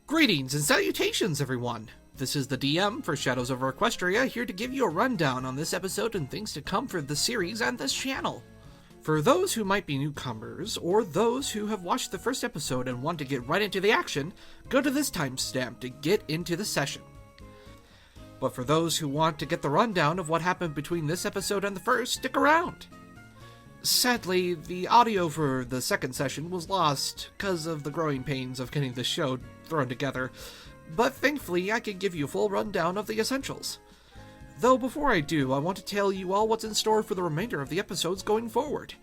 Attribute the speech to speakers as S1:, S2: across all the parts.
S1: Greetings and salutations, everyone! This is the DM for Shadows over Equestria, here to give you a rundown on this episode and things to come for the series and this channel. For those who might be newcomers, or those who have watched the first episode and want to get right into the action, go to this timestamp to get into the session. But for those who want to get the rundown of what happened between this episode and the first, stick around! Sadly, the audio for the second session was lost because of the growing pains of getting this show thrown together, but thankfully I can give you a full rundown of the essentials. Though before I do, I want to tell you all what's in store for the remainder of the episodes going forward.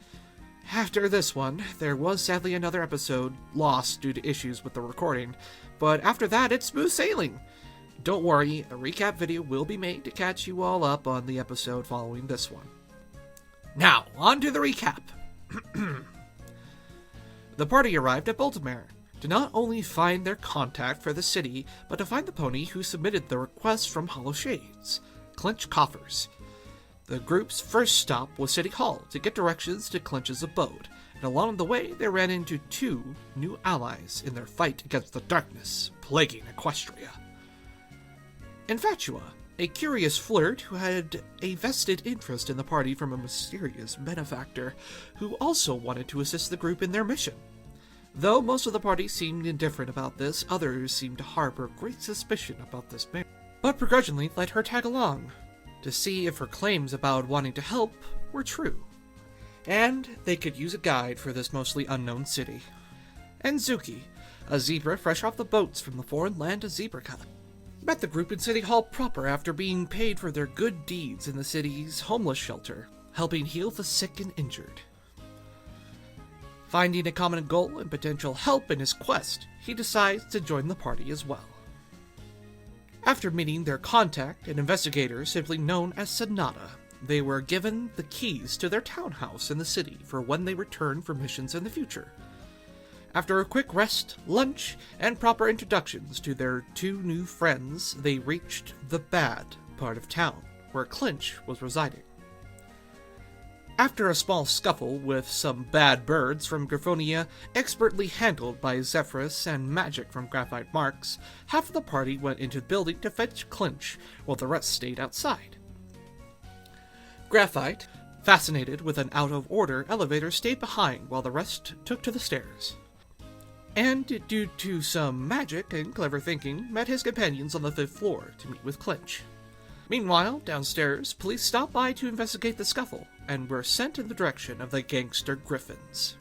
S1: After this one, there was sadly another episode lost due to issues with the recording, but after that it's smooth sailing. Don't worry, a recap video will be made to catch you all up on the episode following this one. Now, on to the recap. The party arrived at Baltimore to not only find their contact for the city, but to find the pony who submitted the request from Hollow Shades, Clinch Coffers. The group's first stop was City Hall to get directions to Clinch's abode, and along the way they ran into two new allies in their fight against the darkness plaguing Equestria. Infatua, a curious flirt who had a vested interest in the party from a mysterious benefactor, who also wanted to assist the group in their mission. Though most of the party seemed indifferent about this, others seemed to harbor great suspicion about this man, but begrudgingly let her tag along, to see if her claims about wanting to help were true. And they could use a guide for this mostly unknown city. And Zuki, a zebra fresh off the boats from the foreign land of Zebracut, met the group in City Hall proper after being paid for their good deeds in the city's homeless shelter, helping heal the sick and injured. Finding a common goal and potential help in his quest, he decides to join the party as well. After meeting their contact, an investigator simply known as Sonata, they were given the keys to their townhouse in the city for when they return for missions in the future. After a quick rest, lunch, and proper introductions to their two new friends, they reached the bad part of town, where Clinch was residing. After a small scuffle with some bad birds from Graphonia, expertly handled by Zephyrus and magic from Graphite marks, half of the party went into the building to fetch Clinch, while the rest stayed outside. Graphite, fascinated with an out-of-order elevator, stayed behind while the rest took to the stairs. And, due to some magic and clever thinking, met his companions on the 5th floor to meet with Clinch. Meanwhile, downstairs, police stopped by to investigate the scuffle, and were sent in the direction of the gangster Griffins.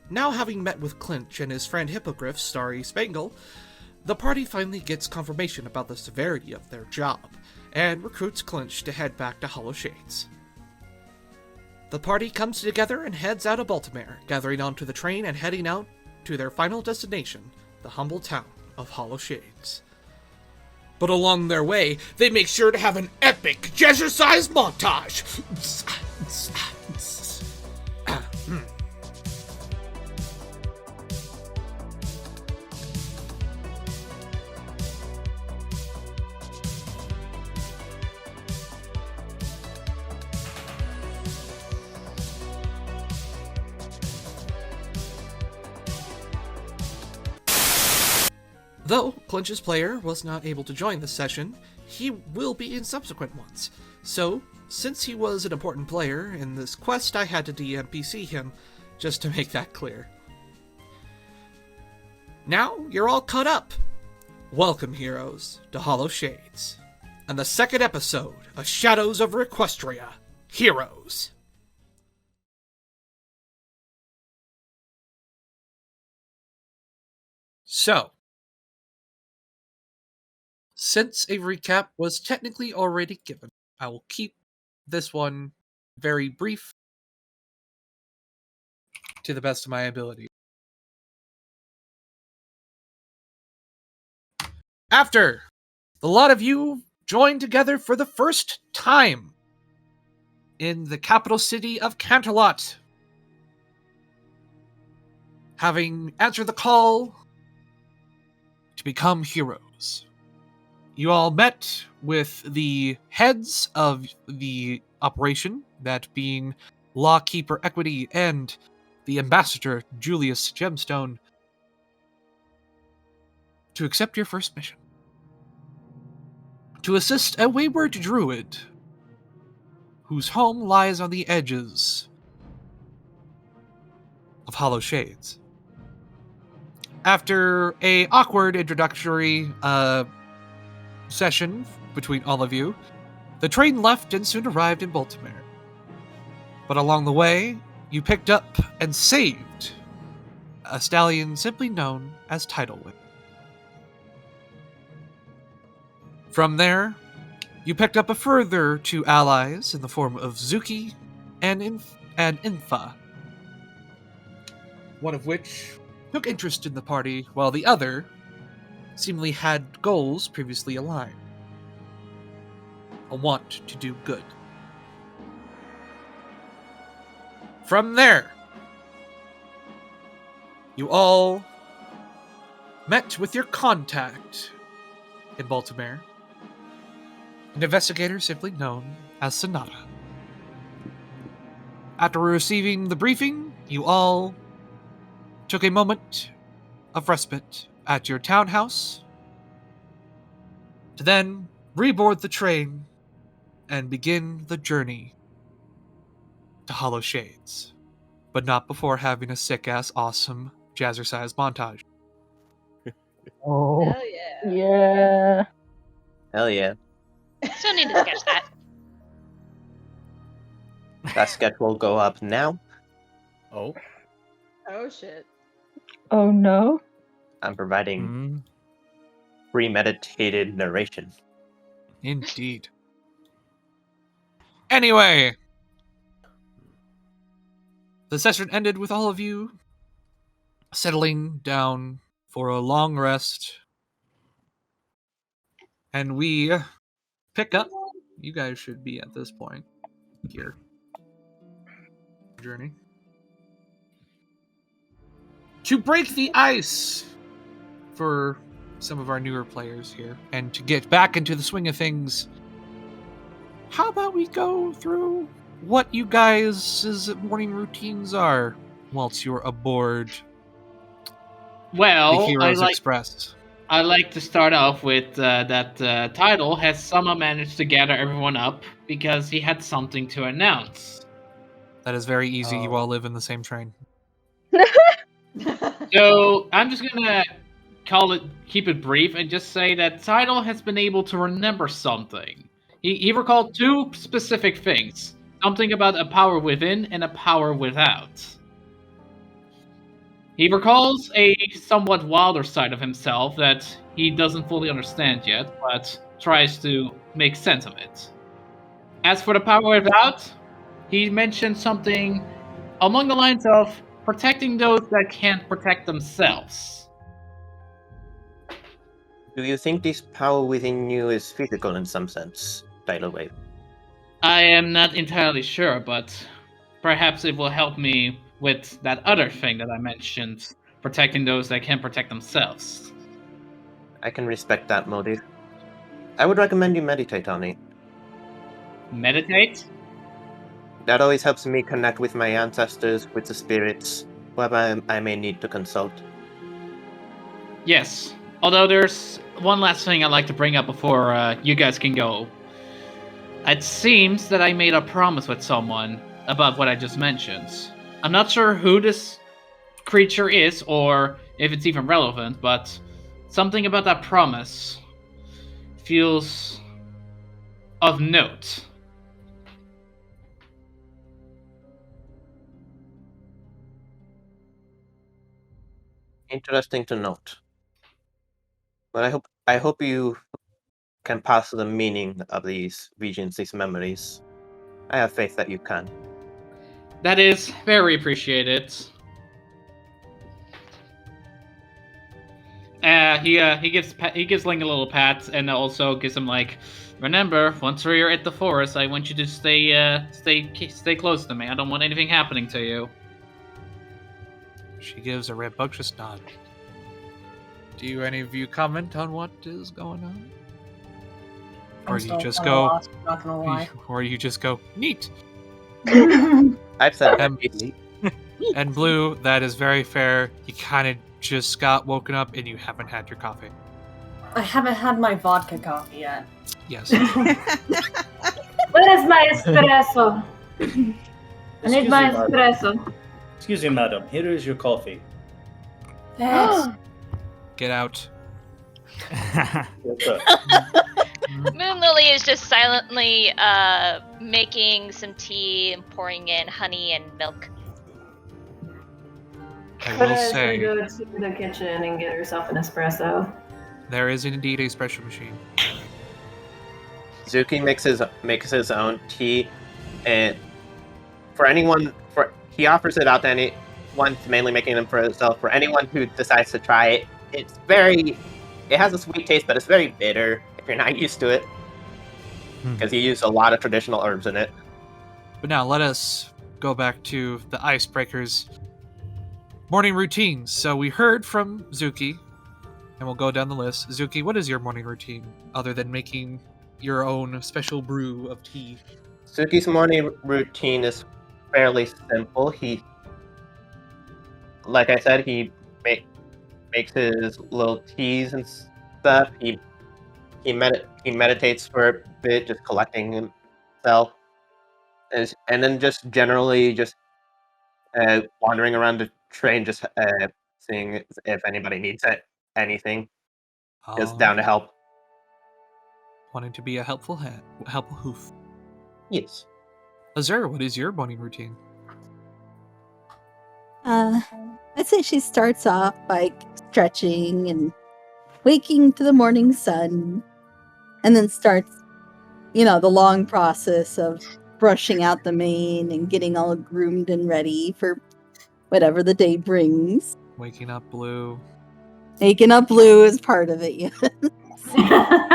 S1: Now having met with Clinch and his friend Hippogriff, Starry Spangle, the party finally gets confirmation about the severity of their job, and recruits Clinch to head back to Hollow Shades. The party comes together and heads out of Baltimore, gathering onto the train and heading out to their final destination, the humble town of Hollow Shades. But along their way, they make sure to have an epic jazzercise montage! Though Clinch's player was not able to join this session, he will be in subsequent ones. So, since he was an important player in this quest, I had to DMPC him, just to make that clear. Now, you're all caught up. Welcome, heroes, to Hollow Shades, and the second episode of Shadows over Equestria, Heroes. So, since a recap was technically already given, I will keep this one very brief to the best of my ability. After a lot of you joined together for the first time in the capital city of Canterlot, having answered the call to become heroes, you all met with the heads of the operation, that being Lawkeeper Equity and the Ambassador Julius Gemstone. to accept your first mission. To assist a wayward druid whose home lies on the edges of Hollow Shades. After a awkward introductory session between all of you, the train left and soon arrived in Baltimore. But along the way, you picked up and saved a stallion simply known as Tidalwind. From there, you picked up a further 2 allies in the form of Zuki and Infa, one of which took interest in the party, while the other seemingly had goals previously aligned. A want to do good. From there, you all met with your contact in Baltimore, an investigator simply known as Sonata. After receiving the briefing, you all took a moment of respite at your townhouse to then reboard the train and begin the journey to Hollow Shades, but not before having a sick-ass, awesome, jazzercise montage.
S2: Oh.
S3: Hell yeah.
S2: Yeah.
S4: Hell yeah.
S5: Still need to sketch that.
S4: That sketch will go up now.
S6: Oh.
S3: Oh shit.
S2: Oh no.
S4: I'm providing premeditated narration.
S1: Indeed. Anyway, the session ended with all of you settling down for a long rest. And we pick up. You guys should be at this point here. Journey. To break the ice for some of our newer players here and to get back into the swing of things, how about we go through what you guys' morning routines are whilst you're aboard the
S6: Well,
S1: Heroes Express?
S6: I like to start off with that Tidal has somehow managed to gather everyone up because he had something to announce.
S1: That is very easy. You
S6: Oh.
S1: all live in the same train.
S6: So I'm just gonna keep it brief and just say that Tidal has been able to remember something. He recalled 2 specific things. Something about a power within and a power without. He recalls a somewhat wilder side of himself that he doesn't fully understand yet, but tries to make sense of it. As for the power without, he mentioned something along the lines of protecting those that can't protect themselves.
S4: Do you think this power within you is physical in some sense, Tidal Wave?
S6: I am not entirely sure, but perhaps it will help me with that other thing that I mentioned, protecting those that can't protect themselves.
S4: I can respect that motive. I would recommend you meditate on it.
S6: Meditate?
S4: That always helps me connect with my ancestors, with the spirits, whoever I may need to consult.
S6: Yes. Although there's one last thing I'd like to bring up before you guys can go. It seems that I made a promise with someone about what I just mentioned. I'm not sure who this creature is or if it's even relevant, but something about that promise feels of note.
S4: Interesting to note. But I hope you can pass the meaning of these visions, these memories. I have faith that you can.
S6: That is very appreciated. He gives Ling a little pat and also gives him like, remember, once we're at the forest, I want you to stay close to me. I don't want anything happening to you.
S1: She gives a rambunctious nod. Do any of you comment on what is going on? Or you just go,
S3: Lost, not gonna lie.
S1: or you just go, neat.
S4: I've said that
S1: Um,
S4: lately.
S1: And Blue, that is very fair. You kind of just got woken up and you haven't had your coffee.
S3: I haven't had my vodka coffee yet.
S1: Yes.
S7: Where is my espresso? I need my espresso.
S8: Excuse me, madam. Here is your coffee.
S3: Thanks.
S1: Get out.
S8: Yes, sir.
S5: Moonlily is just silently making some tea and pouring in honey and milk.
S1: I
S7: Coda
S1: will
S7: is
S1: say,
S7: gonna go to the kitchen and get herself an espresso.
S1: there is indeed a espresso machine.
S4: Zuki makes his own tea, and he offers it out to anyone, mainly making them for himself. For anyone who decides to try it, it has a sweet taste, but it's very bitter if you're not used to it, because you use a lot of traditional herbs in it.
S1: But now let us go back to the icebreakers. Morning routines. So we heard from Zuki, and we'll go down the list. Zuki, what is your morning routine other than making your own special brew of tea?
S4: Zuki's morning routine is fairly simple. Like I said, he makes his little teas and stuff. He meditates for a bit, just collecting himself, and then just generally just wandering around the train, just seeing if anybody needs anything. Just down to help.
S1: Wanting to be a helpful hoof.
S4: Yes.
S1: Azure, what is your morning routine?
S9: I'd say she starts off by stretching and waking to the morning sun, and then starts, the long process of brushing out the mane and getting all groomed and ready for whatever the day brings.
S1: Waking up blue.
S9: Waking up blue is part of it, yeah.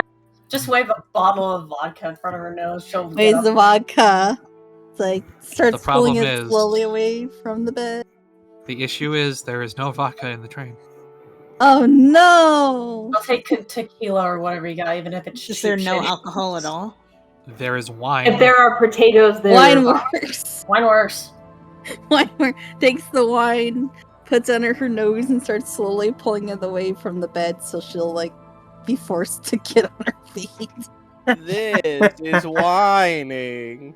S3: Just wave a bottle of vodka in front of her nose. She'll get
S9: Weighs
S3: up.
S9: the vodka. It's like, starts
S1: The problem
S9: pulling it
S1: is-
S9: slowly away from the bed.
S1: The issue is there is no vodka in the train.
S9: Oh no!
S3: I'll take tequila or whatever you got, even if it's
S10: Is there
S3: cheap
S10: no
S3: shit.
S10: alcohol at all?
S1: There is wine.
S7: If there are potatoes, there
S9: Wine works.
S3: Wine works.
S9: Wine takes the wine, puts it under her nose, and starts slowly pulling it away from the bed, so she'll be forced to get on her feet.
S11: This is whining.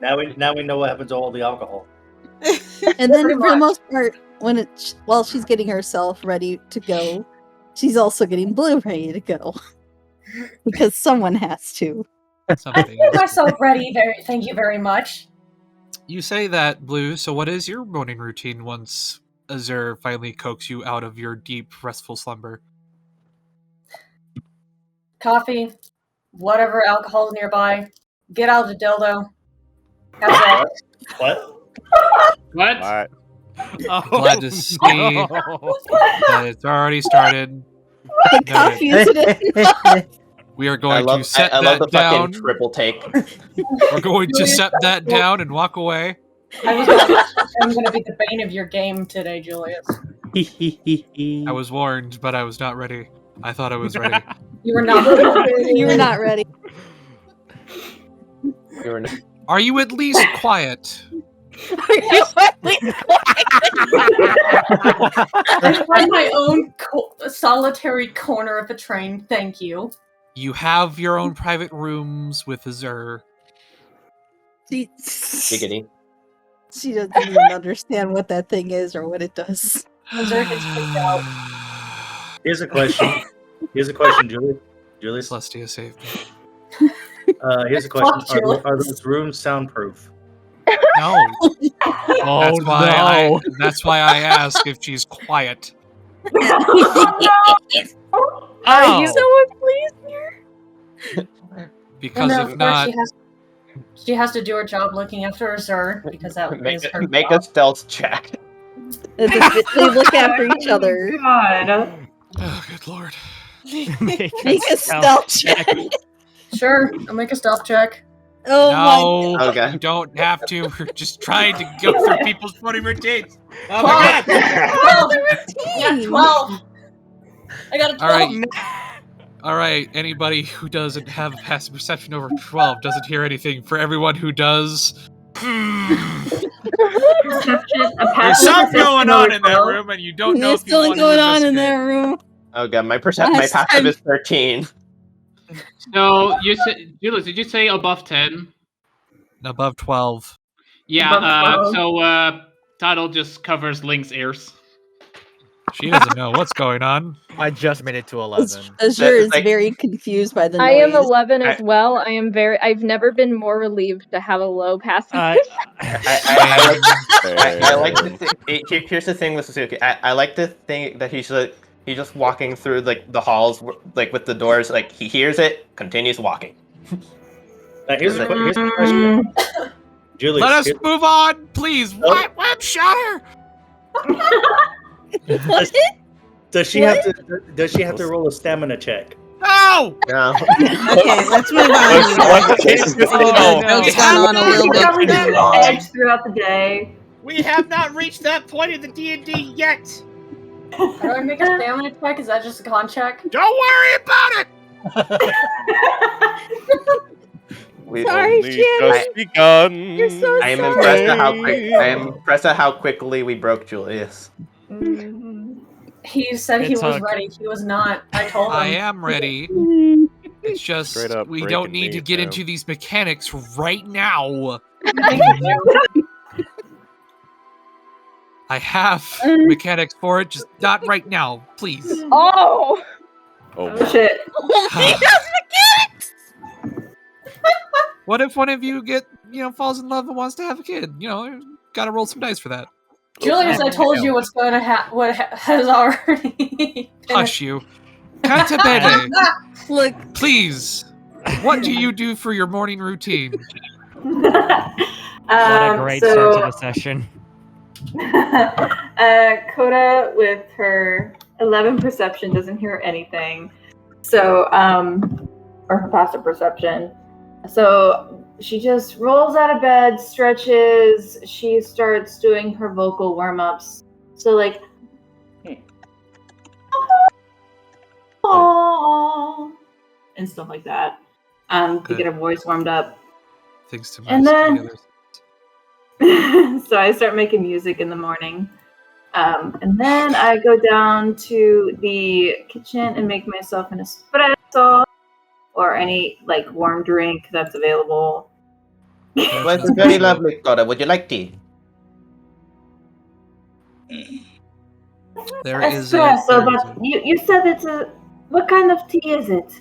S8: Now we know what happens to all the alcohol.
S9: And then,
S3: Pretty
S9: for the
S3: much.
S9: most part, while she's getting herself ready to go, she's also getting Blue ready to go because someone has to.
S1: Something
S3: Get
S1: else.
S3: myself ready. Thank you very much.
S1: You say that, Blue, so what is your morning routine once Azure finally coaxes you out of your deep, restful slumber?
S3: Coffee, whatever alcohol is nearby. Get out the dildo. That's it.
S8: What?
S6: What?
S11: What?
S1: Glad to see that it's already started.
S9: The coffee is in
S1: We are going to set
S4: I love
S1: that
S4: the fucking
S1: down.
S4: triple take.
S1: We're going to set that down and walk away.
S3: I'm going to be the bane of your game today, Julius.
S1: I was warned, but I was not ready. I thought I was ready.
S3: You were not.
S9: You were not ready.
S1: Are you at least quiet?
S9: Are you
S3: I'm in my own solitary corner of the train. Thank you.
S1: You have your own private rooms with Azure.
S4: Giggity.
S9: She doesn't even understand what that thing is or what it does.
S3: Azure gets kicked out.
S8: Here's a question. Julie. Julius.
S1: Celestia saved me.
S8: Here's a question.
S3: Fuck, Julie.
S8: Are those rooms soundproof?
S1: No. That's why I ask if she's quiet.
S9: Are you so pleased here?
S1: Because
S3: No,
S1: if
S3: first
S1: not,
S3: she has to do her job looking after Azure because that is her
S4: Make
S3: job.
S4: a stealth check.
S9: They look after each other.
S7: God.
S1: oh, good lord.
S9: Make a stealth check.
S3: Sure, I'll make a stealth check.
S9: Oh
S1: No,
S4: Okay.
S1: you don't have to. We're just trying to go through people's morning routines. Oh my god!
S3: 12. Yeah, 12. I got a 12.
S1: All right. All right. Anybody who doesn't have a passive perception over 12 doesn't hear anything. For everyone who does,
S7: Perception, a
S1: There's
S7: passive
S1: something
S7: perception
S1: going on in that
S7: 12.
S1: room, and you don't know
S9: There's
S1: if you want
S9: something
S1: to
S9: going on in
S1: investigate.
S9: that room.
S4: Oh god, my
S9: Last
S4: passive
S9: time-
S4: is 13.
S6: So you said, Julius, did you say above 10?
S1: Above 12.
S6: Yeah.
S7: Above 12.
S6: Title just covers Link's ears.
S1: She doesn't know what's going on.
S10: I just made it to 11.
S9: Azure is
S4: like-
S9: very confused by the noise.
S12: I am 11 as
S4: I-
S12: well. I've never been more relieved to have a low passive.
S4: I like to think. Here's the thing with Suzuki. I like to think that he's just walking through like the halls, like with the doors. Like he hears it, continues walking.
S8: Here's the question. Julius,
S1: Let us move on, please. What? Web shatter.
S8: does she have to roll a stamina check?
S1: No.
S4: No.
S9: Okay, let's move on.
S2: Notes gone on a little
S7: You
S2: bit
S7: probably
S2: too
S7: just
S2: long.
S7: edge throughout the day.
S6: We have not reached that point of the D&D yet.
S3: How do I make a stamina check? Is that just a con check?
S1: Don't worry about it.
S9: Sorry,
S11: Only
S9: Shannon.
S11: just begun.
S9: You're so
S4: I am
S9: sorry.
S4: impressed at how quickly we broke Julius.
S3: He said he
S10: It
S3: was
S10: took-
S3: ready. He was not. I told him.
S1: I am ready. It's just
S11: Straight up
S1: we
S11: breaking
S1: don't need to
S11: news
S1: get
S11: now.
S1: into these mechanics right now. I have mechanics for it, just not right now, please.
S12: Oh!
S7: Oh shit.
S1: What if one of you falls in love and wants to have a kid? Gotta roll some dice for that.
S3: Julius, I told you what's going to has already.
S1: Hush you. Cantabile,
S9: Look,
S1: please. What do you do for your morning routine?
S2: What a great start to the session.
S7: Coda with her 11 perception doesn't hear anything. So, or her passive perception. So she just rolls out of bed, stretches, she starts doing her vocal warm-ups. So like, and stuff like that. To
S1: Good.
S7: get her voice warmed up.
S1: Things to
S7: And
S1: merge
S7: then-
S1: together.
S7: So I start making music in the morning. And then I go down to the kitchen and make myself an espresso or any like warm drink that's available.
S4: Well, it's very lovely, Coda. Would you like tea?
S1: There is a
S7: Espresso, but you said it's a what kind of tea is it?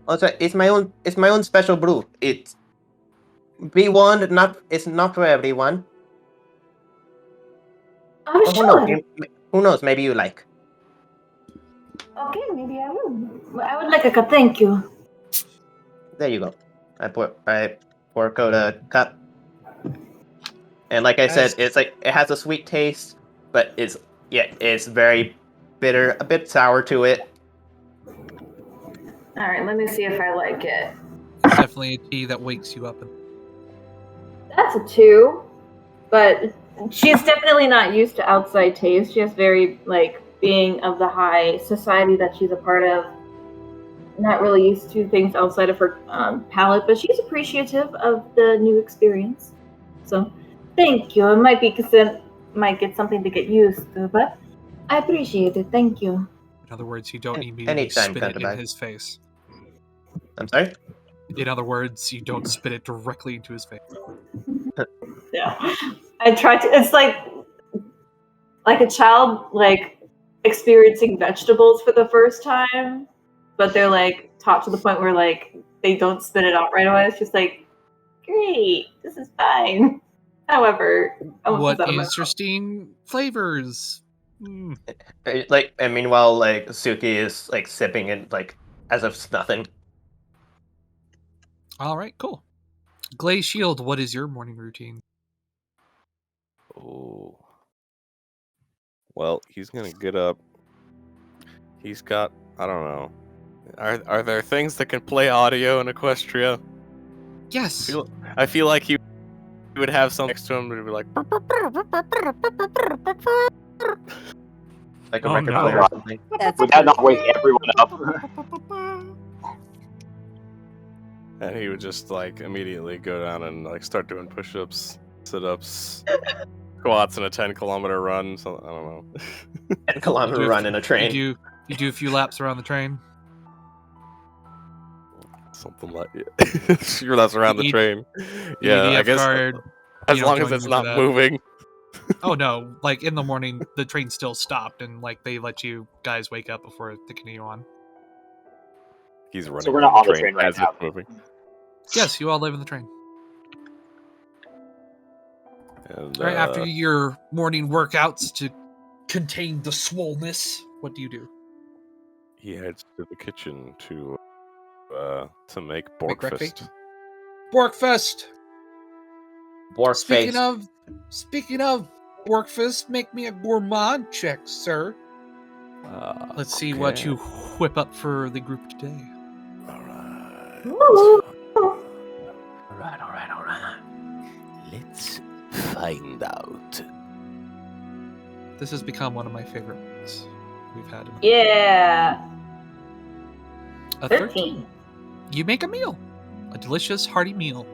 S4: Also, it's my own special brew. It's be warned, it's not for everyone.
S7: Oh,
S4: Who
S7: sure.
S4: knows? Who knows? Maybe you like.
S7: Okay, maybe I will. Well, I would like a cup, thank you.
S4: There you go. I pour Coda a cup. And like I said, it's like it has a sweet taste, but it's very bitter, a bit sour to it.
S7: All right, let me see if I like it.
S1: It's definitely a tea that wakes you up.
S7: That's a 2, but she's definitely not used to outside taste. She has very, like, being of the high society that she's a part of, not really used to things outside of her palate, but she's appreciative of the new experience. So, thank you. It might be because it might get something to get used to, but I appreciate it. Thank you.
S1: In other words, you don't immediately
S4: Anytime,
S1: spit it in
S4: Cantabile.
S1: his face.
S4: I'm sorry?
S1: In other words, you don't spit it directly into his face.
S7: Yeah. I try to, it's like a child, like, experiencing vegetables for the first time, but they're, like, taught to the point where, like, they don't spit it out right away. It's just like, great, this is fine. However, I won't
S1: What
S7: put that on my-
S1: interesting flavors. Mm.
S4: And meanwhile, like Suki is like sipping it like as if it's nothing.
S1: All right, cool. Glaze Shield, what is your morning routine?
S11: Oh. Well, he's gonna get up. He's got, I don't know. Are there things that can play audio in Equestria?
S1: Yes.
S11: I feel like he would have something next to him to be like.
S4: Like a
S1: Oh,
S4: record
S1: no.
S4: player or something.
S9: that's
S13: Would that not wake everyone up?
S11: And he would just like immediately go down and like start doing push-ups, sit-ups, squats, and a 10-kilometer run. So I don't know.
S4: 10-kilometer run in a train.
S1: You do a few laps around the train.
S11: Something like a few laps around the train. Yeah, I guess
S1: Guard,
S11: as long as it's not moving.
S1: Oh no! Like in the morning, the train still stopped, and like they let you guys wake up before they continue on.
S11: He's running.
S2: So we're not on the train right
S11: as
S2: now.
S11: it's moving.
S1: Yes, you all live in the train.
S11: And,
S1: Right after your morning workouts to contain the swollenness, what do you do?
S11: He heads to the kitchen to make
S1: Make
S11: Borgfest.
S1: Borgfest.
S4: Borgfest.
S1: Speaking of Borgfest, make me a gourmand check, sir. Let's see what
S11: okay.
S1: you whip up for the group today.
S11: All right. Let's find out.
S1: This has become one of my favorites we've had.
S7: Yeah.
S1: A
S7: 13.
S1: You make a meal. A delicious, hearty meal.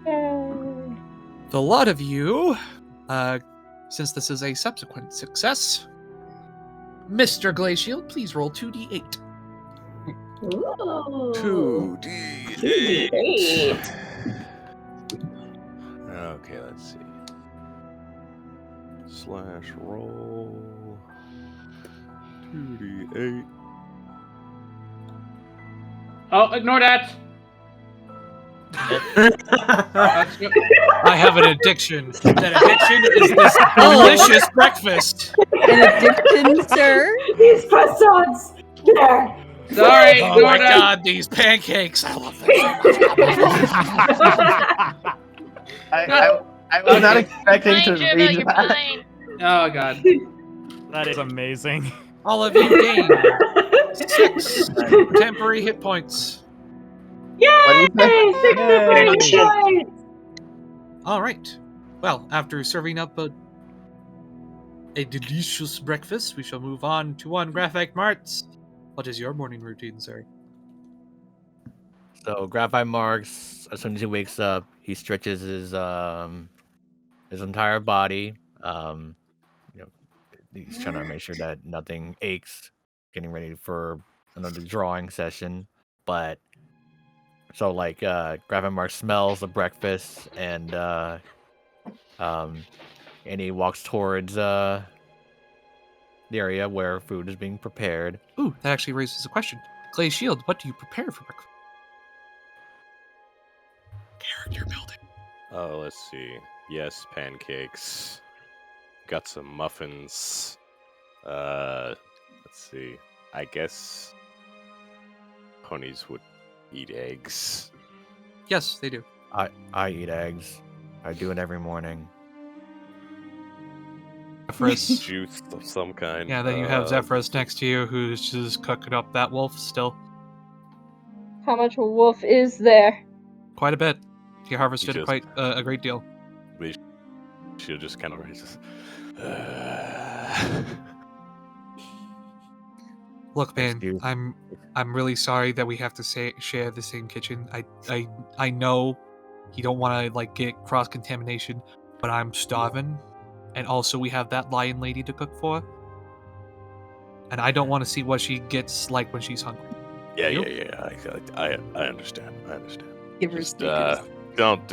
S1: The lot of you, since this is a subsequent success, Mr. Glacial, please roll 2d8.
S7: Ooh.
S11: 2d8. Okay, let's see. /roll 2d8.
S6: Oh, ignore that.
S1: I have an addiction. That addiction is this delicious breakfast.
S9: An addiction, sir?
S7: These croissants. There.
S6: Sorry.
S1: Oh my god, these pancakes. I love them so much.
S4: I was not expecting to
S5: Fine,
S4: read
S5: Jimbo, you're
S4: that.
S5: fine.
S6: Oh god.
S10: That is amazing.
S1: All of you gain 6 temporary hit points.
S7: Yay!
S4: Yay!
S1: All right. Well, after serving up a delicious breakfast, we shall move on to Graphite Marts. What is your morning routine, sir?
S10: So Graphite Marks, as soon as he wakes up, he stretches his entire body. He's trying to make sure that nothing aches, getting ready for another drawing session. But so like Graphite Mark smells the breakfast and he walks towards the area where food is being prepared.
S1: Ooh, that actually raises a question. Glaze Shield, what do you prepare for breakfast? Character building.
S11: Oh, let's see. Yes, pancakes. Got some muffins. Let's see. I guess ponies would eat eggs.
S1: Yes, they do.
S10: I eat eggs. I do it every morning.
S1: Zephyrus.
S11: Juice of some kind.
S1: Yeah, then you have Zephyrus next to you, who's just cooking up that wolf still.
S12: How much wolf is there?
S1: Quite a bit. He harvested
S11: just-
S1: quite a great deal.
S11: She'll just kind of raises.
S1: Look, man,
S10: Excuse-
S1: I'm really sorry that we have to share the same kitchen. I know you don't want to like get cross contamination, but I'm starving, and also we have that lion lady to cook for, and I don't want to see what she gets like when she's hungry.
S11: Yeah.
S1: You?
S11: I understand.
S9: Give her
S11: Just,
S9: Snickers.
S11: don't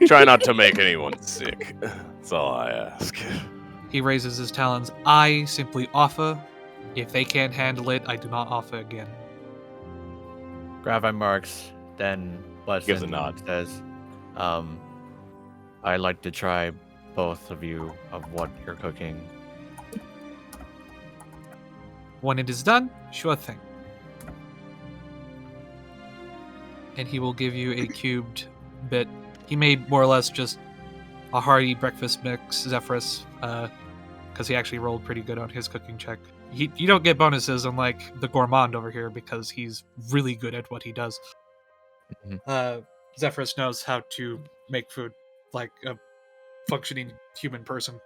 S11: try not to make anyone sick. That's all I ask.
S1: He raises his talons. I simply offer. If they can't handle it, I do not offer again.
S10: Graphite Marks then busts
S11: Gives a
S10: in
S11: nod.
S10: and says, I'd like to try both of you of what you're cooking.
S1: When it is done, sure thing. And he will give you a cubed bit. He made more or less just a hearty breakfast mix, Zephyrus, because he actually rolled pretty good on his cooking check. You don't get bonuses unlike the gourmand over here because he's really good at what he does. Zephyrus knows how to make food like a functioning human person.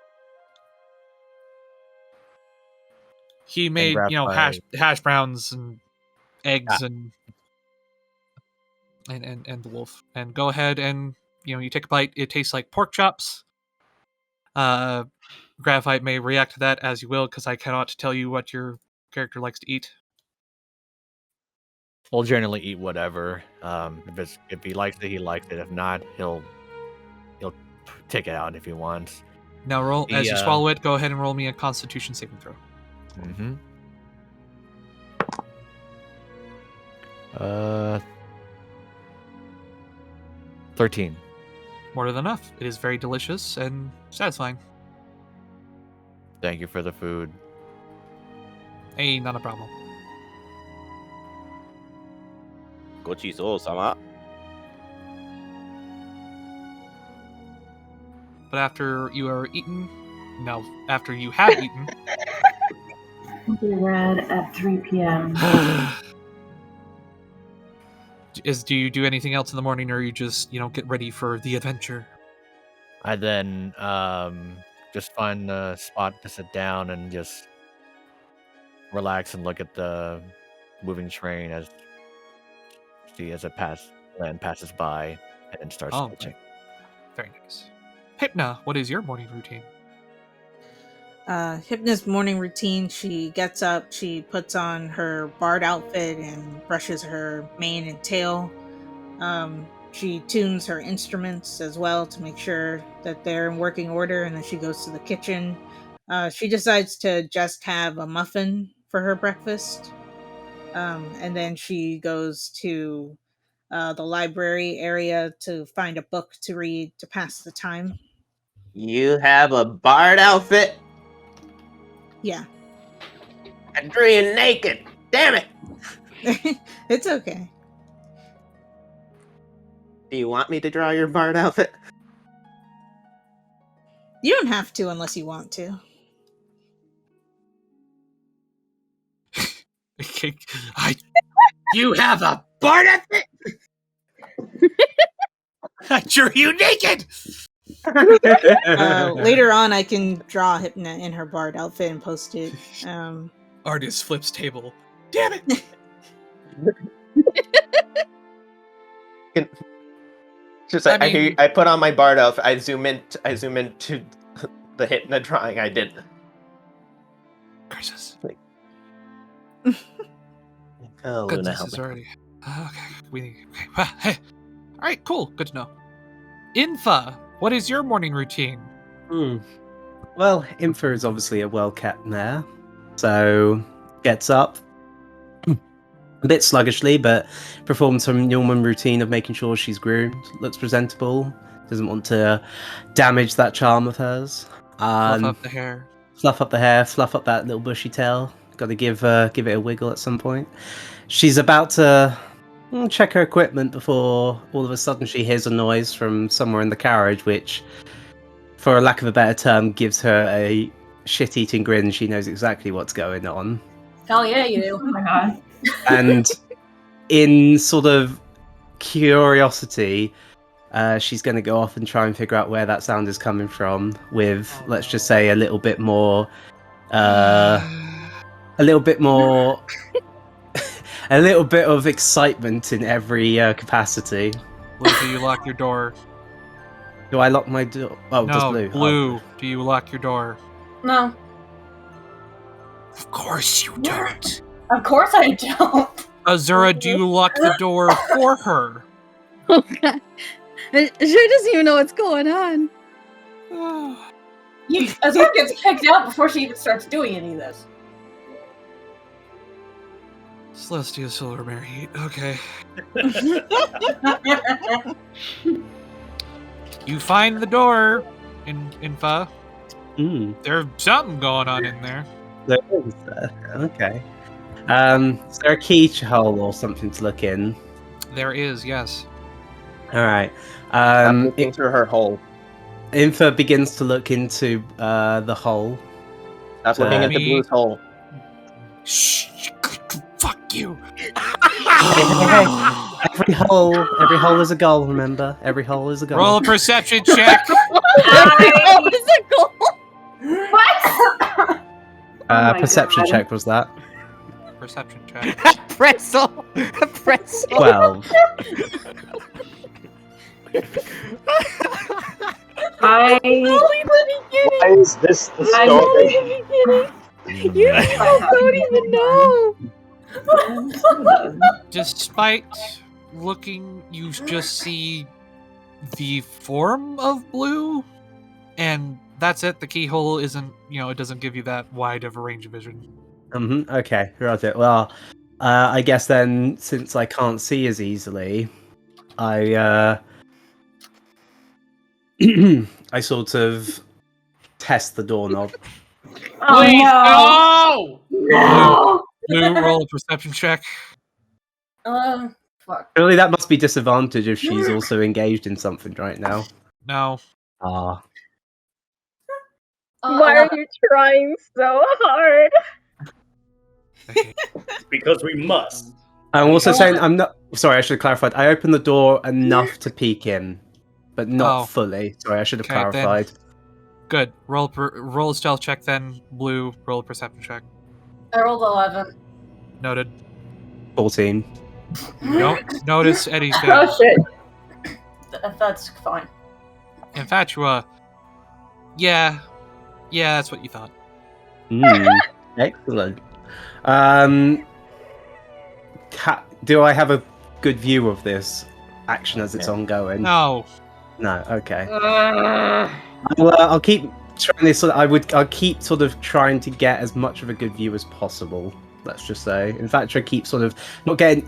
S1: He made, hash browns and eggs and the wolf. And go ahead and you take a bite. It tastes like pork chops. Graphite may react to that as you will, because I cannot tell you what your character likes to eat.
S10: We'll generally eat whatever. If he likes it, he likes it. If not, he'll take it out if he wants.
S1: Now roll as you swallow it. Go ahead and roll me a Constitution saving throw.
S10: Mm-hmm. 13.
S1: More than enough. It is very delicious and satisfying.
S10: Thank you for the food.
S1: Hey, not a problem.
S11: Gochiso-sama.
S1: But after you have eaten,
S7: Will be read at 3 p.m.
S1: do you do anything else in the morning, or you just get ready for the adventure?
S10: I then just find a spot to sit down and just relax and look at the moving train as it passes by, and then starts sketching.
S1: Very nice. Hypna, what is your morning routine?
S13: Hypna's morning routine, she gets up, she puts on her bard outfit and brushes her mane and tail. She tunes her instruments as well to make sure that they're in working order, and then she goes to the kitchen. She decides to just have a muffin for her breakfast. And then she goes to the library area to find a book to read to pass the time.
S4: You have a bard outfit?
S13: Yeah.
S4: I drew you naked. Damn it.
S13: It's okay.
S4: Do you want me to draw your bard outfit?
S13: You don't have to unless you want to.
S1: You have a bard outfit? I drew you naked!
S13: Later on, I can draw Hypna in her bard outfit and post it.
S1: Artist flips table. Damn it!
S4: I put on my bard outfit. I zoom into the Hypna drawing I did.
S1: Curses.
S4: Oh,
S1: Goodness,
S4: Luna, help
S1: it's
S4: me.
S1: already. Okay. Hey. All right, cool. Good to know. Infa, what is your morning routine?
S14: Well, Infa is obviously a well-kept mare, so gets up a bit sluggishly, but performs her normal routine of making sure she's groomed, looks presentable, doesn't want to damage that charm of hers.
S1: Fluff up the hair.
S14: Fluff up the hair, fluff up that little bushy tail. Got to give it a wiggle at some point. She's about to check her equipment before all of a sudden she hears a noise from somewhere in the carriage, which, for a lack of a better term, gives her a shit-eating grin. She knows exactly what's going on.
S3: Hell yeah, you do.
S7: Oh my god.
S14: And in sort of curiosity, she's going to go off and try and figure out where that sound is coming from with, let's just say, a little bit more a little bit of excitement in every capacity.
S1: Blue, do you lock your door?
S14: Do I lock my door? Oh,
S1: no,
S14: just Blue.
S1: Blue, do you lock your door?
S3: No.
S1: Of course you don't.
S3: Of course I don't.
S1: Azura, do you lock the door for her?
S9: Okay. She doesn't even know what's going on.
S3: Azura gets kicked out before she even starts doing any of this.
S1: Celestia Silverberry. Okay. You find the door in Infa. There's something going on in there.
S14: There is. Okay. Is there a keyhole or something to look in?
S1: There is, yes.
S14: All right.
S4: I'm looking through her hole.
S14: Infa begins to look into the hole.
S4: That's looking into Blue's hole.
S1: Shh! Fuck you!
S14: Every hole is a goal. Remember, every hole is a goal.
S1: Roll a perception check.
S9: What is a goal?
S3: What?
S14: Perception check was that.
S1: perception check.
S2: Pretzel. Pretzel.
S14: 12.
S7: I
S15: Why is this the story?
S12: You people don't even know.
S1: Despite looking, you just see the form of blue, and that's it. The keyhole isn't, it doesn't give you that wide of a range of vision.
S14: Okay, right. Well, I guess then, since I can't see as easily, I I sort of test the doorknob.
S7: Oh
S6: Please,
S7: no! No!
S1: Blue, roll a perception check.
S3: Fuck.
S14: Surely that must be disadvantage if she's also engaged in something right now.
S1: No.
S14: Ah.
S12: Why are you trying so hard?
S8: Because we must.
S14: I'm also saying I'm not. Sorry, I should have clarified. I opened the door enough to peek in, but not fully. Sorry, I should have clarified.
S1: Good. Roll a stealth check then. Blue, roll a perception check.
S3: I rolled 11.
S1: Noted.
S14: 14.
S1: You don't notice anything.
S3: Oh shit. That's fine.
S1: Infatua. Yeah, that's what you thought.
S14: Excellent. Do I have a good view of this action as it's ongoing?
S1: No.
S14: No. Okay. I'll keep trying this. I'll keep sort of trying to get as much of a good view as possible. Let's just say. Infatua keeps sort of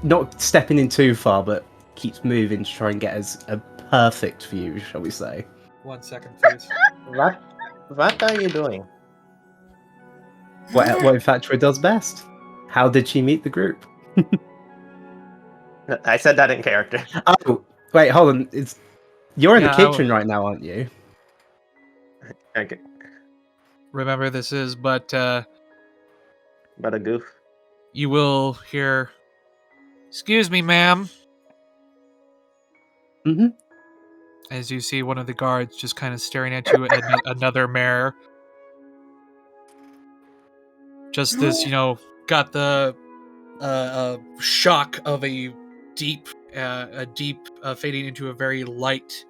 S14: not stepping in too far, but keeps moving to try and get as a perfect view, shall we say?
S1: 1 second, please.
S4: What are you doing?
S14: What Infatua does best. How did she meet the group?
S4: I said that in character.
S14: Oh, wait, hold on. You're in the
S1: Yeah,
S14: kitchen right now, aren't you?
S4: Okay.
S1: Remember, this is but
S4: a goof.
S1: You will hear, "Excuse me, ma'am." As you see one of the guards just kind of staring at you at another mare. Just this, got the shock of a deep fading into a very light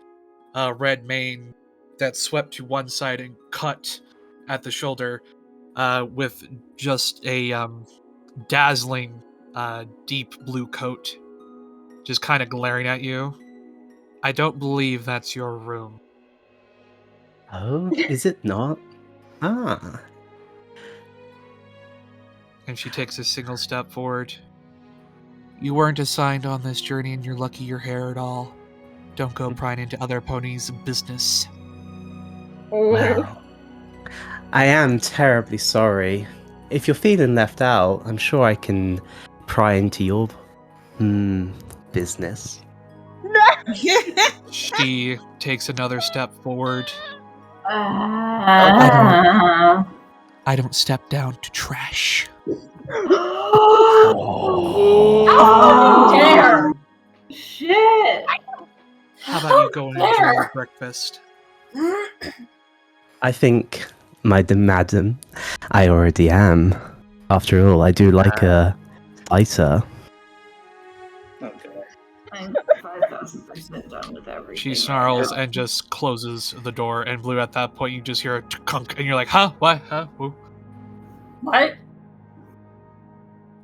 S1: red mane that swept to one side and cut at the shoulder, with just a dazzling deep blue coat just kind of glaring at you. I don't believe that's your room.
S14: Oh, is it not? Ah.
S1: And she takes a single step forward. You weren't assigned on this journey and you're lucky you're here at all. Don't go prying into other ponies' business.
S14: Well, I am terribly sorry. If you're feeling left out, I'm sure I can pry into your business.
S1: She takes another step forward.
S7: Uh,
S1: I don't step down to trash.
S7: Oh,
S3: dare!
S7: Shit!
S1: How about you go and enjoy your breakfast?
S14: I think, madam, I already am. After all, I do like a fighter.
S7: I'm 5,000% done with everything.
S1: She snarls and just closes the door, and Blue, at that point, you just hear a kunk, and you're like, huh? What? Huh? Who?
S3: What?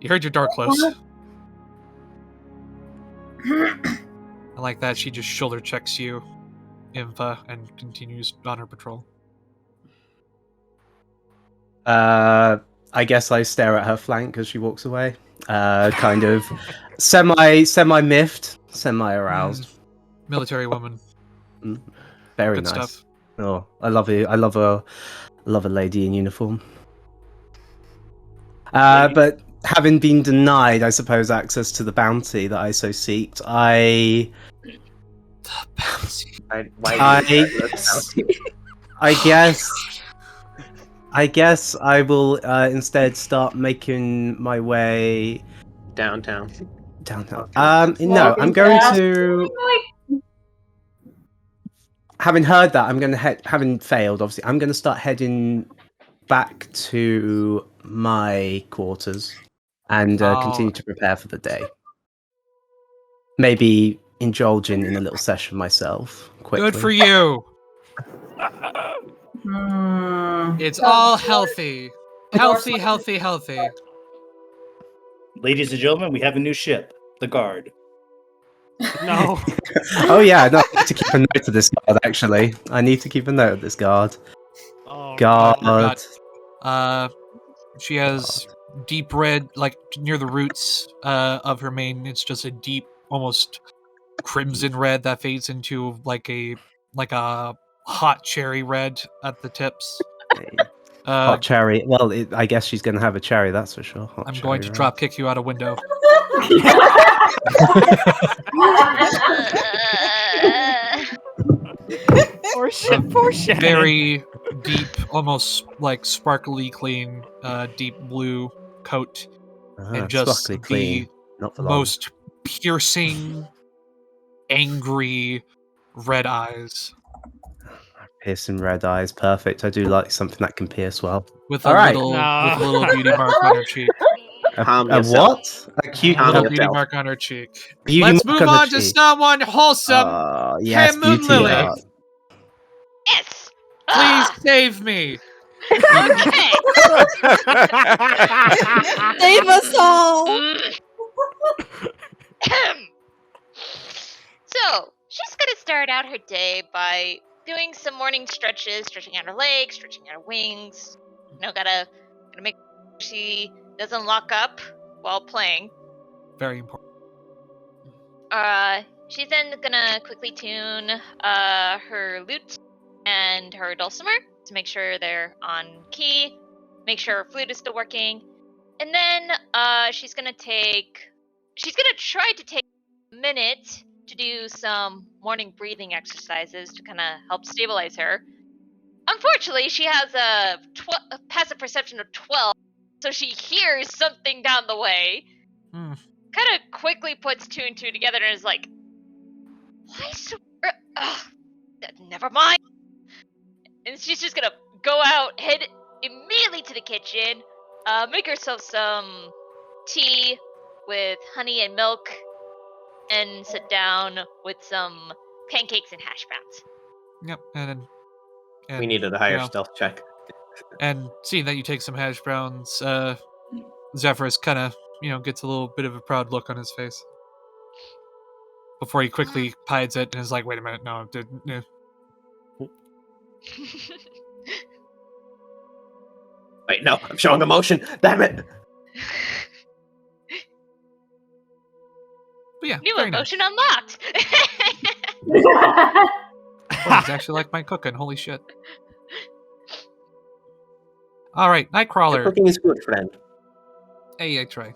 S1: You heard your door close. And like that, she just shoulder checks you, Infa, and continues on her patrol.
S14: I guess I stare at her flank as she walks away. Kind of semi-miffed, semi-aroused.
S1: Military woman.
S14: Very
S1: Good
S14: nice.
S1: stuff.
S14: Oh, I love it. I love a lady in uniform. But having been denied, I suppose, access to the bounty that I so seeked, I guess I will instead start making my way
S4: downtown.
S14: No, I'm going to. Having heard that, I'm going to head. Having failed, obviously, I'm going to start heading back to my quarters. and continue to prepare for the day. Maybe indulging in a little session myself, quickly.
S1: Good for you.
S3: Hmm.
S1: It's all healthy. Healthy, healthy, healthy.
S8: Ladies and gentlemen, we have a new ship, the Guard.
S2: No.
S14: Oh yeah, no, I need to keep a note of this guard, actually. I need to keep a note of this guard.
S2: Oh,
S14: Guard.
S1: She has deep red, like near the roots of her mane. It's just a deep, almost crimson red that fades into like a hot cherry red at the tips.
S14: Hot cherry. Well, I guess she's going to have a cherry, that's for sure. Hot
S1: I'm
S14: cherry,
S1: going to
S14: right?
S1: drop kick you out a window.
S2: Poor Shannon.
S1: Very deep, almost like sparkly clean, deep blue coat, and just
S14: sparkly
S1: the
S14: clean. Not for long.
S1: most piercing, angry red eyes.
S14: Piercing red eyes, perfect. I do like something that can pierce well.
S1: With
S14: All
S1: a
S14: right.
S1: little beauty mark on her cheek.
S14: A what? A cute
S1: little
S14: little
S1: beauty mark on her cheek.
S14: Beauty
S1: Let's
S14: mark
S1: move
S14: on the
S1: on to
S14: cheek.
S1: someone wholesome.
S14: Yes,
S1: Hey,
S14: beauty
S1: Moonlily.
S14: art.
S5: Yes.
S1: Please save me.
S5: Okay.
S9: Save us all.
S5: So she's gonna start out her day by doing some morning stretches, stretching out her legs, stretching out her wings. Gotta make sure she doesn't lock up while playing.
S1: Very important.
S5: She's then gonna quickly tune her lute and her dulcimer to make sure they're on key, make sure her flute is still working, and then she's gonna try to take a minute to do some morning breathing exercises to kind of help stabilize her. Unfortunately, she has a passive perception of 12, so she hears something down the way. Kind of quickly puts 2 and 2 together and is like, why so... never mind. And she's just gonna go out, head immediately to the kitchen, make herself some tea with honey and milk, and sit down with some pancakes and hash browns.
S1: Yep, and
S4: We needed a higher
S1: you know,
S4: stealth check.
S1: And seeing that you take some hash browns, Zephyrus kind of, gets a little bit of a proud look on his face. Before he quickly hides it and is like, wait a minute, no, no.
S4: Wait, no, I'm showing emotion. Damn it.
S1: But yeah,
S5: New
S1: very
S5: emotion
S1: nice.
S5: unlocked.
S1: Oh, it's actually like my cooking. Holy shit. All right, Nightcrawler.
S4: Your cooking is good, friend.
S1: Hey, I try.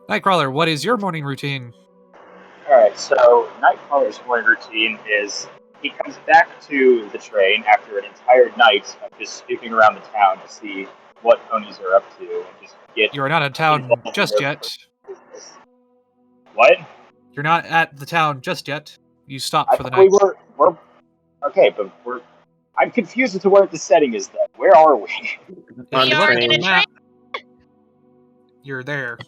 S1: Nightcrawler, what is your morning routine?
S15: Alright, so Nightcrawler's morning routine is he comes back to the train after an entire night of just snooping around the town to see what ponies are up to and just get.
S1: You're not in town just yet.
S15: What?
S1: You're not at the town just yet. You stopped
S15: I
S1: for the
S15: thought
S1: night.
S15: we're okay, but I'm confused as to where the setting is then. Where are we?
S5: We are in a train.
S1: You're there.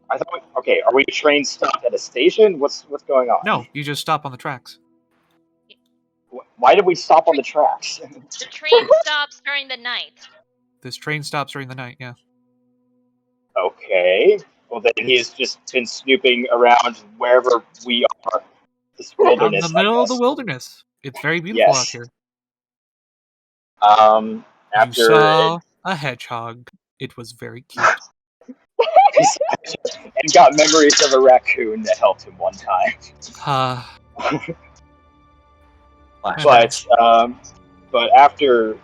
S15: I thought. Okay, are we train stopped at a station? What's going on?
S1: No, you just stop on the tracks.
S15: Why did we stop on the tracks?
S5: The train stops during the night.
S1: This train stops during the night, yeah.
S15: Okay. Well, then he's just been snooping around wherever we are. This
S1: Out in
S15: wilderness.
S1: the middle
S15: I
S1: of the
S15: guess.
S1: wilderness. It's very beautiful
S15: Yes.
S1: out here.
S15: After
S1: you saw a hedgehog. It was very cute.
S15: and got memories of a raccoon that helped him one time. But after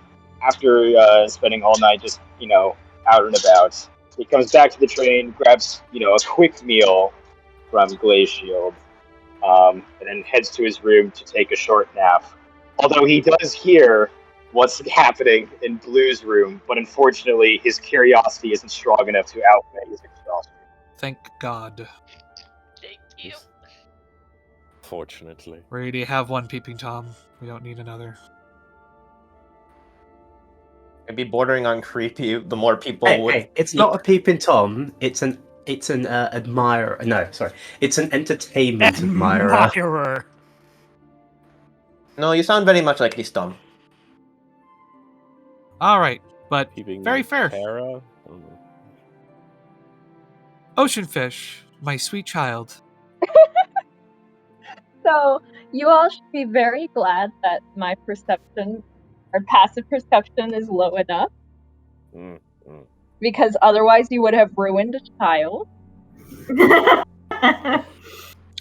S15: spending all night just out and about, he comes back to the train, grabs a quick meal from Glaze Shield, and then heads to his room to take a short nap. Although he does hear what's happening in Blue's room, but unfortunately his curiosity isn't strong enough to outweigh his exhaustion.
S1: Thank God.
S5: Thank you.
S11: Fortunately.
S1: We already have one peeping Tom. We don't need another.
S4: It'd be bordering on creepy. The more people would.
S14: Hey, it's not a peeping Tom. It's an admirer. No, sorry, it's an entertainment admirer.
S10: Admirer.
S4: No, you sound very much like he's dumb.
S1: All right, but
S11: Peeping
S1: very fair.
S11: Terra?
S1: Ocean fish, my sweet child.
S12: So you all should be very glad that my perception or passive perception is low enough, because otherwise you would have ruined a child.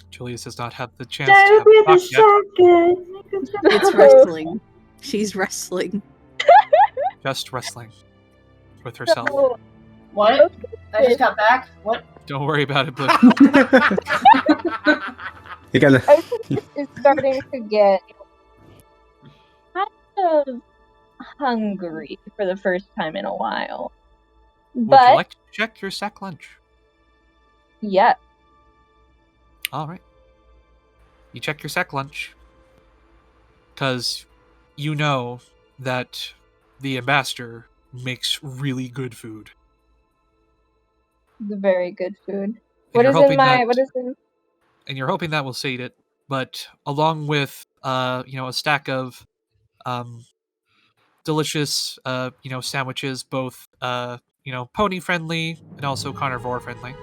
S1: Julius has not had the chance to have a talk yet.
S9: It's wrestling. She's wrestling.
S1: Just wrestling with herself.
S12: So,
S3: What? I just got back. What?
S1: Don't worry about it, but
S14: You're gonna.
S12: Ocean is starting to get kind of hungry for the first time in a while.
S1: would
S12: But
S1: you like to check your sack lunch?
S12: yeah,
S1: All right. You check your sack lunch because you know that the ambassador makes really good food.
S12: it's very good food.
S1: And you're hoping
S12: And
S1: you're hoping that will sate it, but along with a stack of delicious sandwiches, both pony friendly and also carnivore friendly.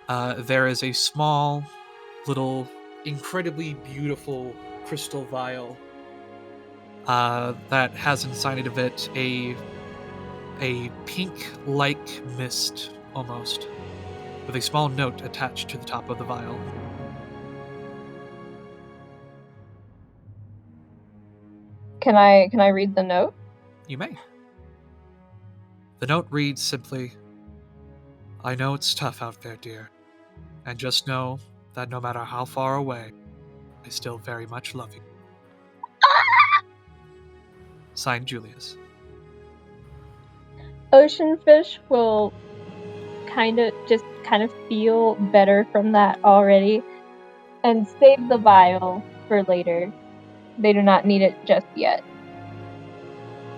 S1: There is a small, little, incredibly beautiful crystal vial that has inside of it a pink-like mist, almost, with a small note attached to the top of the vial.
S12: Can I read the note?
S1: You may. The note reads simply, "I know it's tough out there, dear, and just know that no matter how far away, I still very much love you." Signed, Julius.
S12: Ocean fish will kind of feel better from that already and save the vial for later. They do not need it just yet.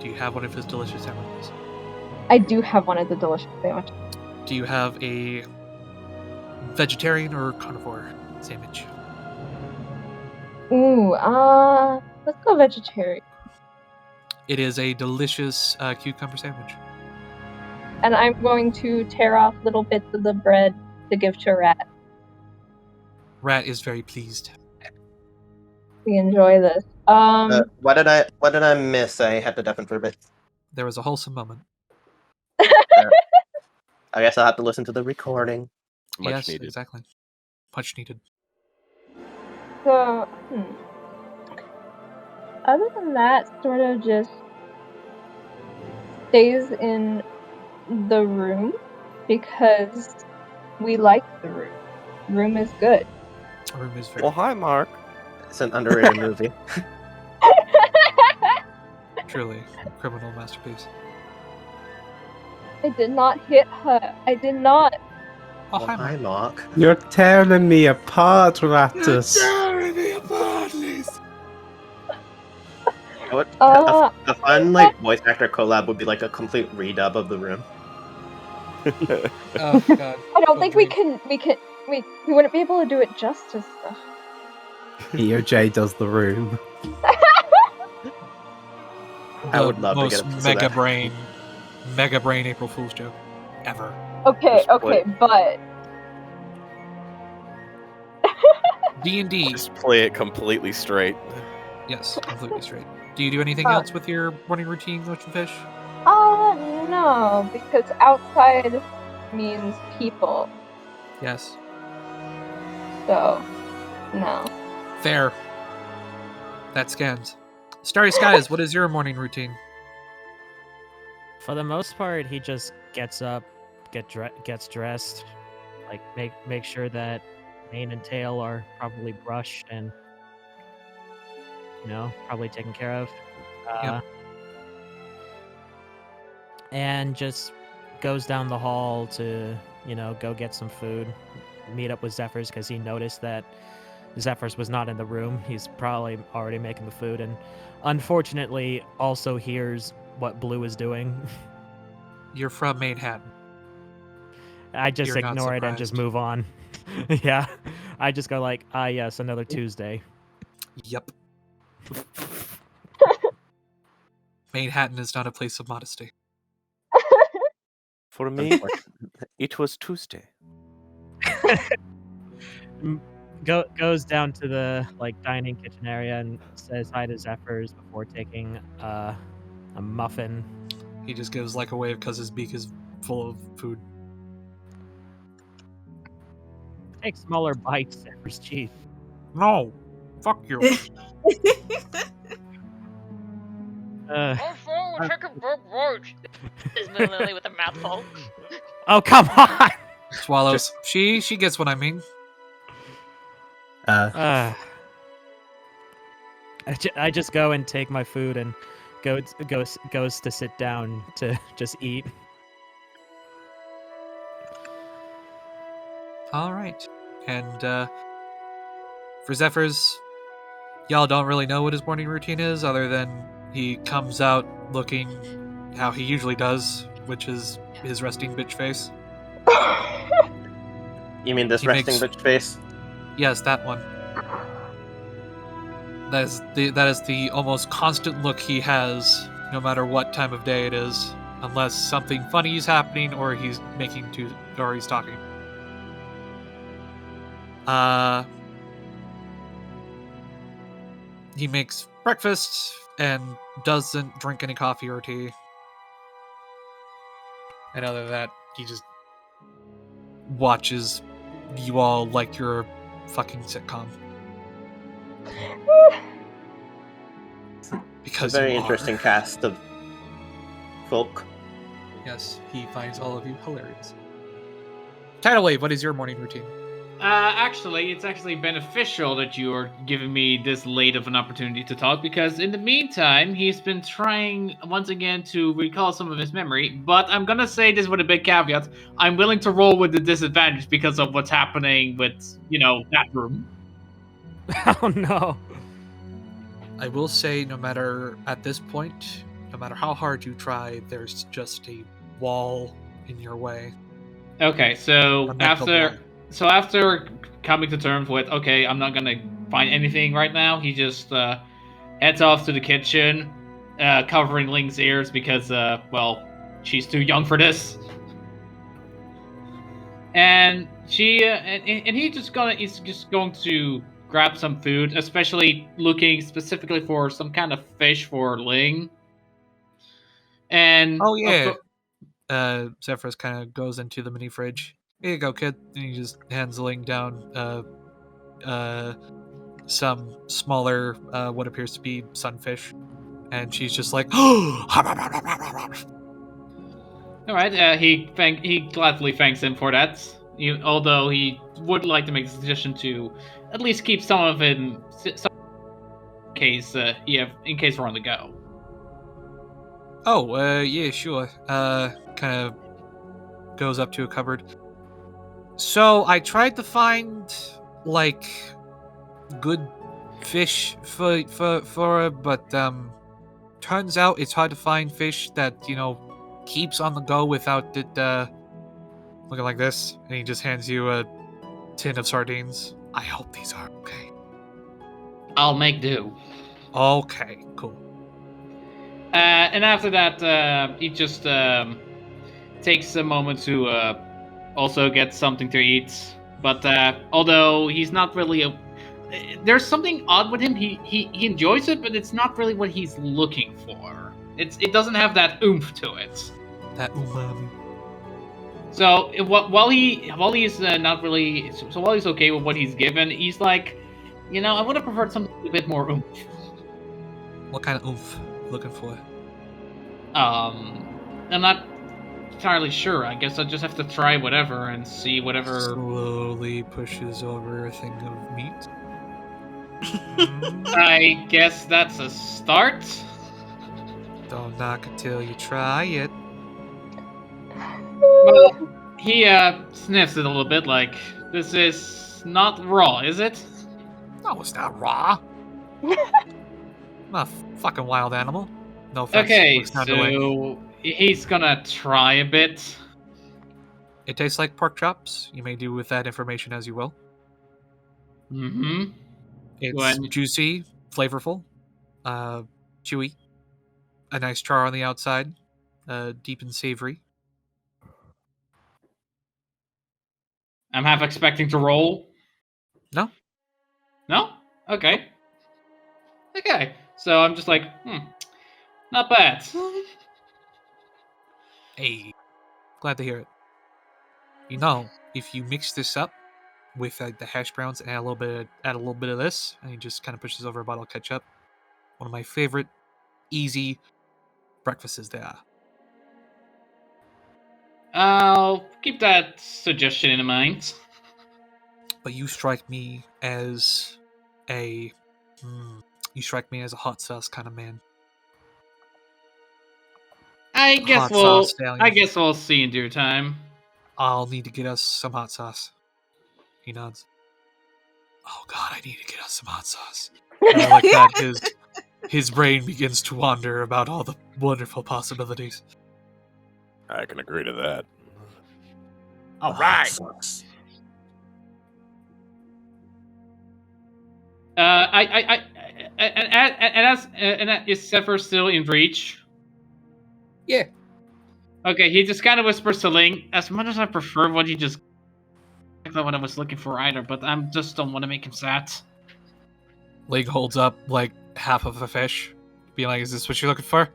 S1: Do you have one of his delicious sandwiches?
S12: I do have one of the delicious sandwiches.
S1: Do you have a vegetarian or carnivore sandwich?
S12: Ooh, let's go vegetarian.
S1: It is a delicious cucumber sandwich.
S12: And I'm going to tear off little bits of the bread to give to Rat.
S1: Rat is very pleased.
S12: We enjoy this.
S4: What did I miss? I had to deafen for a bit.
S1: There was a wholesome moment.
S4: I guess I'll have to listen to the recording.
S1: Yes, exactly. Much needed.
S12: So, other than that, sort of just stays in the room because we like the room. Room is good.
S1: Room is very.
S11: Well, hi, Mark.
S4: It's an underrated movie.
S1: Truly, criminal masterpiece.
S12: I did not hit her. I did not.
S1: Oh, hi,
S4: Mark.
S14: You're tearing me apart, Raptus.
S1: tearing me apart, Liz.
S4: What? A fun voice actor collab would be like a complete redub of The Room.
S1: Oh god.
S12: I don't think we wouldn't be able to do it justice though.
S14: EOJ does The Room.
S4: I would love to
S1: most
S4: get a piece of
S1: mega
S4: that.
S1: brain April Fool's joke ever.
S12: Okay, but
S1: D&D.
S11: Just play it completely straight.
S1: Yes, completely straight. Do you do anything else with your morning routine, Ocean Fish?
S12: no, because outside means people.
S1: Yes.
S12: So, no.
S1: Fair. That scans. Starry Skies, what is your morning routine?
S2: For the most part, he just gets up, gets dressed, like make sure that mane and tail are properly brushed and probably taken care of.
S1: Yep.
S2: And just goes down the hall to go get some food, meet up with Zephyrs because he noticed that Zephyrs was not in the room. He's probably already making the food, and unfortunately also hears what Blue is doing.
S1: You're from Manhattan.
S2: I just
S1: You're not
S2: ignore it and just
S1: surprised.
S2: move on. Yeah. I just go like, ah, yes, another Tuesday.
S1: Yep. Manhattan is not a place of modesty.
S11: For me, it was Tuesday.
S2: Goes down to the dining kitchen area and says hi to Zephyrs before taking a muffin.
S1: He just gives a wave because his beak is full of food.
S2: Take smaller bites, Zephyrs. Jeez.
S1: No, fuck you.
S5: Take a big word. Is Moonlily with a mouthful.
S2: Oh, come on!
S1: Swallows. She gets what I mean.
S2: I just go and take my food and goes to sit down to just eat.
S1: All right. And for Zephyrs, y'all don't really know what his morning routine is, other than he comes out looking how he usually does, which is his resting bitch face.
S4: You mean this resting bitch face?
S1: Yes, that one. That is the almost constant look he has, no matter what time of day it is, unless something funny is happening or he's talking. He makes breakfast and doesn't drink any coffee or tea. And other than that, he just watches you all like you're a fucking sitcom. Because
S4: a very interesting cast of folk.
S1: Yes, he finds all of you hilarious. Tidal Wave, what is your morning routine?
S6: Actually, it's actually beneficial that you're giving me this late of an opportunity to talk, because in the meantime, he's been trying once again to recall some of his memory, but I'm gonna say this with a big caveat. I'm willing to roll with the disadvantage because of what's happening with, that room.
S2: Oh no.
S1: I will say, at this point, no matter how hard you try, there's just a wall in your way.
S6: Okay, so after coming to terms with, okay, I'm not gonna find anything right now, he just heads off to the kitchen, covering Ling's ears because, she's too young for this. And he's just going to grab some food, especially looking specifically for some kind of fish for Ling. And
S1: oh yeah, Zephyrs kind of goes into the mini fridge. Here you go, kid. And he just hands Ling down some smaller, what appears to be sunfish, and she's just like,
S6: all right. He gladly thanks him for that. Although he would like to make the suggestion to at least keep some of it in case we're on the go.
S1: Oh, yeah, sure. Kind of goes up to a cupboard. So I tried to find good fish for it, but turns out it's hard to find fish that keeps on the go without it looking like this. And he just hands you a tin of sardines. I hope these are okay.
S6: I'll make do.
S1: Okay, cool.
S6: And after that, he just takes a moment to also get something to eat. But although he's not really there's something odd with him. He enjoys it, but it's not really what he's looking for. It doesn't have that oomph to it.
S1: That umami.
S6: So while he's not really, so while he's okay with what he's given, he's like, I would have preferred something a bit more oomph.
S1: What kind of oomph looking for?
S6: I'm not entirely sure. I guess I just have to try whatever and see whatever.
S1: Slowly pushes over a thing of meat.
S6: I guess that's a start.
S1: Don't knock it till you try it.
S6: Well, he sniffs it a little bit, like, this is not raw, is it?
S1: Oh, it's not raw. I'm a fucking wild animal. No offense.
S6: Okay,
S1: Looks kinda like-
S6: so he's gonna try a bit.
S1: It tastes like pork chops. You may do with that information as you will.
S6: Mm-hmm.
S1: It's
S6: When-
S1: juicy, flavorful, chewy, a nice char on the outside, deep and savory.
S6: I'm half expecting to roll.
S1: No.
S6: No? Okay. Okay. So I'm just like, not bad.
S1: Hey, glad to hear it. You know, if you mix this up with the hash browns and add a little bit of this, and you just kind of push this over a bottle of ketchup, one of my favorite easy breakfasts there.
S6: I'll keep that suggestion in mind.
S1: But you strike me as a hot sauce kind of man.
S6: I guess
S1: Hot sauce
S6: I
S1: stallion.
S6: guess we'll see in due time.
S1: I'll need to get us some hot sauce. He nods. Oh God, I need to get us some hot sauce. And like that, his brain begins to wander about all the wonderful possibilities.
S11: I can agree to that.
S1: All right.
S6: Is Zephyr still in reach?
S1: Yeah.
S6: Okay, he just kind of whispers to Ling, as much as I prefer what he just... Exactly what I was looking for either, but I just don't want to make him sad.
S1: Lig holds up like half of a fish, being like, "Is this what you're looking for?"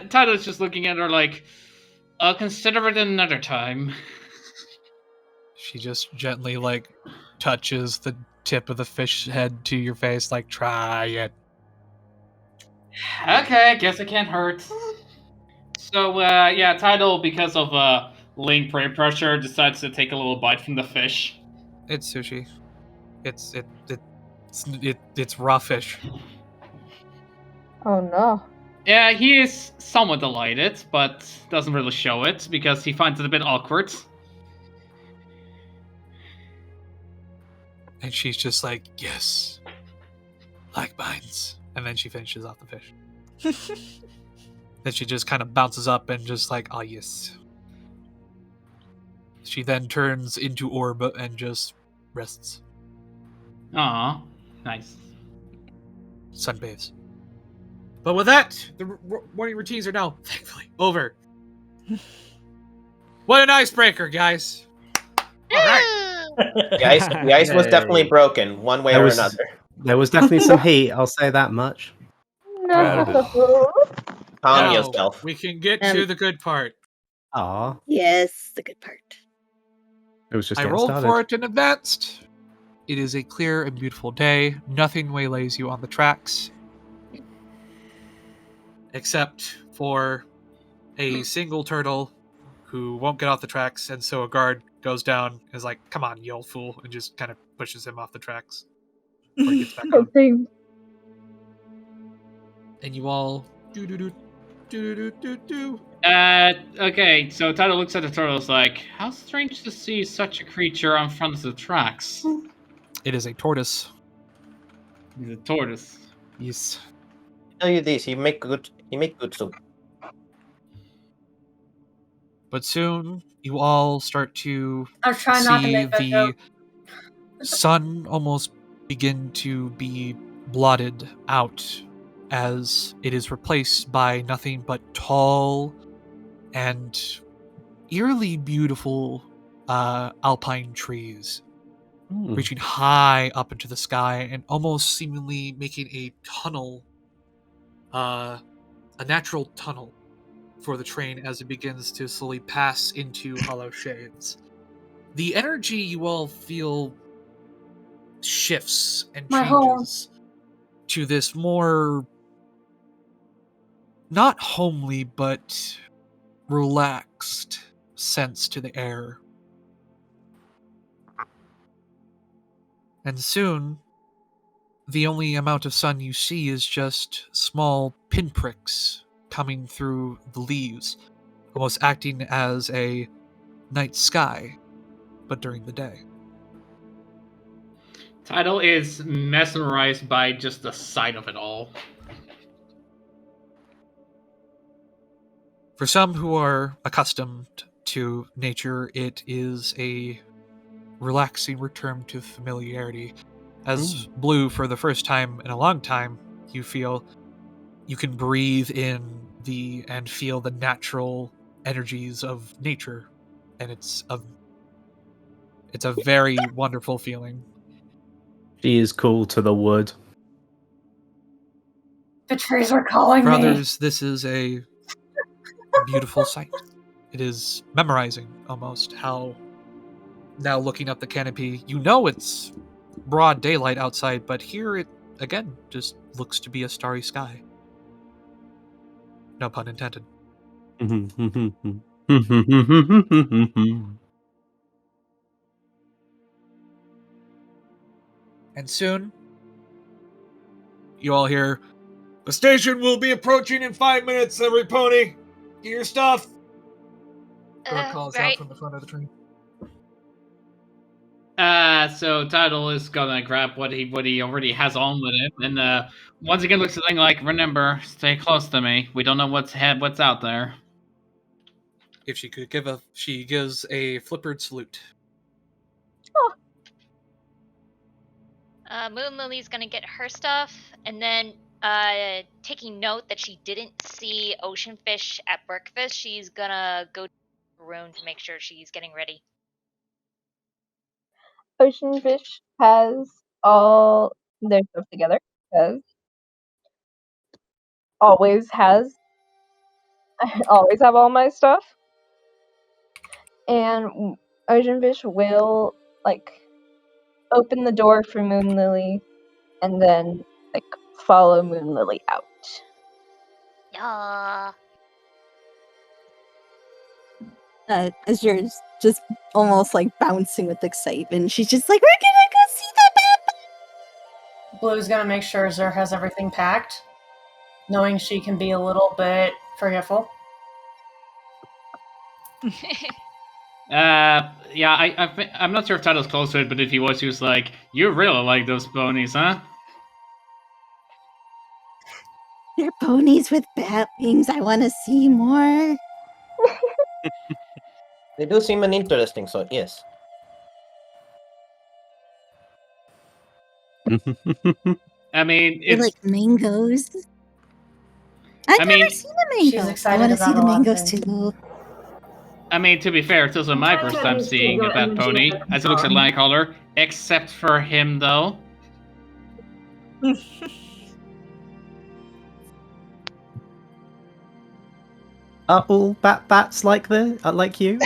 S6: Tito's just looking at her like, I'll consider it another time.
S1: She just gently like touches the tip of the fish head to your face, like, "Try it."
S6: Okay, I guess it can't hurt. So, yeah, Tidal, because of Ling peer pressure, decides to take a little bite from the fish.
S1: It's sushi. It's raw fish.
S12: Oh no.
S6: Yeah, he is somewhat delighted, but doesn't really show it because he finds it a bit awkward.
S1: And she's just like, "Yes, like mines." And then she finishes off the fish. Then she just kind of bounces up and just like, "Oh yes." She then turns into orb and just rests.
S6: Aw, nice.
S1: Sunbathes. But with that, the morning routines are now thankfully over. What an icebreaker, guys! All right.
S4: The ice was definitely broken, one way or another.
S14: There was definitely some heat, I'll say that much.
S12: No.
S4: Calm
S1: Now,
S4: yourself.
S1: we can get to the good part.
S14: Aw.
S9: Yes, the good part.
S14: It was just
S1: I
S14: getting
S1: rolled
S14: started.
S1: for it in advance. It is a clear and beautiful day. Nothing waylays you on the tracks. Except for a single turtle who won't get off the tracks, and so a guard goes down and is like, "Come on, you old fool," and just kind of pushes him off the tracks. Before he gets back on.
S12: Thing.
S1: And you all do.
S6: Okay, so Tidal looks at the turtles like, how strange to see such a creature on front of the tracks.
S1: It is a tortoise.
S6: He's a tortoise.
S1: Yes.
S4: Tell you this, he make good soup.
S1: But soon you all start to
S3: I was trying not to
S1: see
S3: make that
S1: the
S3: joke.
S1: sun almost begin to be blotted out as it is replaced by nothing but tall and eerily beautiful alpine trees reaching high up into the sky and almost seemingly making a tunnel, a natural tunnel for the train as it begins to slowly pass into hollow shades. The energy you all feel shifts and
S3: My
S1: changes to this more not homely but relaxed sense to the air. And soon, the only amount of sun you see is just small pinpricks coming through the leaves, almost acting as a night sky, but during the day.
S6: Tidal is mesmerized by just the sight of it all.
S1: For some who are accustomed to nature, it is a relaxing return to familiarity. As Blue, for the first time in a long time, you feel you can breathe in and feel the natural energies of nature, and it's a very wonderful feeling.
S14: She is cool to the wood.
S3: The trees are calling
S1: For
S3: me.
S1: others, this is a beautiful sight. It is memorizing almost how, now looking up the canopy, you know it's broad daylight outside, but here it again just looks to be a starry sky. No pun intended. And soon, you all hear, "The station will be approaching in 5 minutes, every pony. Get your stuff." Guard calls out from the front of the train.
S6: So Tidal is gonna grab what he already has on with him, and once again looks at the thing like, remember, stay close to me. We don't know what's out there.
S1: If she could she gives a flippered salute.
S5: Moonlily's gonna get her stuff, and then taking note that she didn't see Oceanfish at breakfast, she's gonna go to her room to make sure she's getting ready.
S12: Oceanfish has all their stuff together, because always have all my stuff. And Oceanfish will open the door for Moonlily and then follow Moonlily out.
S5: Yeah.
S9: Azure's just almost bouncing with excitement. She's just like, we're gonna go see the map.
S3: Blue's gonna make sure Azure has everything packed, knowing she can be a little bit forgetful.
S6: I'm not sure if Tidal's close to it, but if he was like, you really like those ponies, huh?
S9: They're ponies with bat wings. I want to see more.
S4: They do seem interesting, so yes.
S6: I mean,
S9: They like mangoes. I've never seen a mango.
S3: She's excited
S9: I want to
S3: about
S9: see the
S3: a lot of
S9: mangoes
S3: things.
S9: too.
S6: I mean, to be fair, it's also my first time seeing a bad pony, as it looks at Nightcrawler, except for him, though.
S14: Are all bats like you?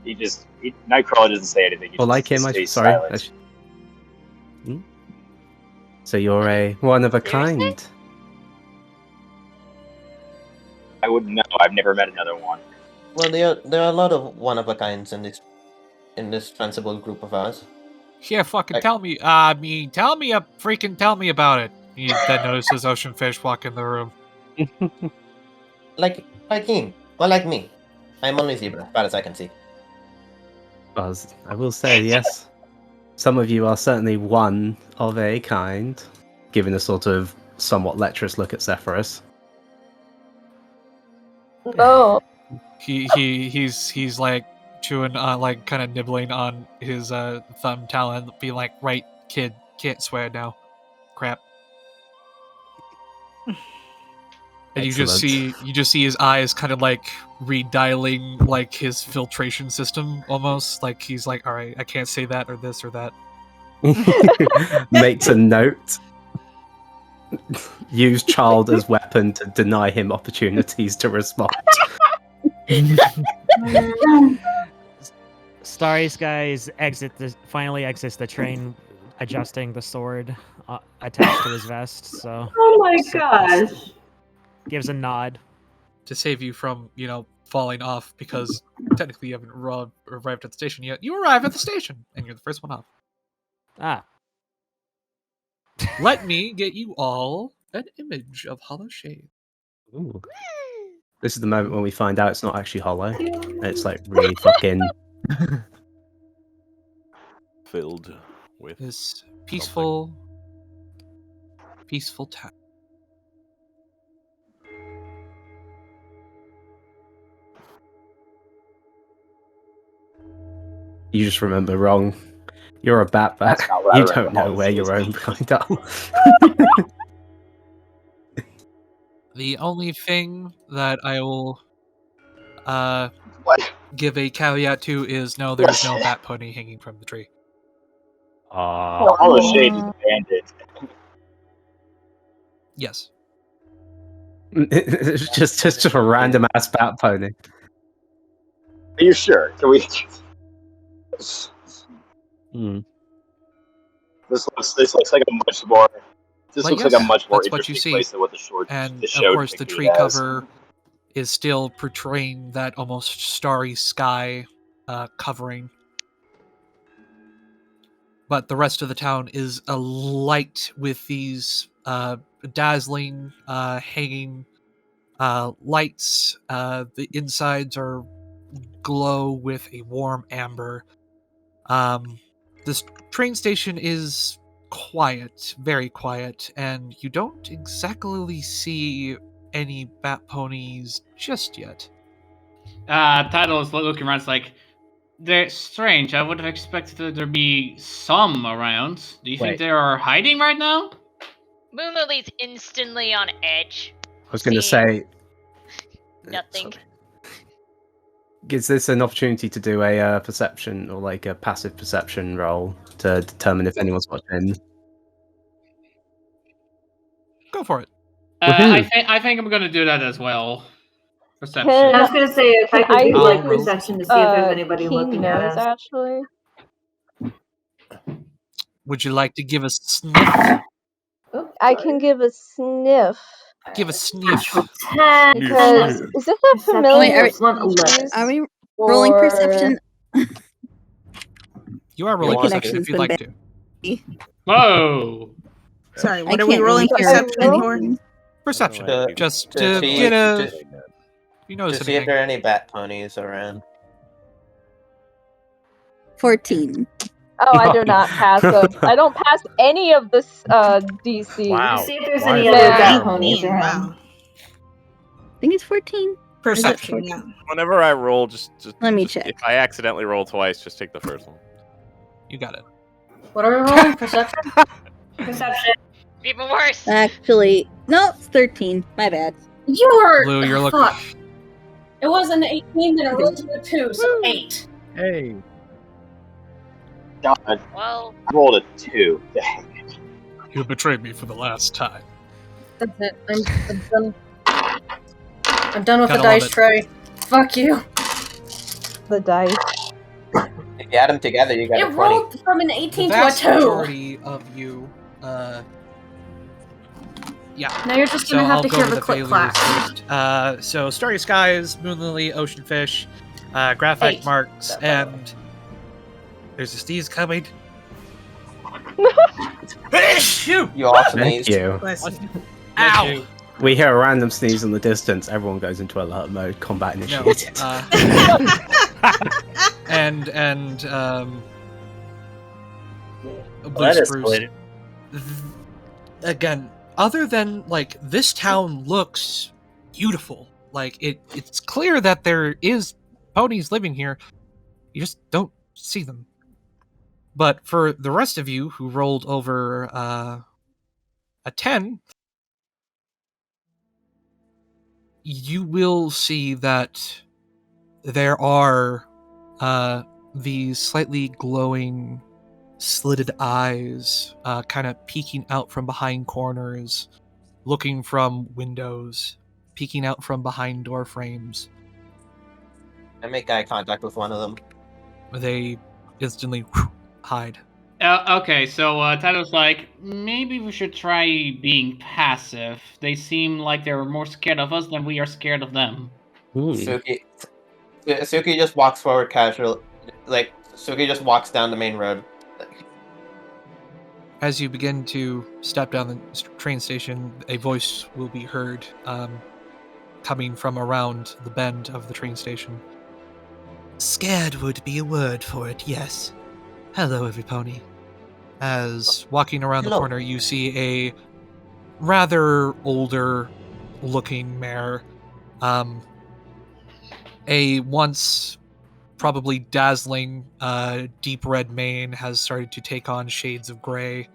S15: Nightcrawler doesn't say anything. He
S14: Or
S15: just
S14: like him?
S15: stays
S14: Sorry.
S15: silent.
S14: So you're a one of a kind.
S15: I wouldn't know. I've never met another one.
S4: Well, there are a lot of one-of-a-kinds in this fanciful group of ours.
S1: Yeah, fucking tell me about it. He then notices Oceanfish walk in the room.
S4: Like him. Well, like me. I'm only zebra, as far as I can see.
S14: Well, I will say, yes, some of you are certainly one of a kind, giving a sort of somewhat lecherous look at Zephyrus.
S12: No.
S1: He's like chewing kind of nibbling on his thumb talon, being like, right, kid, can't swear now. Crap. And you just see his eyes kind of redialing his filtration system almost. Like he's like, all right, I can't say that or this or that.
S14: Makes a note. Use child as weapon to deny him opportunities to respond.
S2: Starry Skies finally exits the train, adjusting the sword attached to his vest. So.
S7: Oh my gosh!
S2: Gives a nod
S1: to save you from falling off, because technically you haven't arrived at the station yet. You arrive at the station and you're the first one off. Let me get you all an image of Hollow Shade.
S14: Ooh. This is the moment when we find out it's not actually hollow. It's like really fucking
S11: Filled with
S1: This peaceful town.
S14: You just remember wrong. You're a bat.
S15: That's not what I
S14: You
S15: remember
S14: don't know
S15: how
S14: where
S15: this
S14: your
S15: is.
S14: own kind are.
S1: The only thing that I will
S15: What?
S1: give a caveat to is no, there's no bat pony hanging from the tree.
S15: All the shade is abandoned.
S1: Yes.
S14: It's just a random ass bat pony.
S15: Are you sure? Can we?
S14: Hmm.
S15: This looks like a much more. This
S1: But
S15: looks
S1: yes,
S15: like a much more
S1: that's what you
S15: interesting
S1: see.
S15: place than what the
S1: And
S15: show
S1: of course, the
S15: depicted
S1: tree
S15: it as.
S1: cover is still portraying that almost starry sky covering. But the rest of the town is alight with these dazzling hanging lights. The insides are glow with a warm amber. This train station is quiet, very quiet, and you don't exactly see any bat ponies just yet.
S6: Tidal is looking around. It's like, they're strange. I would have expected there be some around. Do you think
S14: Wait.
S6: they are hiding right now?
S5: Moonlily's instantly on edge.
S14: I was going to
S5: Seeing
S14: say,
S5: nothing.
S14: is this an opportunity to do a perception or like a passive perception roll to determine if anyone's watching?
S1: Go for it.
S6: I think I'm gonna do that as well. Perception.
S7: I was gonna say if I could do like
S1: I'll roll.
S7: perception to see if there's anybody
S12: he
S7: looking at
S12: knows
S7: us.
S12: actually.
S1: Would you like to give a sniff?
S12: I can give a sniff.
S1: Give a sniff.
S12: Because is this a familiar species?
S9: Are we rolling
S12: or-
S9: perception?
S1: You are rolling
S9: My
S1: perception if
S9: connection's
S1: you'd
S9: been
S1: like
S9: bad.
S1: to.
S13: Sorry,
S9: I
S13: what are we
S9: can't
S13: rolling
S9: really hear
S13: perception for?
S9: anything.
S1: Perception.
S4: To-
S1: Just
S4: to
S1: to
S4: see
S1: get
S4: if-
S1: a. You notice
S4: To see if
S1: anything.
S4: there are any bat ponies around.
S9: 14.
S12: Oh, I do not pass those. I don't pass any of this DC.
S10: Wow.
S7: See if there's
S10: Why
S7: any
S10: is
S7: other
S10: that
S7: bat
S10: terrible?
S7: ponies around.
S13: Wow.
S9: I think it's 14.
S13: Perception, yeah.
S11: Whenever I roll, just
S9: Let me check.
S11: if I accidentally roll twice, just take the first one.
S1: You got it.
S3: What are we rolling? Perception?
S7: Perception.
S5: Even worse.
S9: Actually, no, it's 13. My bad.
S3: You were.
S1: Blue, you're looking.
S3: Fuck. It was an 18, then I rolled to a 2, so 8.
S10: Hey.
S15: God,
S5: Well,
S15: I rolled a 2. Dang.
S1: You betrayed me for the last time.
S3: That's it. I'm done. I'm done with
S1: Gotta
S3: the
S1: love
S3: dice
S1: it.
S3: tray. Fuck you.
S12: The dice.
S4: If you add them together, you got
S3: It
S4: a 20.
S3: rolled from an
S1: The
S3: 18 to a
S1: vast
S3: 2.
S1: majority of you, yeah.
S3: Now you're just
S1: So
S3: gonna have
S1: I'll
S3: to
S1: go
S3: hear
S1: with
S3: the
S1: the
S3: click
S1: failures
S3: clack.
S1: first. So Starry Skies, Moonlily, Oceanfish, Graphite
S3: 8.
S1: Marks, and there's a sneeze coming. Shoot!
S4: You also
S14: Thank
S4: sneezed.
S14: you.
S13: Bless you.
S1: Ow!
S14: We hear a random sneeze in the distance. Everyone goes into alert mode. Combat
S1: No.
S14: initiated.
S1: And Blue
S8: that
S1: Spruce.
S8: escalated.
S1: Again, other than like this town looks beautiful. Like it's clear that there is ponies living here. You just don't see them. But for the rest of you who rolled over a 10, you will see that there are these slightly glowing slitted eyes kind of peeking out from behind corners, looking from windows, peeking out from behind door frames.
S4: I make eye contact with one of them.
S1: They instantly hide.
S6: Okay, so Tato's like, maybe we should try being passive. They seem like they're more scared of us than we are scared of them.
S4: Suki just walks forward casually. Like, Suki just walks down the main road.
S1: As you begin to step down the train station, a voice will be heard. coming from around the bend of the train station.
S16: Scared would be a word for it, yes. Hello, every pony.
S1: As walking around the
S16: Hello.
S1: corner, you see a rather older looking mare. A once probably dazzling deep red mane has started to take on shades of gray.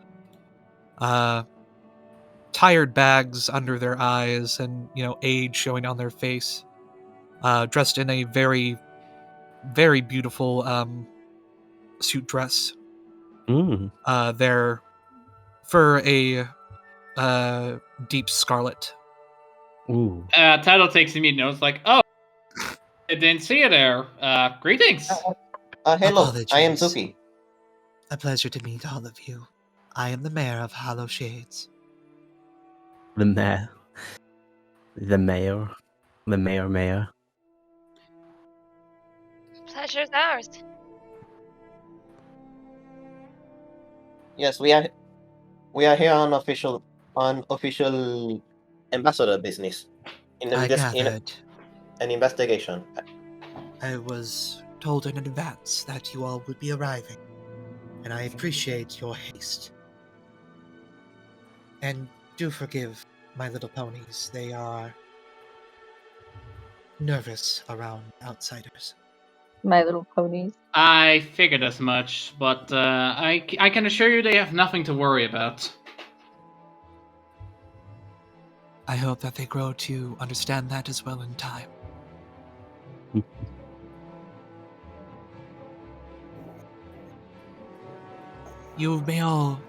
S1: Tired bags under their eyes and, age showing on their face. Dressed in a very, very beautiful suit dress. Their fur a deep scarlet.
S14: Ooh.
S6: Tidal takes immediate notes like, oh, I didn't see you there. Greetings.
S4: Hello, I am
S16: Apologies.
S4: Zuki.
S16: A pleasure to meet all of you. I am the mayor of Hollow Shades.
S14: The mayor. The mayor. The mayor.
S5: Pleasure's ours.
S4: Yes, we are here on official ambassador business.
S16: I gathered.
S4: An investigation.
S16: I was told in advance that you all would be arriving, and I appreciate your haste. And do forgive my little ponies. They are nervous around outsiders.
S12: My Little Ponies.
S6: I figured as much, but I can assure you they have nothing to worry about.
S16: I hope that they grow to understand that as well in time. You may all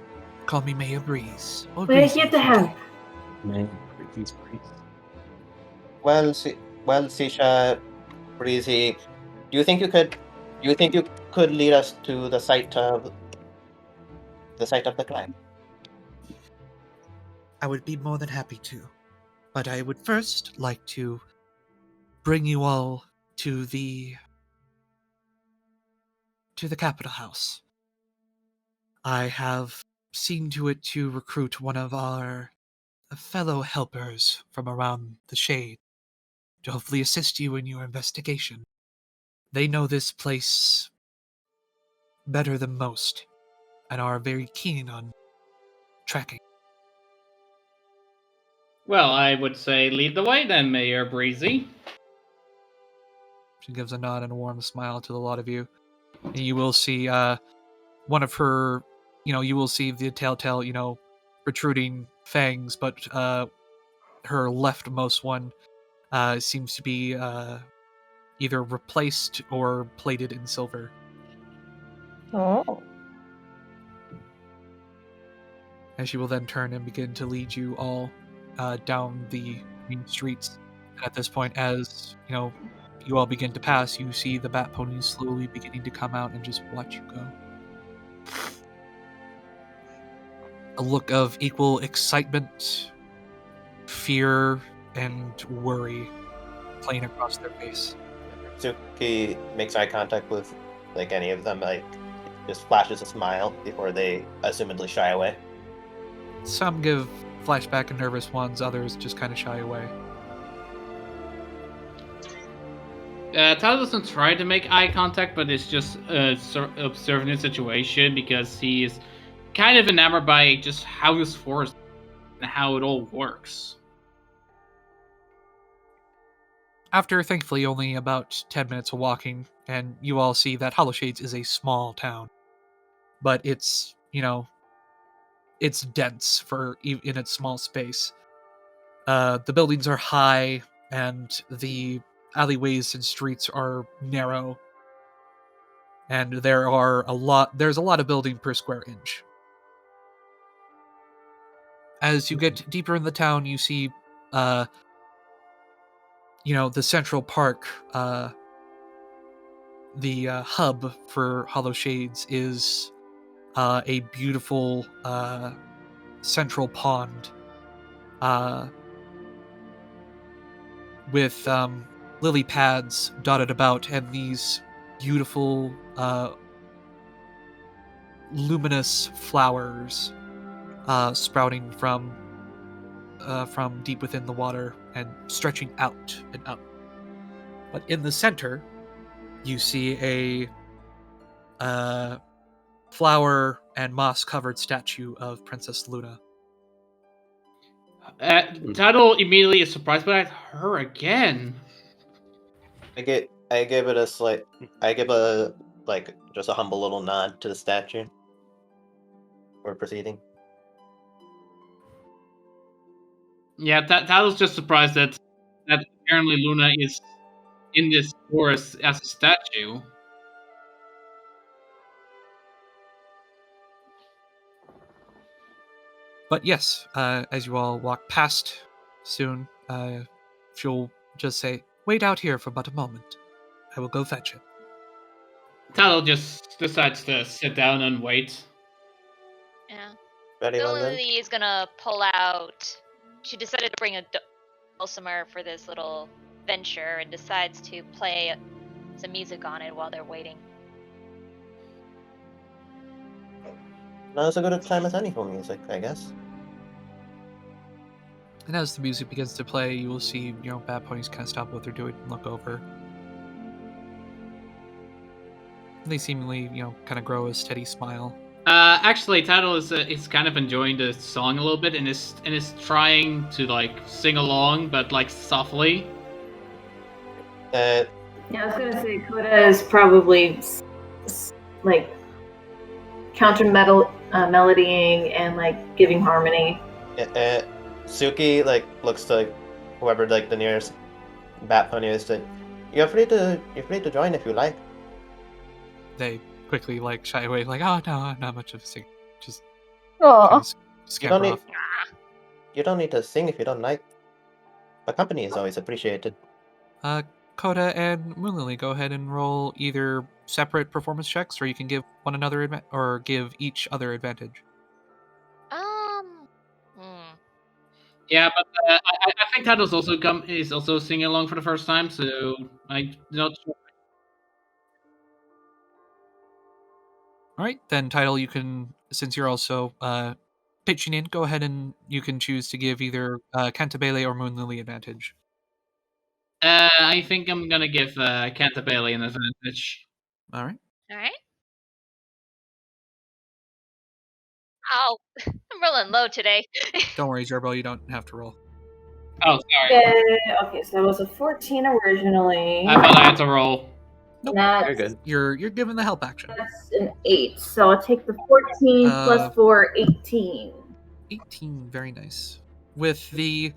S16: call me Mayor Breeze. Or
S7: Where
S16: Breezy
S7: get the
S16: if you
S7: help?
S16: like.
S14: Mayor Breeze.
S4: Well, Sisha, Breezy, do you think you could lead us to the site of the crime?
S16: I would be more than happy to, but I would first like to bring you all to the Capitol House. I have seen to it to recruit one of our fellow helpers from around the Shade to hopefully assist you in your investigation. They know this place better than most and are very keen on tracking.
S6: Well, I would say lead the way then, Mayor Breezy.
S1: She gives a nod and a warm smile to the lot of you. And you will see one of her, you will see the telltale, protruding fangs, but her leftmost one seems to be either replaced or plated in silver.
S12: Oh.
S1: And she will then turn and begin to lead you all down the main streets. And at this point, as you all begin to pass, you see the bat ponies slowly beginning to come out and just watch you go. A look of equal excitement, fear, and worry playing across their face.
S4: Zuki makes eye contact with any of them, just flashes a smile before they assumedly shy away.
S1: Some give flashback and nervous ones, others just kind of shy away.
S6: Tyler doesn't try to make eye contact, but it's just observing the situation because he is kind of enamored by just how this forest and how it all works.
S1: After, thankfully, only about 10 minutes of walking, and you all see that Hollow Shades is a small town. But it's, it's dense in its small space. The buildings are high, and the alleyways and streets are narrow. And there's a lot of building per square inch. As you get deeper in the town, you see, the Central Park, the hub for Hollow Shades is a beautiful central pond with lily pads dotted about and these beautiful luminous flowers sprouting from from deep within the water and stretching out and up. But in the center, you see a flower and moss-covered statue of Princess Luna.
S6: Tuttle immediately is surprised by her again.
S4: I give just a humble little nod to the statue. We're proceeding.
S6: Yeah, Tuttle's just surprised that apparently Luna is in this forest as a statue.
S1: But yes, as you all walk past soon, she'll just say, "Wait out here for but a moment. I will go fetch it."
S6: Tuttle just decides to sit down and wait.
S5: Yeah.
S4: Ready,
S5: Moonlily is gonna pull out. She decided to bring a dulcimer for this little venture and decides to play some music on it while they're waiting.
S4: Now's as good a time as any for music, I guess.
S1: And as the music begins to play, you will see, Bad Ponies kind of stop what they're doing and look over. They seemingly, kind of grow a steady smile.
S6: Actually, Tuttle is kind of enjoying the song a little bit and is trying to sing along, but softly.
S7: Yeah, I was gonna say Coda is probably counter melodying and giving harmony.
S4: Suki looks to whoever the nearest bat pony is. You're free to join if you like.
S1: They quickly shy away, oh no, I'm not much of a singer. Just scamper off.
S4: You don't need to sing if you don't like. But company is always appreciated.
S1: Coda and Moonlily, go ahead and roll either separate performance checks, or you can give one another or give each other advantage.
S6: Yeah, but I think Tuttle's is also singing along for the first time, so I'm not sure.
S1: All right, then Title, you can, since you're also pitching in, go ahead and you can choose to give either Cantabile or Moonlily advantage.
S6: I think I'm gonna give Cantabile an advantage.
S1: All right.
S5: All right. Oh, I'm rolling low today.
S1: Don't worry, Zerbo, you don't have to roll.
S6: Oh, sorry.
S7: Okay, so that was a 14 originally.
S6: I thought I had to roll.
S1: Nope.
S7: That's,
S1: You're good. You're given the help action.
S7: That's an 8, so I'll take the 14 plus 4, 18.
S1: 18, very nice. With the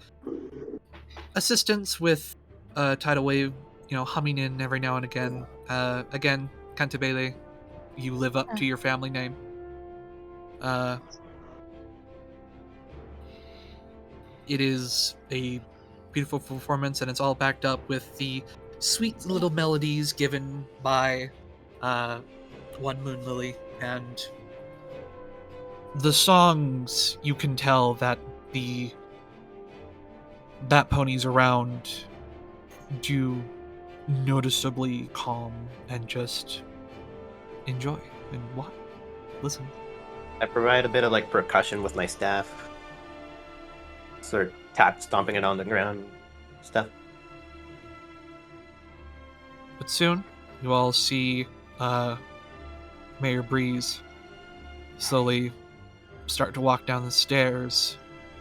S1: assistance with tidal wave, humming in every now and again. Again, Cantabile, you live up to your family name. It is a beautiful performance, and it's all backed up with the sweet little melodies given by one Moonlily, and the songs. You can tell that the bat ponies around do noticeably calm and just enjoy and listen.
S4: I provide a bit of percussion with my staff, sort of stomping it on the ground, stuff.
S1: But soon, you all see Mayor Breeze slowly start to walk down the stairs,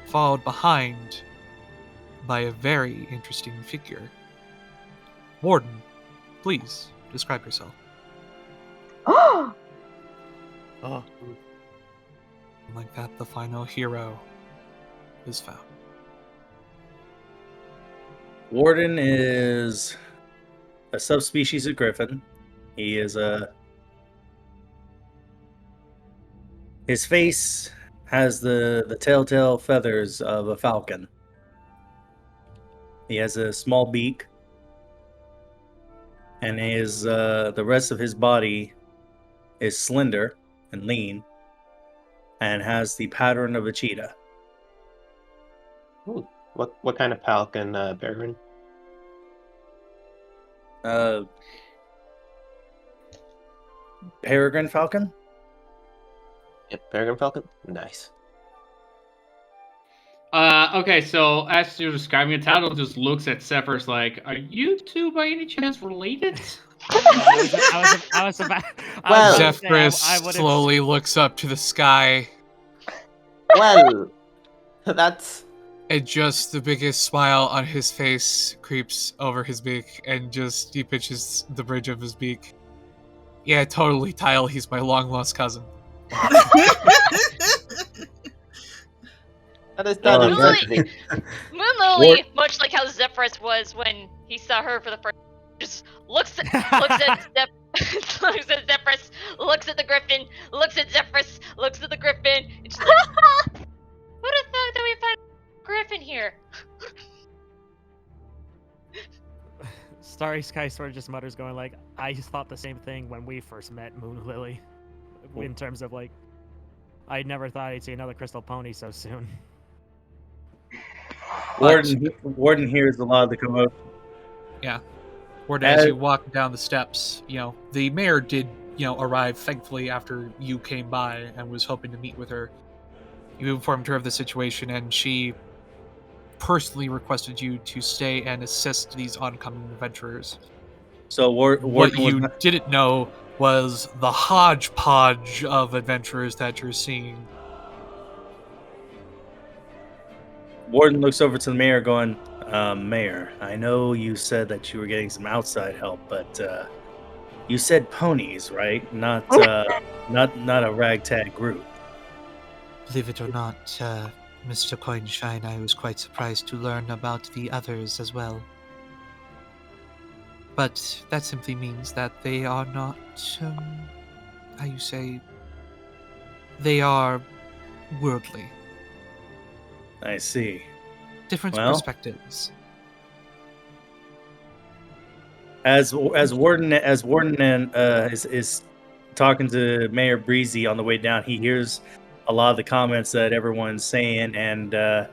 S1: followed behind by a very interesting figure. Warden, please describe yourself.
S9: Oh!
S1: Like that, the final hero is found.
S8: Warden is a subspecies of griffin. He is his face has the telltale feathers of a falcon. He has a small beak, and the rest of his body is slender and lean, and has the pattern of a cheetah.
S4: Ooh, what kind of falcon, Baron?
S8: Peregrine falcon?
S4: Yep, peregrine falcon. Nice.
S6: Okay, so as you're describing it, Tattle just looks at Zephyr's like, "Are you two by any chance related?"
S2: I was about.
S1: Zephyrus slowly looks up to the sky.
S4: Well, that's.
S1: And just the biggest smile on his face creeps over his beak, and just he pinches the bridge of his beak. Yeah, totally, Tile. He's my long lost cousin.
S4: That is not interesting.
S5: Moonlily, much like how Zephyrus was when he saw her for the first, just looks at Zephyrus, looks at the Griffin, looks at Zephyrus, looks at the Griffin. It's like, who the fuck did we find Griffin here?
S2: Starry Sky sort of just mutters, going like, "I just thought the same thing when we first met, Moonlily. In terms of like, I never thought I'd see another crystal pony so soon."
S8: Warden hears a lot of the commotion.
S1: Yeah. Warden, as you walk down the steps, the mayor did, arrive thankfully after you came by and was hoping to meet with her. You informed her of the situation, and she personally requested you to stay and assist these oncoming adventurers.
S8: So
S1: what you didn't know was the hodgepodge of adventurers that you're seeing.
S8: Warden looks over to the mayor going, Mayor, I know you said that you were getting some outside help, but you said ponies, right? Not a ragtag group.
S16: Believe it or not, Mr. Coinshine, I was quite surprised to learn about the others as well. But that simply means that they are not, they are worldly.
S8: I see.
S16: Different perspectives.
S8: As Warden is talking to Mayor Breezy on the way down, he hears a lot of the comments that everyone's saying, and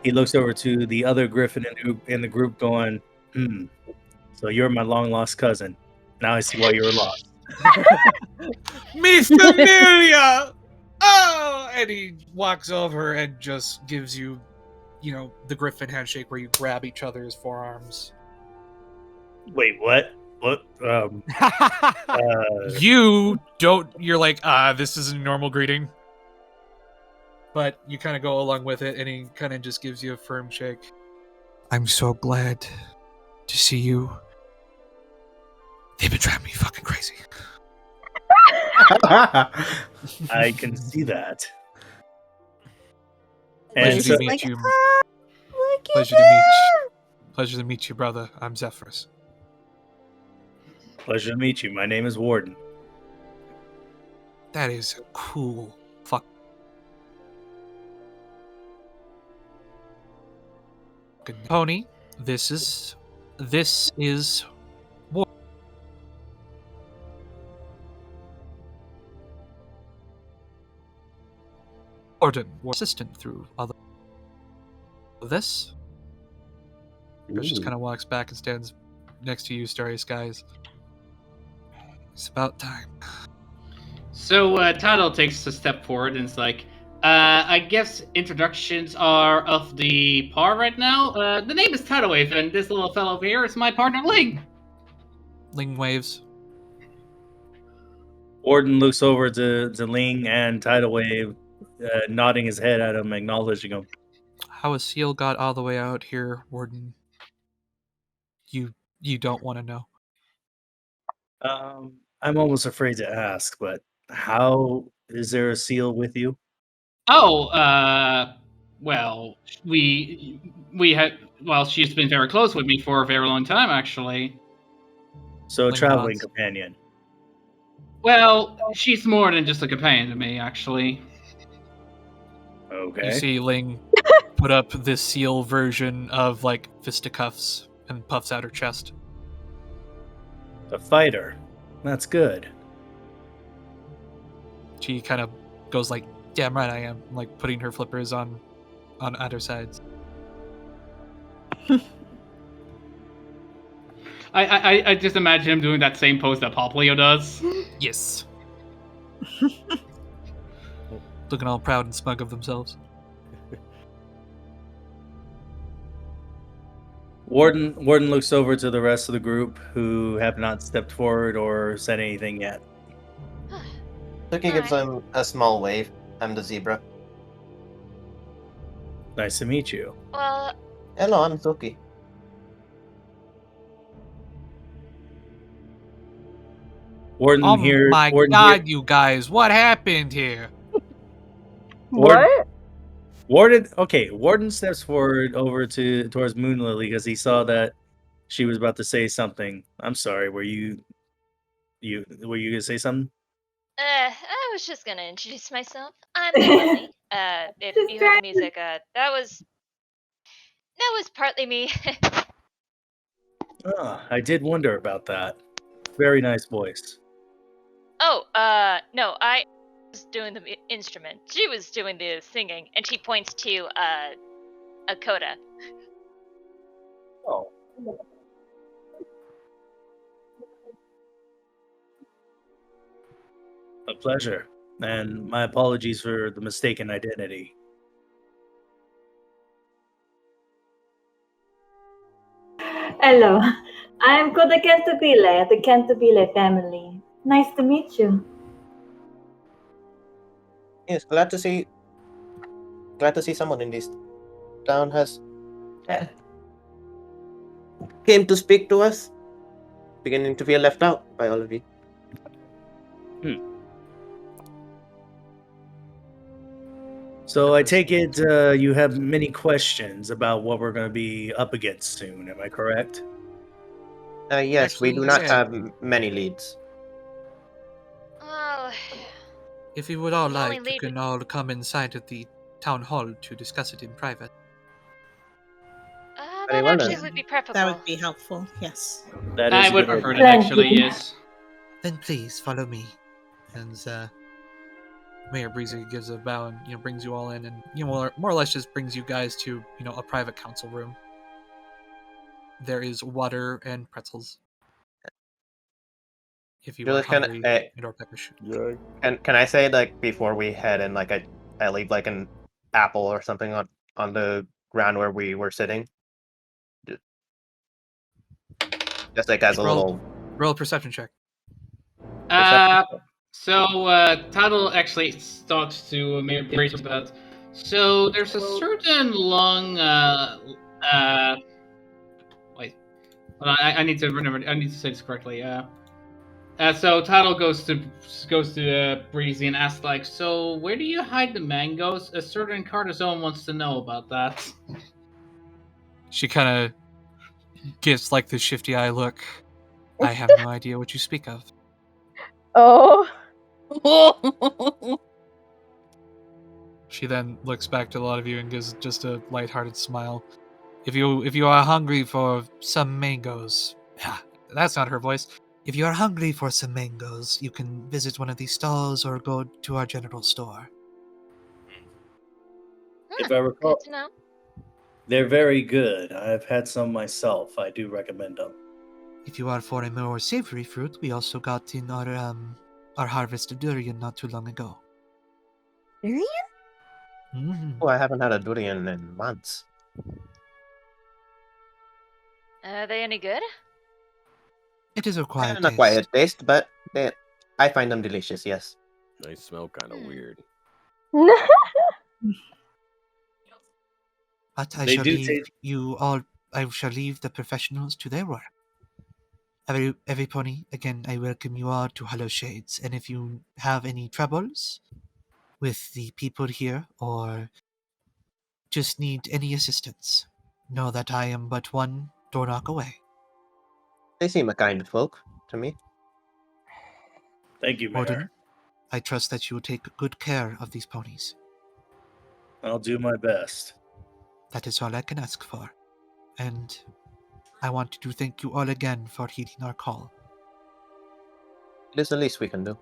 S8: he looks over to the other Griffin in the group, going, so you're my long lost cousin. Now I see why you were lost.
S1: Mi familia! Oh! And he walks over and just gives you, the Griffin handshake where you grab each other's forearms.
S8: Wait, what? What?
S1: You're like, this isn't a normal greeting. But you kind of go along with it, and he kind of just gives you a firm shake. I'm so glad to see you. They've been driving me fucking crazy.
S8: I can see that.
S1: Pleasure to meet you. Pleasure to meet you, brother. I'm Zephyrus.
S8: Pleasure to meet you. My name is Warden.
S1: That is a cool fuck. Pony, this is Warden, assistant through other this. Chris just kind of walks back and stands next to you, Starry Skies. It's about time.
S6: So Tadal takes a step forward and is like, I guess introductions are of the par right now. The name is Tidal Wave, and this little fellow over here is my partner, Ling.
S1: Ling waves.
S8: Warden looks over to Ling and Tidal Wave, nodding his head at him, acknowledging him.
S1: How a seal got all the way out here, Warden? You don't want to know.
S8: I'm almost afraid to ask, but how is there a seal with you?
S6: Oh, well, we had. Well, she's been very close with me for a very long time, actually.
S8: So a traveling companion.
S6: Well, she's more than just a companion to me, actually.
S8: Okay.
S1: You see Ling put up this seal version of like fisticuffs and puffs out her chest.
S8: A fighter. That's good.
S1: She kind of goes like, damn right I am, like putting her flippers on either sides.
S6: I just imagine him doing that same pose that Poplio does.
S1: Yes. Looking all proud and smug of themselves.
S8: Warden looks over to the rest of the group who have not stepped forward or said anything yet.
S4: Suki gives him a small wave. I'm the zebra.
S8: Nice to meet you.
S5: Well,
S4: Hello, I'm Suki.
S8: Warden
S1: Oh
S8: here.
S1: my
S8: Warden
S1: god, you guys, what happened here?
S8: Warden steps forward over towards Moonlily because he saw that she was about to say something. I'm sorry, were you gonna say something?
S5: I was just gonna introduce myself. I'm Moonlily. If you heard the music, that was partly me.
S8: I did wonder about that. Very nice voice.
S5: Oh, no, I was doing the instrument. She was doing the singing, and she points to a Coda.
S8: Oh. A pleasure. And my apologies for the mistaken identity.
S7: Hello, I'm Coda Cantabile of the Cantabile family. Nice to meet you.
S4: Yes, glad to see someone in this town has came to speak to us. Beginning to feel left out by all of you.
S8: So I take it you have many questions about what we're going to be up against soon. Am I correct?
S4: Yes,
S1: Actually,
S4: we do not
S1: yeah.
S4: have many leads.
S5: Oh,
S1: If you would all
S5: The only
S1: like, you
S5: lead
S1: can all come inside of the town hall to discuss it in private.
S4: Very
S5: that
S4: well,
S5: actually
S4: then.
S5: would be preferable.
S13: That would be helpful. Yes.
S8: That
S6: I
S8: is a
S6: would
S8: good
S6: prefer
S8: idea.
S6: that, actually, yes.
S1: Then please follow me. And Mayor Breezy gives a bow and brings you all in, and more or less just brings you guys to a private council room. There is water and pretzels. If you are
S4: Julius,
S1: hungry and/or peckish.
S4: Can I say, like, before we head in, like, I leave like an apple or something on the ground where we were sitting, just like as a little.
S1: Roll a perception check.
S6: Tuttle actually talks to Mayor Brace about. So there's a certain long. Wait, hold on, I need to remember. I need to say this correctly. So Tuttle goes to Breezy and asks, like, so where do you hide the mangoes? A certain Cartazone wants to know about that.
S1: She kind of gives like the shifty eye look. I have no idea what you speak of.
S12: Oh.
S1: She then looks back to a lot of you and gives just a lighthearted smile. If you are hungry for some mangoes, that's not her voice. If you are hungry for some mangoes, you can visit one of these stalls or go to our general store.
S8: If I recall,
S5: Good to know.
S8: they're very good. I've had some myself. I do recommend them.
S1: If you are for a more savory fruit, we also got in our harvest of durian not too long ago.
S9: Durian?
S1: Mm-hmm.
S4: Oh, I haven't had a durian in months.
S5: Are they any good?
S1: It is a quiet
S4: An
S1: taste.
S4: acquired taste, but I find them delicious. Yes.
S11: They smell kind of weird.
S1: But I
S8: They
S1: shall
S8: do
S1: leave
S8: taste-
S1: you all. I shall leave the professionals to their work. Every pony, again, I welcome you all to Hollow Shades. And if you have any troubles with the people here, or just need any assistance, know that I am but one door knock away.
S4: They seem a kind folk to me.
S8: Thank you, Mayor.
S1: Warden, I trust that you will take good care of these ponies.
S8: I'll do my best.
S1: That is all I can ask for. And I want to thank you all again for heeding our call.
S4: It is the least we can do.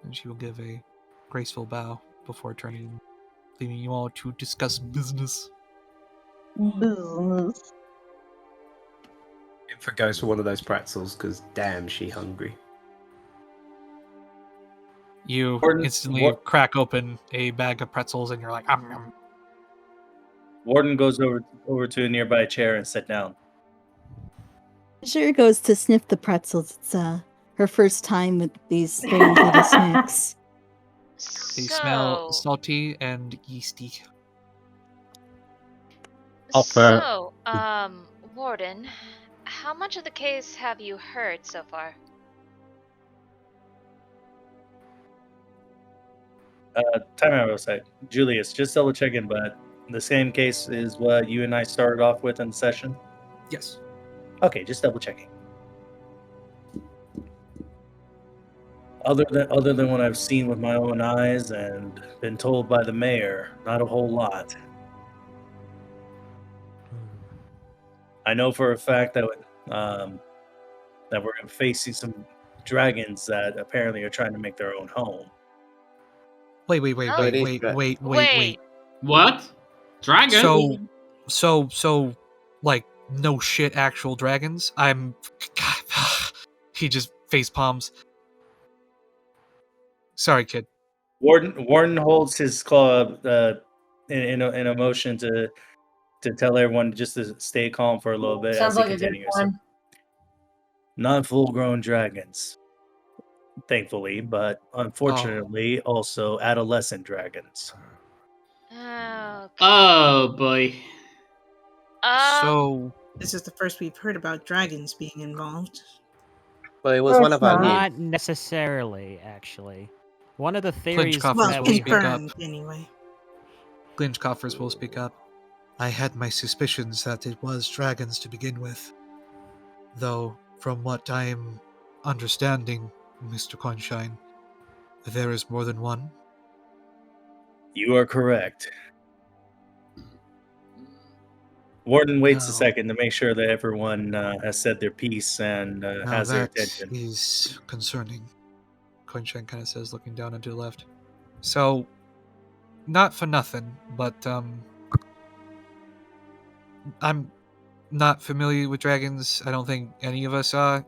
S1: And she will give a graceful bow before leaving you all to discuss business.
S12: Business.
S14: Infa goes for one of those pretzels because damn, she hungry.
S1: You
S8: Warden-
S1: instantly
S8: War-
S1: crack open a bag of pretzels and you're like,
S8: Warden goes over to a nearby chair and sit down.
S9: Azure goes to sniff the pretzels. It's her first time with these strange little snacks.
S1: They smell salty and yeasty.
S5: So, Warden, how much of the case have you heard so far?
S8: Time out a sec. Julius, just double checking, but the same case is what you and I started off with in the session?
S1: Yes.
S8: Okay, just double checking. Other than what I've seen with my own eyes and been told by the mayor, not a whole lot. I know for a fact that that we're facing some dragons that apparently are trying to make their own home.
S1: Wait.
S6: What? Dragon?
S1: So, like, no shit, actual dragons? He just face palms. Sorry, kid.
S8: Warden holds his claw in a motion to tell everyone just to stay calm for a little bit.
S3: Sounds
S8: as he
S3: like a good
S8: continues.
S3: one.
S8: Not full-grown dragons, thankfully, but unfortunately also adolescent dragons.
S6: Oh boy.
S1: So
S13: this is the first we've heard about dragons being involved.
S4: But it was one of our
S2: Not necessarily, actually. One of the theories
S1: Coffers
S2: that
S1: will
S2: we
S1: speak up.
S13: Confirmed, anyway.
S1: Clinch Coffers will speak up. I had my suspicions that it was dragons to begin with. Though, from what I'm understanding, Mr. Conshine, there is more than one.
S8: You are correct. Warden waits a second to make sure that everyone has said their piece and has their attention.
S1: That is concerning, Conshine kind of says, looking down and to the left. So, not for nothing, but I'm not familiar with dragons. I don't think any of us are.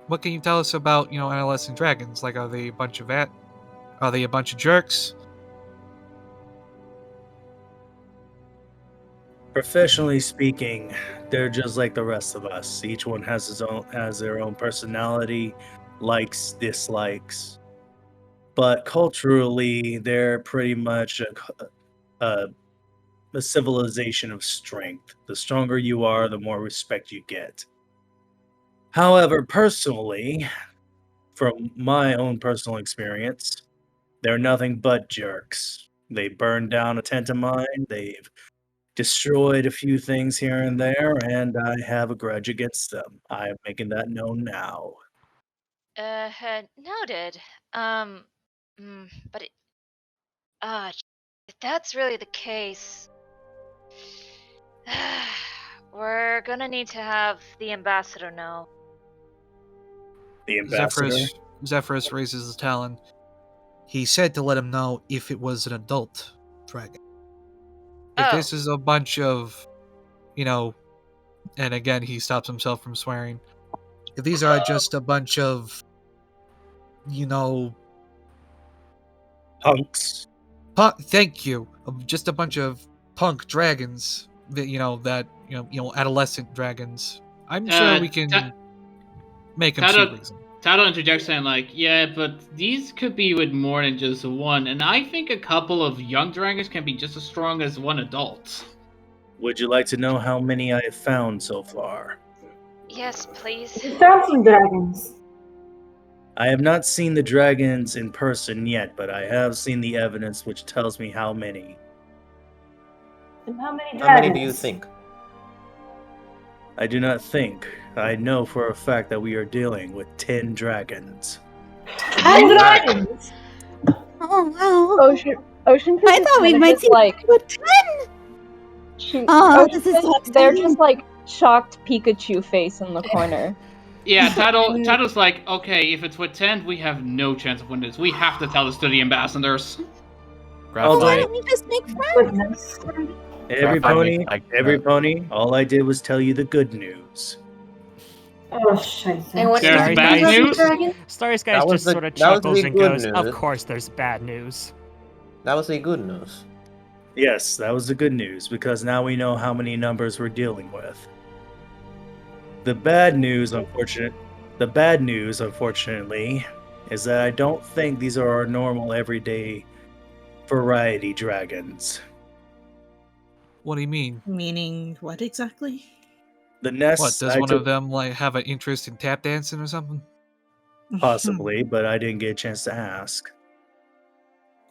S1: What can you tell us about, adolescent dragons? Like, are they a bunch of jerks?
S8: Professionally speaking, they're just like the rest of us. Each one has their own personality, likes, dislikes. But culturally, they're pretty much a civilization of strength. The stronger you are, the more respect you get. However, personally, from my own personal experience, they're nothing but jerks. They burned down a tent of mine. They've destroyed a few things here and there, and I have a grudge against them. I am making that known now.
S5: Noted. But if that's really the case, we're gonna need to have the ambassador know.
S8: The ambassador?
S1: Zephyrus raises his talon. He said to let him know if it was an adult dragon. If this is a bunch of, and again he stops himself from swearing. If these are just a bunch of,
S8: punks.
S1: Thank you. Just a bunch of punk dragons that, adolescent dragons. I'm sure we can make them see reason.
S6: Tado interjects saying yeah, but these could be with more than just one, and I think a couple of young dragons can be just as strong as one adult.
S8: Would you like to know how many I have found so far?
S5: Yes, please.
S7: You found some dragons.
S8: I have not seen the dragons in person yet, but I have seen the evidence which tells me how many.
S7: And how many dragons?
S4: How many do you think?
S8: I do not think. I know for a fact that we are dealing with 10 dragons.
S7: 10 dragons?
S9: Oh, wow.
S12: Ocean
S9: I thought we might see with 10. This is so
S12: they're just shocked Pikachu face in the corner.
S6: Yeah, Tado's okay, if it's with 10, we have no chance of winning this. We have to tell this to the ambassadors.
S9: Why don't we just make friends?
S8: Every pony, all I did was tell you the good news.
S7: Oh, shit.
S5: And
S6: there's bad news?
S2: Starry Skies just sort of chuckles and goes, of course there's bad news.
S4: That was the good news.
S8: Yes, that was the good news, because now we know how many numbers we're dealing with. The bad news, unfortunately, is that I don't think these are our normal, everyday variety dragons.
S16: What do you mean?
S13: Meaning what exactly?
S8: The nests
S16: What, does
S8: I
S16: one of
S8: took
S16: them like have an interest in tap dancing or something?
S8: possibly, but I didn't get a chance to ask.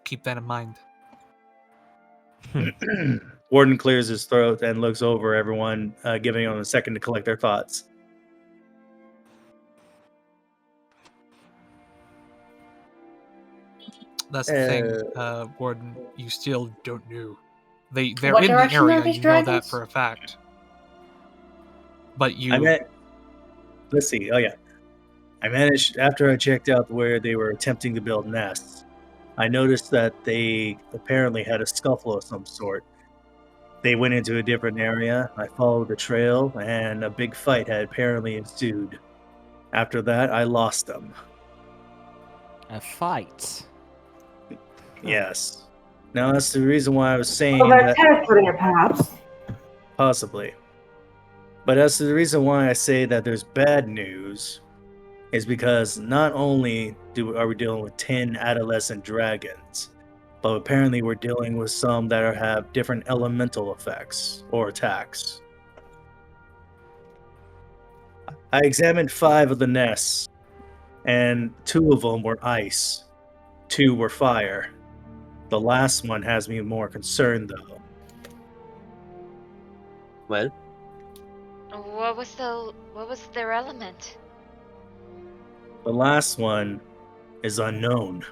S16: Keep that in mind.
S8: Warden clears his throat and looks over everyone, giving them a second to collect their thoughts.
S16: That's the thing, Warden. You still don't know. They're
S3: What
S16: in the
S3: direction are
S16: area.
S3: these
S16: You know that
S3: dragons?
S16: for a fact. But you.
S8: I meant. Let's see. Oh yeah, I managed after I checked out where they were attempting to build nests. I noticed that they apparently had a scuffle of some sort. They went into a different area. I followed the trail, and a big fight had apparently ensued. After that, I lost them.
S2: A fight.
S8: Yes. Now that's the reason why I was saying
S7: Well, they're
S8: that
S7: territory, perhaps.
S8: possibly. But that's the reason why I say that there's bad news, is because not only are we dealing with 10 adolescent dragons, but apparently we're dealing with some that have different elemental effects or attacks. I examined 5 of the nests, and 2 of them were ice, 2 were fire. The last one has me more concerned, though.
S4: Well,
S5: What was their element?
S8: The last one is unknown.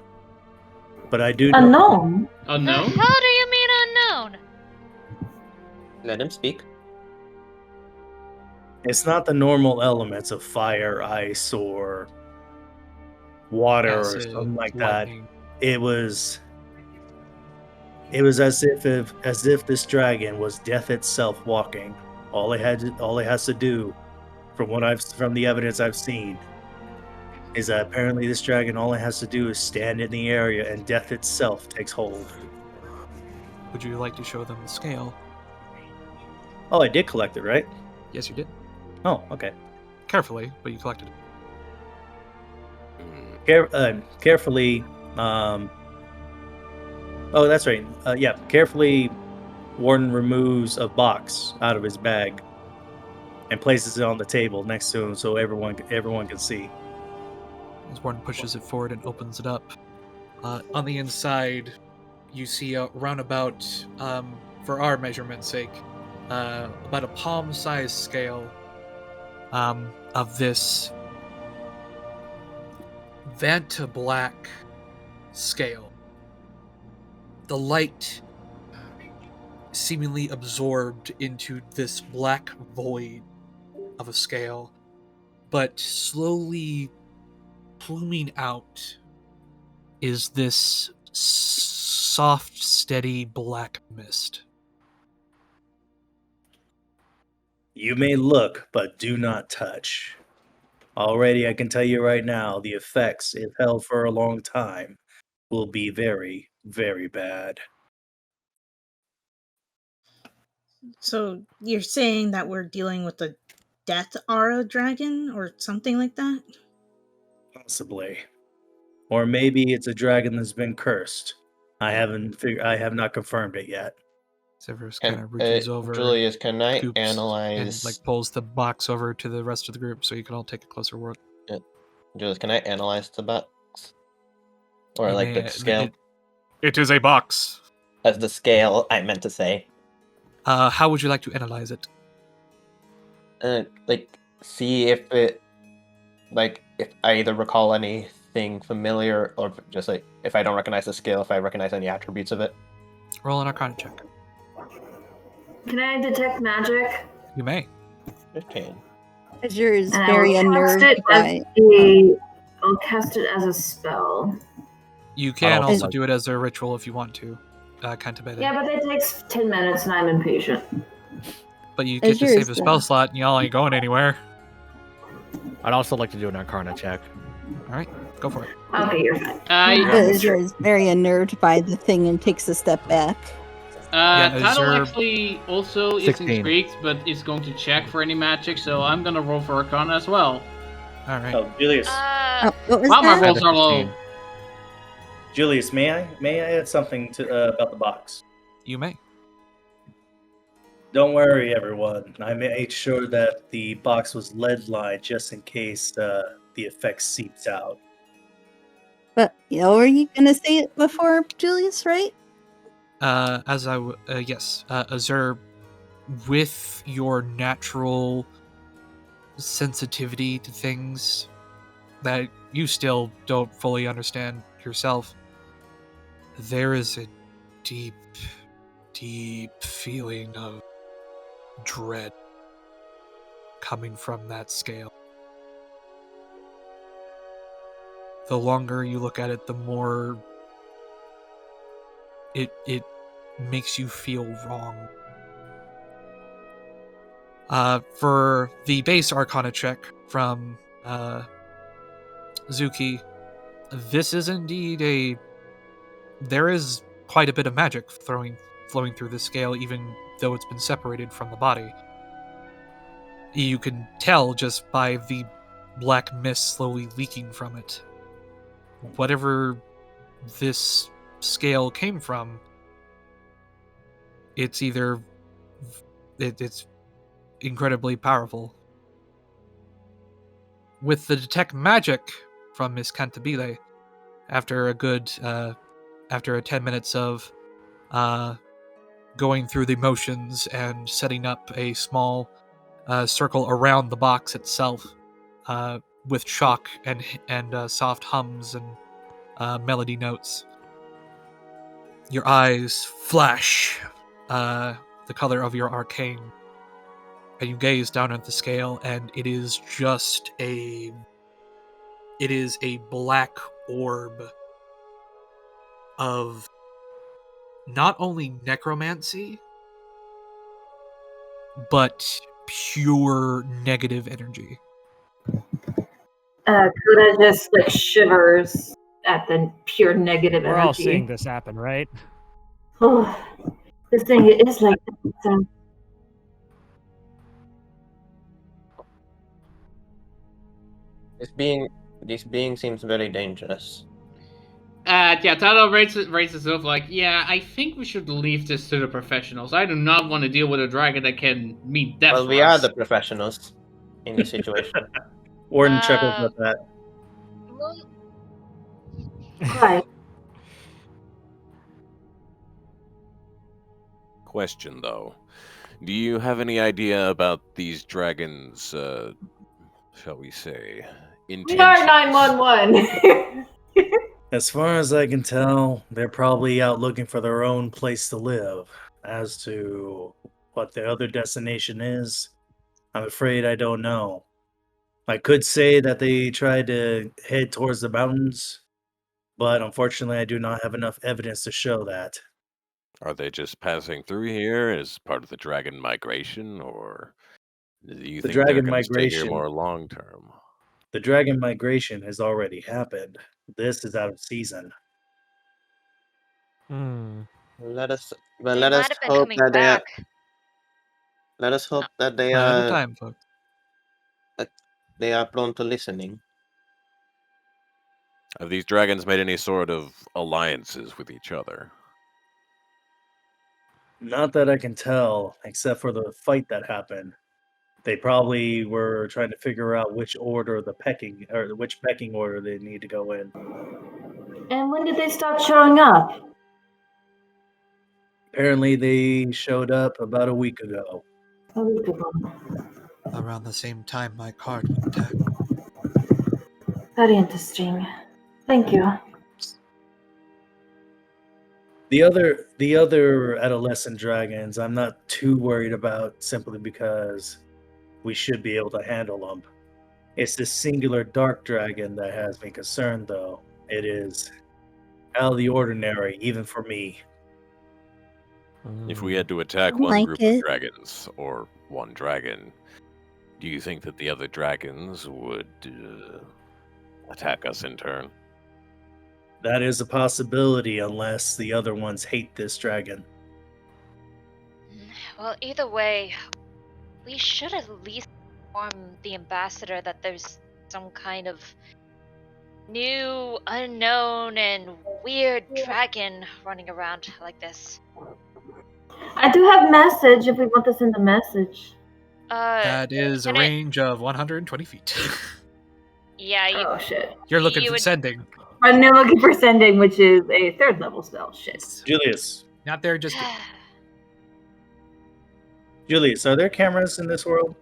S8: But I do know...
S7: Unknown?
S5: The hell do you mean unknown?
S4: let him speak.
S8: It's not the normal elements of fire, ice, or water or
S16: Acid,
S8: something like
S16: lightning.
S8: that. It was as if this dragon was death itself walking. All it has to do, from the evidence I've seen, is that apparently this dragon, all it has to do is stand in the area and death itself takes hold.
S16: Would you like to show them the scale?
S8: Oh, I did collect it, right?
S16: Yes, you did.
S8: Oh, okay.
S16: Carefully, but you collected it.
S8: Carefully. Oh, that's right. Yeah, carefully. Warden removes a box out of his bag and places it on the table next to him, so everyone can see.
S16: As Warden pushes it forward and opens it up, on the inside, you see around about, for our measurement's sake, about a palm-sized scale of this Vanta black scale. The light seemingly absorbed into this black void of a scale, but slowly pluming out is this soft, steady black mist.
S8: You may look, but do not touch. Already, I can tell you right now, the effects, if held for a long time, will be very, very bad.
S13: So you're saying that we're dealing with a death aura dragon or something like that?
S8: Possibly. Or maybe it's a dragon that's been cursed. I have not confirmed it yet.
S16: Severus kind of reaches over.
S4: Julius, can I
S16: scoops
S4: analyze...
S16: and pulls the box over to the rest of the group so you can all take a closer look.
S4: Yeah. Julius, can I analyze the box? Or
S16: You
S4: like
S16: may-
S4: the scale?
S16: It is a box.
S4: As the scale, I meant to say.
S16: How would you like to analyze it?
S4: See if it... if I either recall anything familiar, or just if I don't recognize the scale, if I recognize any attributes of it.
S16: Roll an Arcana check.
S3: Can I detect magic?
S16: You may.
S4: 15.
S9: Azure is
S3: And
S9: very
S3: I'll cast
S9: unnerved by.
S3: I'll cast it as a spell.
S16: You can
S9: also
S16: also
S9: like-
S16: do it as a ritual if you want to. Cantabile.
S3: Yeah, but that takes 10 minutes and I'm impatient.
S16: But you get to
S9: Azure
S16: save
S9: is
S16: a spell slot and y'all ain't going anywhere.
S10: I'd also like to do an Arcana check.
S16: Alright,
S1: Go for it.
S7: Okay, you're fine.
S9: Azure is very unnerved by the thing and takes a step back.
S6: Tidal
S1: Azure-
S6: actually also is
S10: 16.
S6: intrigued, but is going to check for any magic, so I'm gonna roll for Arcana as well.
S1: All right.
S8: Oh, Julius.
S9: What was
S6: Wow, my
S9: that?
S6: rolls are low.
S8: Julius, may I add something to about the box?
S1: You may.
S8: Don't worry, everyone. I made sure that the box was lead lined just in case the effect seeps out.
S9: But were you gonna say it before, Julius? Right?
S1: Yes, Azure, with your natural sensitivity to things that you still don't fully understand yourself, there is a deep, deep feeling of dread coming from that scale. The longer you look at it, the more it makes you feel wrong. For the base Arcana check from Zuki, this is indeed there is quite a bit of magic flowing through the scale, even though it's been separated from the body. You can tell just by the black mist slowly leaking from it. Whatever this scale came from, it's incredibly powerful. With the detect magic from Miss Cantabile, after 10 minutes of going through the motions and setting up a small circle around the box itself, with chalk and soft hums and melody notes, your eyes flash the color of your arcane, and you gaze down at the scale, and it is a black orb of not only necromancy, but pure negative energy.
S7: Coda just shivers at the pure negative
S2: We're
S7: energy.
S2: all seeing this happen, right?
S7: Oh, this thing is like that.
S4: This being seems very dangerous.
S6: Tidal raises up like, yeah, I think we should leave this to the professionals. I do not want to deal with a dragon that can meet death.
S4: Well, we are the professionals in this situation.
S8: Warden chuckles at that.
S7: Right.
S11: Question though, do you have any idea about these dragons? Shall we say,
S7: We
S11: intentions?
S7: are 911.
S8: As far as I can tell, they're probably out looking for their own place to live. As to what their other destination is, I'm afraid I don't know. I could say that they tried to head towards the mountains, but unfortunately I do not have enough evidence to show that.
S11: Are they just passing through here as part of the dragon migration, or do you
S8: The
S11: think they're
S8: dragon
S11: going to stay here
S8: migration-
S11: more long term?
S8: The dragon migration has already happened. This is out of season.
S4: Let us
S5: They might have been
S4: hope
S5: coming
S4: that
S5: back.
S4: let us hope that they
S1: At a
S4: are
S1: time, folks.
S4: they are prone to listening.
S11: Have these dragons made any sort of alliances with each other?
S8: Not that I can tell, except for the fight that happened. They probably were trying to figure out which pecking order they need to go in.
S7: And when did they start showing up?
S8: Apparently, they showed up about a week ago.
S7: A week ago.
S1: Around the same time my card was attacked.
S7: Very interesting. Thank you.
S8: The other adolescent dragons, I'm not too worried about, simply because we should be able to handle them. It's this singular dark dragon that has me concerned, though. It is out of the ordinary, even for me.
S11: If we had to attack
S9: I
S11: one
S9: like
S11: group
S9: it.
S11: of dragons, or one dragon, do you think that the other dragons would attack us in turn.
S8: That is a possibility unless the other ones hate this dragon.
S5: Well, either way, we should at least inform the ambassador that there's some kind of new, unknown, and weird dragon running around like this.
S7: I do have message if we want to send a message.
S1: That is a
S5: can I-
S1: range of 120 feet.
S5: Yeah, you.
S7: Oh shit.
S1: You're looking
S5: You
S1: for
S5: would-
S1: sending.
S7: I'm now looking for sending, which is a 3rd level spell. Shit.
S8: Julius,
S1: Not there just yet.
S8: Julius, are there cameras in this world?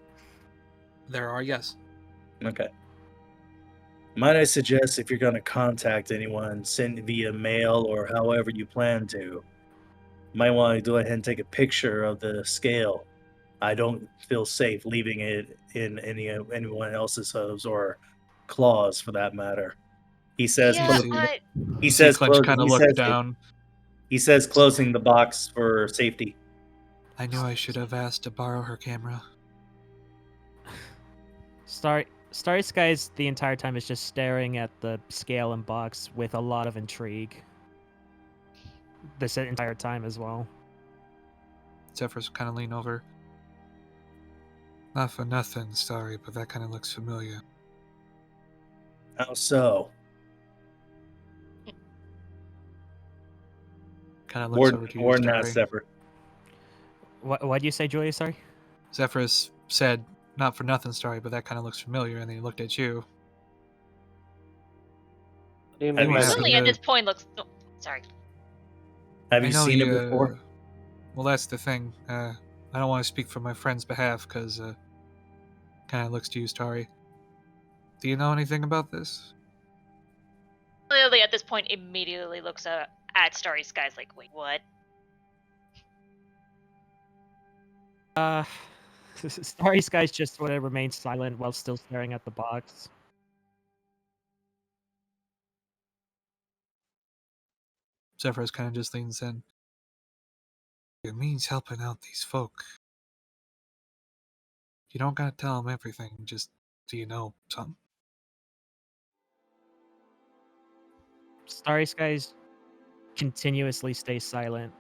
S1: There are, yes.
S8: Okay. Might I suggest if you're going to contact anyone, send it via mail or however you plan to. You might want to go ahead and take a picture of the scale. I don't feel safe leaving it in anyone else's hooves or claws, for that matter. He says,
S5: Yeah,
S8: he says,
S1: Clinch kind of looked down.
S8: He says, closing the box for safety.
S16: I knew I should have asked to borrow her camera.
S2: Starry Skies the entire time is just staring at the scale and box with a lot of intrigue. This entire time as well.
S16: Zephyrus kind of lean over. Not for nothing, sorry, but that kind of looks familiar.
S8: How so?
S16: Kind of looks over to you,
S8: Warden
S16: Starry.
S8: asked Zephyr.
S2: What'd you say, Julia? Sorry?
S16: Zephyrus said, not for nothing, sorry, but that kind of looks familiar, and then he looked at you.
S5: Moonlily at this point looks. Oh, sorry.
S8: Have you
S16: I know
S8: seen it before?
S16: Well, that's the thing. I don't want to speak for my friend's behalf, because kind of looks to you, Starry. Do you know anything about this?
S5: Lily at this point immediately looks at Starry Skies like, wait, what?
S2: Starry Skies just sort of remains silent while still staring at the box.
S16: Zephyrus kind of just leans in. It means helping out these folk. You don't gotta tell them everything, just do you know something?
S2: Starry Skies continuously stays silent.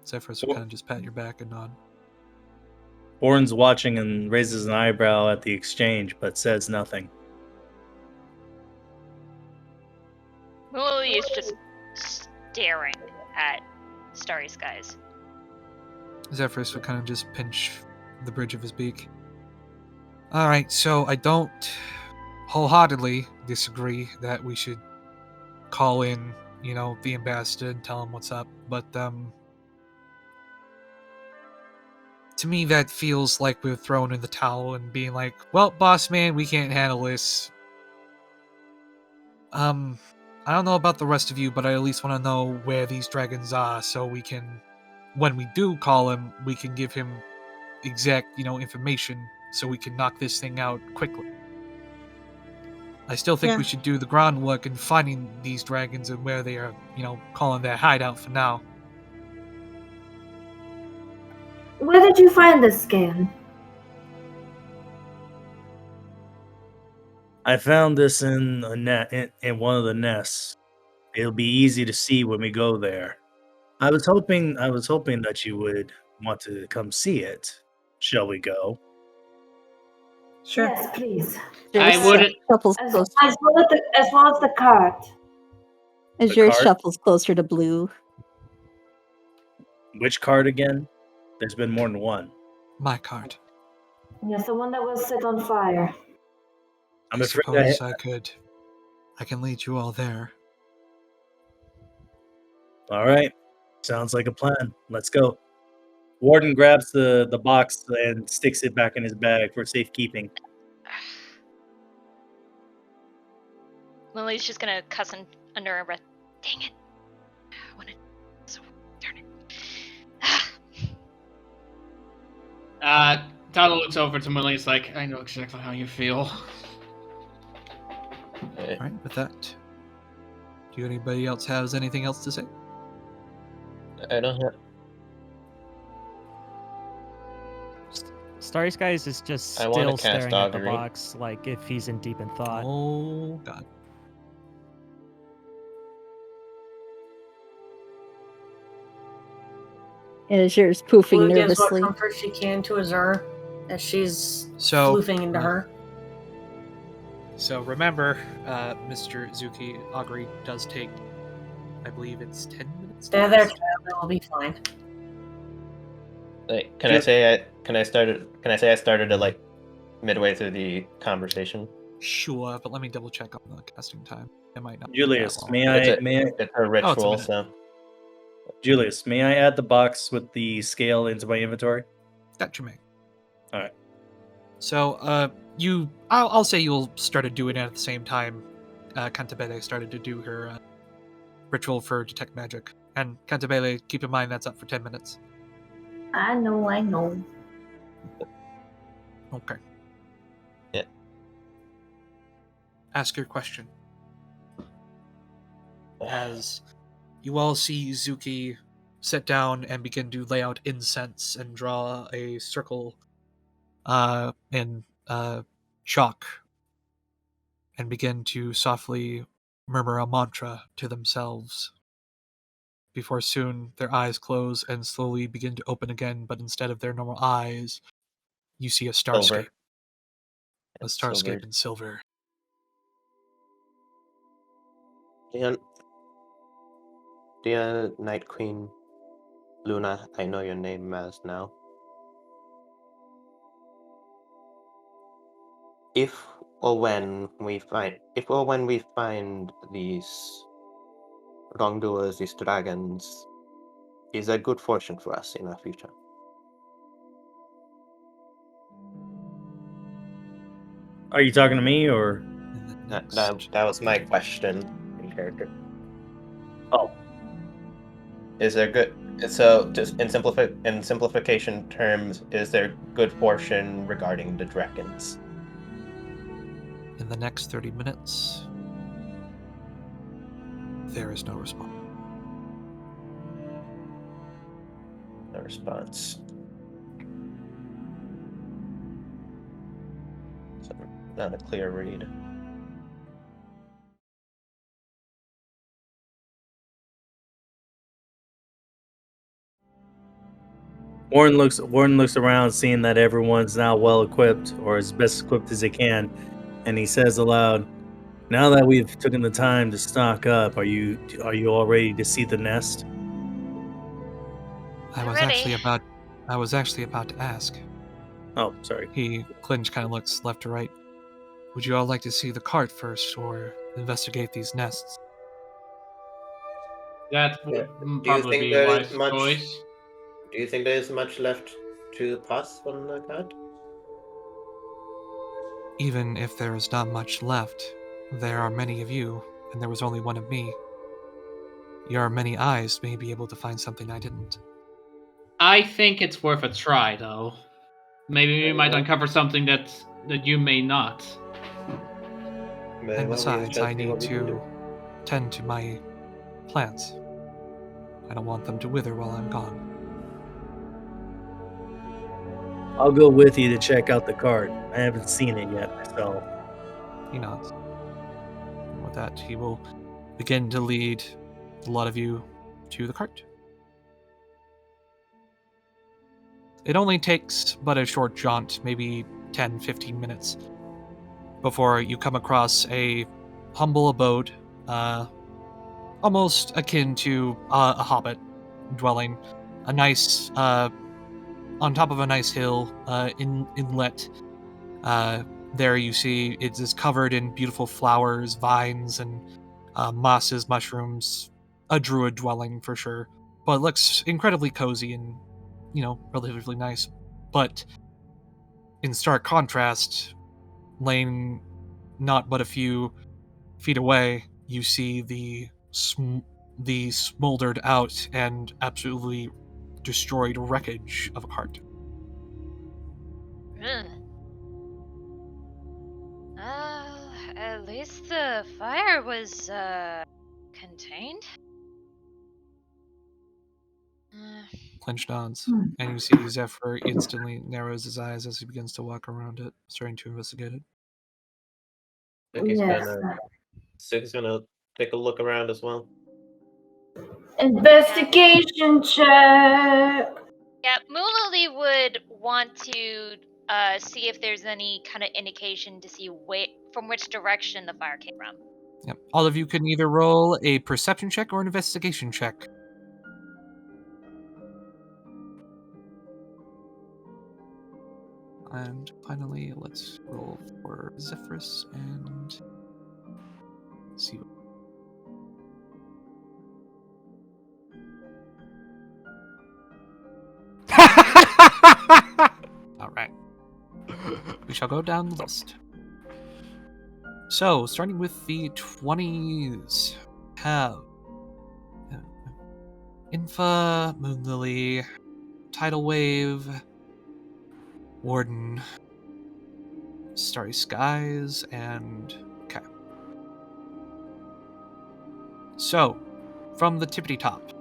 S16: Zephyrus will kind of just pat your back and nod.
S8: Warren's watching and raises an eyebrow at the exchange, but says nothing.
S5: Moonlily is just staring at Starry Skies.
S16: Zephyrus will kind of just pinch the bridge of his beak. Alright, so I don't wholeheartedly disagree that we should call in, the ambassador and tell him what's up, but, to me that feels like we're throwing in the towel and being like, well, boss man, we can't handle this. I don't know about the rest of you, but I at least want to know where these dragons are so we can, when we do call him, we can give him exact, information so we can knock this thing out quickly. I still think we should do the groundwork in finding these dragons and where they are, calling their hideout for now.
S7: Where did you find this scale?
S8: I found this in a net in one of the nests. It'll be easy to see when we go there. I was hoping that you would want to come see it. Shall we go?
S13: Sure.
S7: Yes, please.
S6: I wouldn't.
S9: Shuffles
S7: As
S9: closer.
S7: well as the cart.
S9: As
S8: The
S9: yours
S8: cart?
S9: shuffles closer to blue.
S8: Which card again? There's been more than one.
S16: My cart.
S7: Yes, the one that was set on fire.
S8: I'm
S16: I
S8: afraid
S16: suppose I can lead you all there.
S8: All right. Sounds like a plan. Let's go. Warden grabs the box and sticks it back in his bag for safekeeping.
S5: Lily's just gonna cuss under her breath. Dang it. I wanna... So, darn it.
S6: Tata looks over to Moonlily. It's like, I know exactly how you feel.
S16: Alright, with that, do anybody else has anything else to say?
S4: I don't have.
S2: Starry Skies is just
S4: I wanna
S2: still
S4: cast
S2: staring at the
S4: Augury.
S2: box, like if he's in deep in thought.
S16: Oh god.
S9: Azure's poofing
S3: Blue gives what
S9: nervously.
S3: comfort she can to Azure as she's
S1: So,
S3: floofing into her.
S1: So remember, Mr. Zuki, Augury does take, I believe it's 10 minutes.
S3: Stay there, child. It will be fine.
S4: Like, can I say I started it like midway through the conversation?
S1: Sure, but let me double check on the casting time. It might not.
S8: Julius,
S1: be that long.
S4: It's a ritual,
S1: minute.
S4: so.
S8: Julius, may I add the box with the scale into my inventory?
S1: That you may.
S8: All right.
S1: So, I'll say you'll started doing it at the same time. Cantabile started to do her ritual for detect magic, and Cantabile, keep in mind that's up for 10 minutes.
S7: I know.
S1: Okay.
S4: Yeah.
S1: Ask your question. As you all see Zuki sit down and begin to lay out incense and draw a circle in chalk and begin to softly murmur a mantra to themselves before soon their eyes close and slowly begin to open again, but instead of their normal eyes, you see a starscape.
S4: Silver.
S1: A starscape in silver.
S4: Dear Night Queen Luna, I know your name as now. If or when we find these wrongdoers, these dragons, is a good fortune for us in our future.
S8: Are you talking to me or?
S4: That was my question in character.
S8: Oh.
S4: Is there good? So, just in simplification terms, is there good fortune regarding the dragons?
S1: In the next 30 minutes, there is no response.
S4: No response. So, not a clear read.
S8: Warren looks around, seeing that everyone's now well equipped, or as best equipped as they can, and he says aloud, "Now that we've taken the time to stock up, are you all ready to see the nest?"
S1: I was actually about to ask.
S8: Oh, sorry.
S1: Clinch kind of looks left to right. Would you all like to see the cart first, or investigate these nests?
S6: That
S4: Yeah.
S6: would probably be a wise choice.
S4: Do you think there is much left to pass on the card?
S1: Even if there is not much left, there are many of you, and there was only one of me. Your many eyes may be able to find something I didn't.
S6: I think it's worth a try, though. Maybe we might uncover something that you may not.
S1: And besides, I need to tend to my plants. I don't want them to wither while I'm gone.
S8: I'll go with you to check out the cart. I haven't seen it yet myself.
S1: He nods. And with that, he will begin to lead a lot of you to the cart. It only takes but a short jaunt, maybe 10-15 minutes, before you come across a humble abode, almost akin to a hobbit dwelling. A nice, on top of a nice hill, inlet. There you see it is covered in beautiful flowers, vines, and mosses, mushrooms. A druid dwelling for sure, but it looks incredibly cozy and, relatively nice. But in stark contrast, laying not but a few feet away, you see the smoldered out and absolutely destroyed wreckage of a cart.
S5: At least the fire was contained.
S1: Clinch nods, and you see Zephyr instantly narrows his eyes as he begins to walk around it, starting to investigate it.
S4: Sig's gonna take a look around as well.
S7: Investigation check.
S5: Yeah, Moonlily would want to see if there's any kind of indication to see from which direction the fire came from.
S1: Yep. All of you can either roll a perception check or an investigation check. And finally, let's roll for Zephyrus and see. All right. We shall go down the list. So, starting with the 20s, have Infa, Moonlily, Tidal Wave, Warden, Starry Skies, and okay. So, from the tippity top.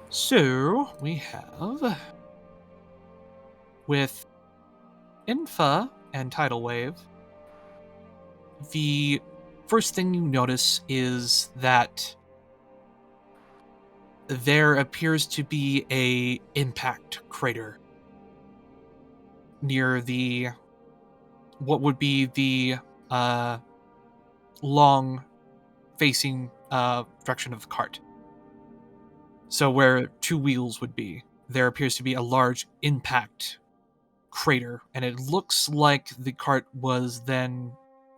S1: So, we have with Infa and Tidal Wave, the first thing you notice is that there appears to be a impact crater near the what would be the long facing direction of the cart. So where two wheels would be, there appears to be a large impact crater, and it looks like the cart was then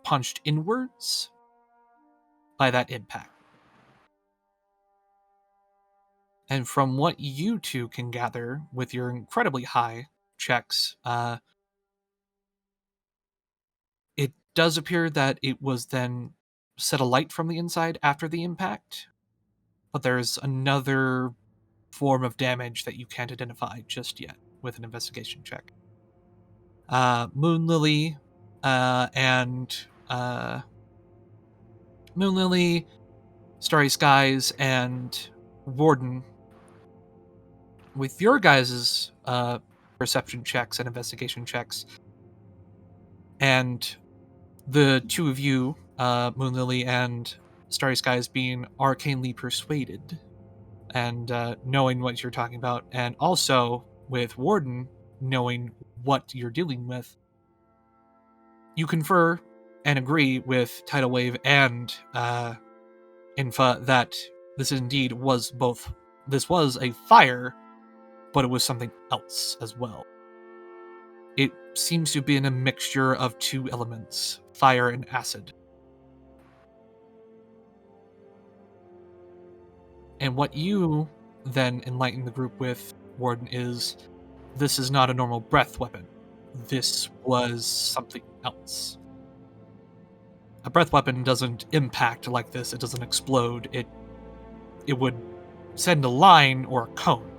S1: punched inwards by that impact. And from what you two can gather with your incredibly high checks, it does appear that it was then set alight from the inside after the impact, but there's another form of damage that you can't identify just yet with an investigation check. Moonlily and Moonlily, Starry Skies, and Warden, with your guys' perception checks and investigation checks, and the two of you, Moonlily and Starry Skies, being arcanely persuaded and knowing what you're talking about, and also with Warden knowing what you're dealing with, you confer and agree with Tidal Wave and Infa that this indeed was both. This was a fire, but it was something else as well. It seems to be in a mixture of two elements, fire and acid. And what you then enlighten the group with, Warden, is this is not a normal breath weapon. This was something else. A breath weapon doesn't impact like this. It doesn't explode. It would send a line or a cone.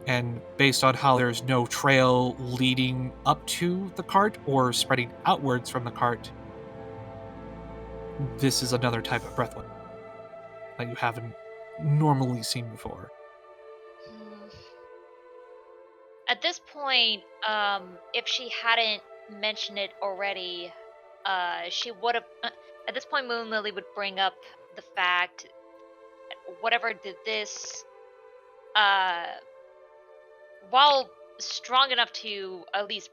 S1: And based on how there's no trail leading up to the cart or spreading outwards from the cart, this is another type of breath weapon that you haven't normally seen before.
S5: At this point, if she hadn't mentioned it already, she would have. At this point, Moonlily would bring up the fact that whatever did this, while strong enough to at least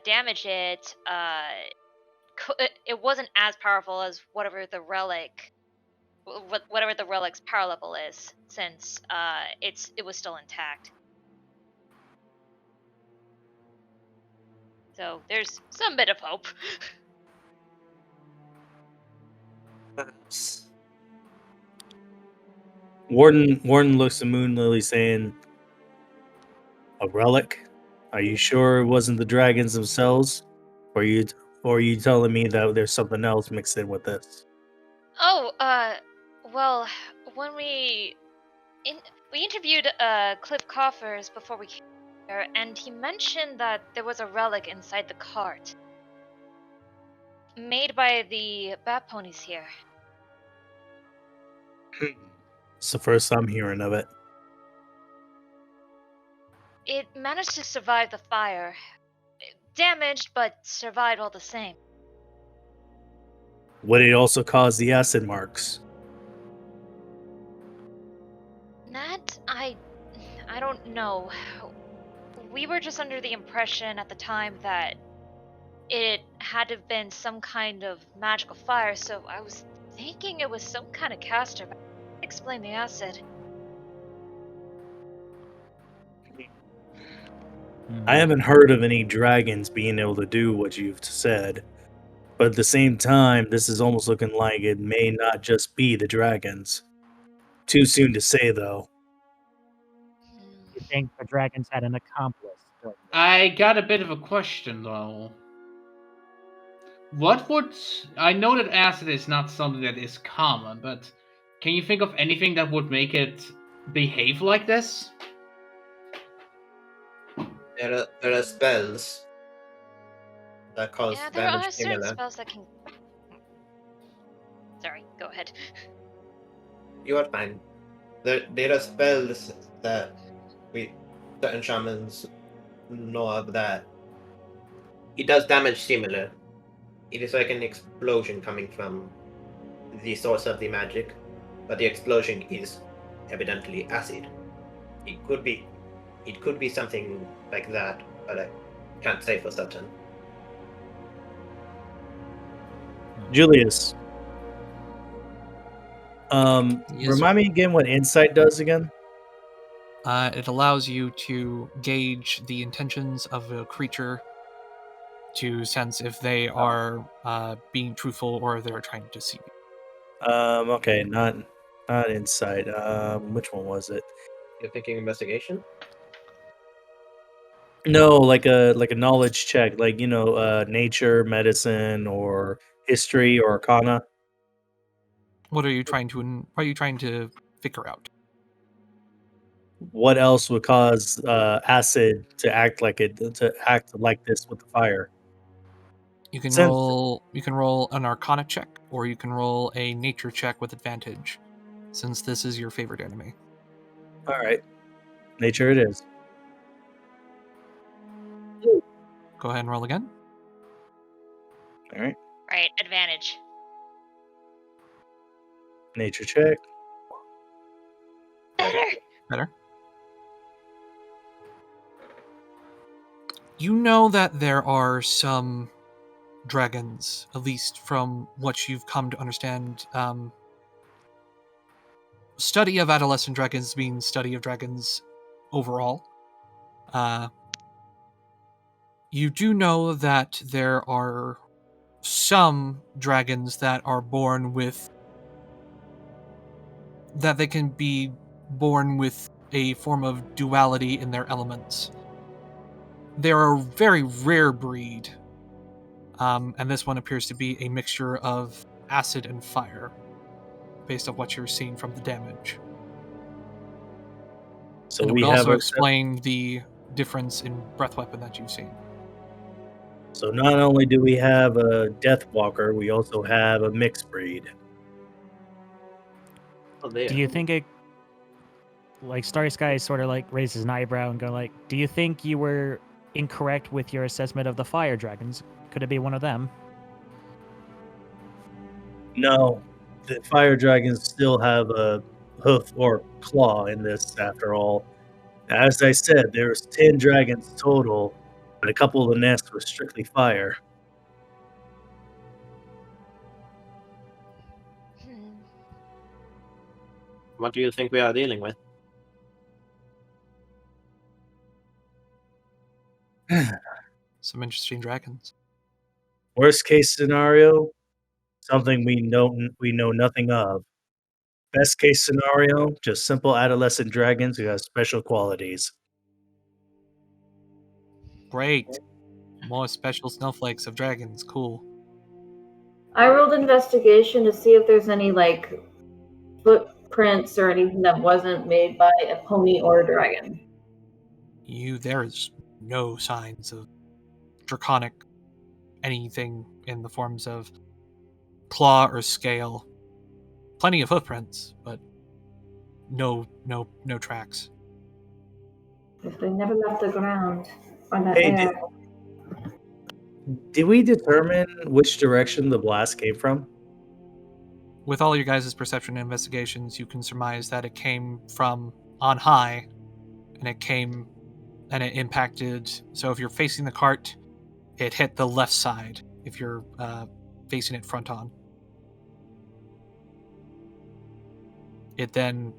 S5: damage it, it wasn't as powerful as whatever the relic's power level is, since it was still intact. So there's some bit of hope.
S8: Warden looks at Moonlily saying, "A relic? Are you sure it wasn't the dragons themselves? Or are you telling me that there's something else mixed in with this?"
S5: Oh, well, when we interviewed Cliff Coffers before we came here, and he mentioned that there was a relic inside the cart. made by the BATPONIES here.
S8: It's the first I'm hearing of it.
S5: It managed to survive the fire. Damaged, but survived all the same.
S8: Would it also cause the acid marks?
S5: That, I don't know. We were just under the impression at the time that it had to have been some kind of magical fire, so I was thinking it was some kind of caster, but I can't explain the acid.
S8: I haven't heard of any dragons being able to do what you've said. But at the same time, this is almost looking like it may not just be the dragons. Too soon to say, though.
S2: You think the dragons had an accomplice?
S6: I got a bit of a question, though. What would... I know that acid is not something that is common, but can you think of anything that would make it behave like this?
S4: There are spells that cause
S5: Yeah, there
S4: damage
S5: are certain
S4: similar.
S5: spells that can... Sorry, go ahead.
S4: You are fine. There are spells that certain shamans know of that. It does damage similar. It is like an explosion coming from the source of the magic, but the explosion is evidently acid. It could be something like that, but I can't say for certain.
S8: Julius.
S1: Yes,
S8: Remind me again what insight does again?
S1: It allows you to gauge the intentions of a creature to sense if they are being truthful or they're trying to deceive you.
S8: Okay, not insight. Which one was it?
S4: You're thinking investigation?
S8: No, like a knowledge check, like nature, medicine, or history, or arcana.
S1: What are you trying to figure out?
S8: What else would cause acid to act like this with the fire?
S1: You can
S8: Since-
S1: roll an arcana check, or you can roll a nature check with advantage, since this is your favorite enemy.
S8: All right, nature it is.
S1: Go ahead and roll again.
S8: All right,
S5: Right, advantage.
S8: nature check.
S1: Better. You know that there are some dragons, at least from what you've come to understand. Study of adolescent dragons means study of dragons overall. You do know that there are some dragons that are born with... that they can be born with a form of duality in their elements. They're a very rare breed, and this one appears to be a mixture of acid and fire, based on what you're seeing from the damage.
S8: So
S1: and it
S8: we
S1: would
S8: have
S1: also
S8: a-
S1: explain the difference in breath weapon that you've seen.
S8: So not only do we have a Death Walker, we also have a mixed breed.
S2: Do you think it, like Starry Sky sort of like raises an eyebrow and go like, do you think you were incorrect with your assessment of the fire dragons? Could it be one of them?
S8: No, the fire dragons still have a hoof or claw in this after all. As I said, there's 10 dragons total, but a couple of the nests were strictly fire.
S4: What do you think we are dealing with?
S1: Some interesting dragons.
S8: Worst case scenario, something we know nothing of. Best case scenario, just simple adolescent dragons who have special qualities.
S1: Great. More special snowflakes of dragons. Cool.
S7: I rolled investigation to see if there's any like footprints or anything that wasn't made by a pony or a dragon.
S1: There is no signs of draconic anything in the forms of claw or scale. Plenty of footprints, but no tracks.
S7: If they never left the ground or the
S8: Hey,
S7: air.
S8: did we determine which direction the blast came from?
S1: With all your guys' perception and investigations, you can surmise that it came from on high, and it impacted. So if you're facing the cart, it hit the left side. If you're facing it front on, it then,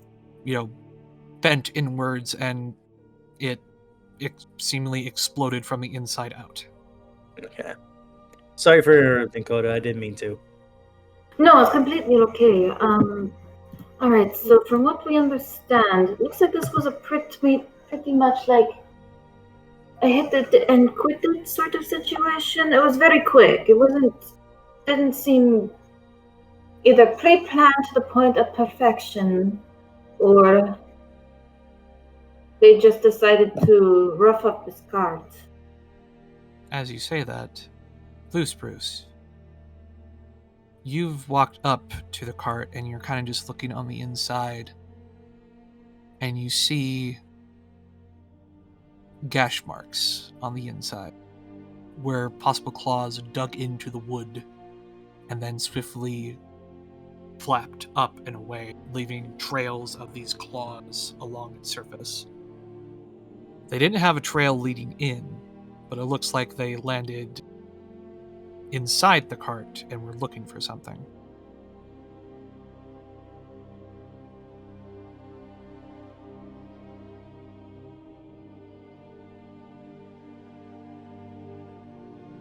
S1: bent inwards, and it seemingly exploded from the inside out.
S8: Okay. Sorry for interrupting, Coda. I didn't mean to.
S7: No, it's completely okay. Alright, so from what we understand, it looks like this was a pretty much like a hit it and quit it sort of situation. It was very quick. It didn't seem either pre-planned to the point of perfection, or they just decided to rough up this cart.
S1: As you say that, Spruce, you've walked up to the cart and you're kind of just looking on the inside, and you see gash marks on the inside where possible claws dug into the wood and then swiftly flapped up and away, leaving trails of these claws along its surface. They didn't have a trail leading in, but it looks like they landed inside the cart and were looking for something.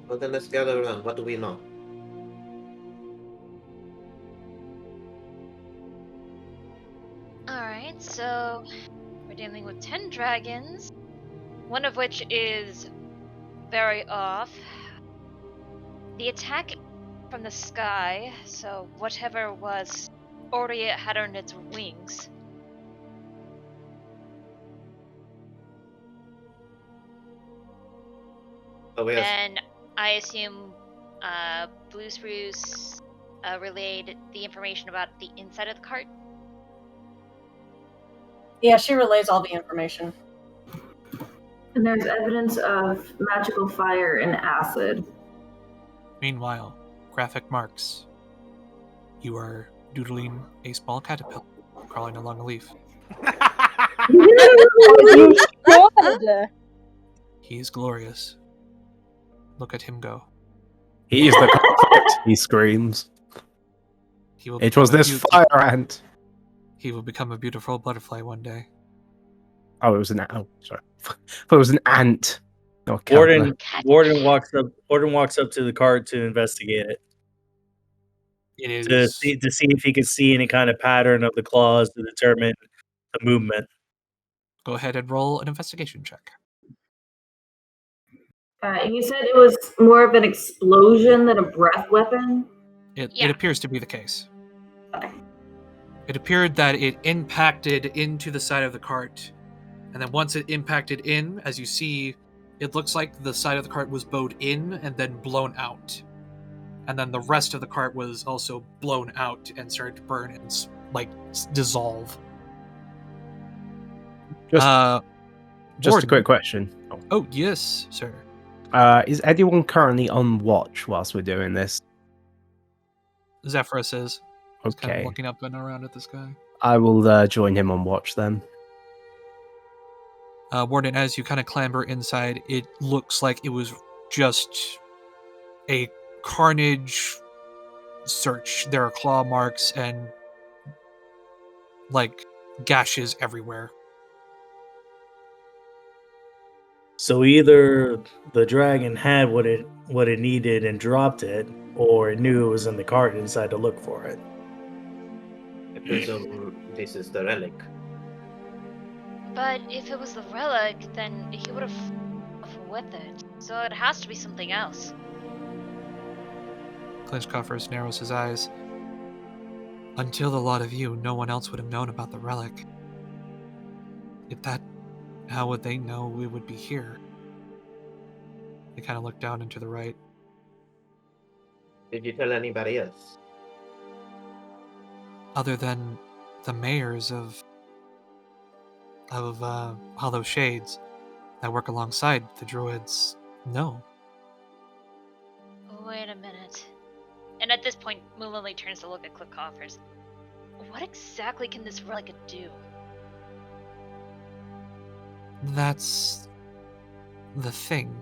S4: Well, then let's gather around. What do we know?
S5: Alright, so we're dealing with 10 dragons, one of which is very off. The attack from the sky, so whatever was already had on its wings.
S4: Oh, yes.
S5: And I assume Spruce relayed the information about the inside of the cart.
S3: Yeah, she relays all the information.
S7: And there's evidence of magical fire and acid.
S1: Meanwhile, graphic marks. You are doodling a small caterpillar crawling along a leaf.
S12: You should.
S1: He is glorious. Look at him go.
S14: He is the conflict, he screams.
S1: He will
S14: It was
S1: become a
S14: this fire ant.
S1: He will become a beautiful butterfly one day.
S14: Oh, it was an ant. Oh, sorry. But it was an ant. Oh,
S8: Warden walks up to the cart to investigate it.
S1: It is
S8: to see if he can see any kind of pattern of the claws to determine the movement.
S1: Go ahead and roll an investigation check.
S7: You said it was more of an explosion than a breath weapon?
S1: It appears to be the case. It appeared that it impacted into the side of the cart, and then once it impacted in, as you see, it looks like the side of the cart was bowed in and then blown out. And then the rest of the cart was also blown out and started to burn and dissolve.
S14: Just a quick question.
S1: Oh, yes, sir.
S14: Is anyone currently on watch whilst we're doing this?
S1: Zephyrus is. He's kind of
S14: Okay.
S1: looking up and around at this guy.
S14: I will join him on watch then.
S1: Warden, as you kind of clamber inside, it looks like it was just a carnage search. There are claw marks and gashes everywhere.
S8: So either the dragon had what it needed and dropped it, or it knew it was in the cart and decided to look for it.
S4: I presume this is the relic.
S5: But if it was the relic, then he would have with it. So it has to be something else.
S1: Clinch Coffers narrows his eyes. Until the lot of you, no one else would have known about the relic. How would they know we would be here? They kind of look down and to the right.
S4: Did you tell anybody else?
S16: Other than the mayors of Hollow Shades that work alongside the druids, no.
S5: Wait a minute. And at this point, Moonlily turns to look at Coffers. What exactly can this relic do?
S16: That's the thing.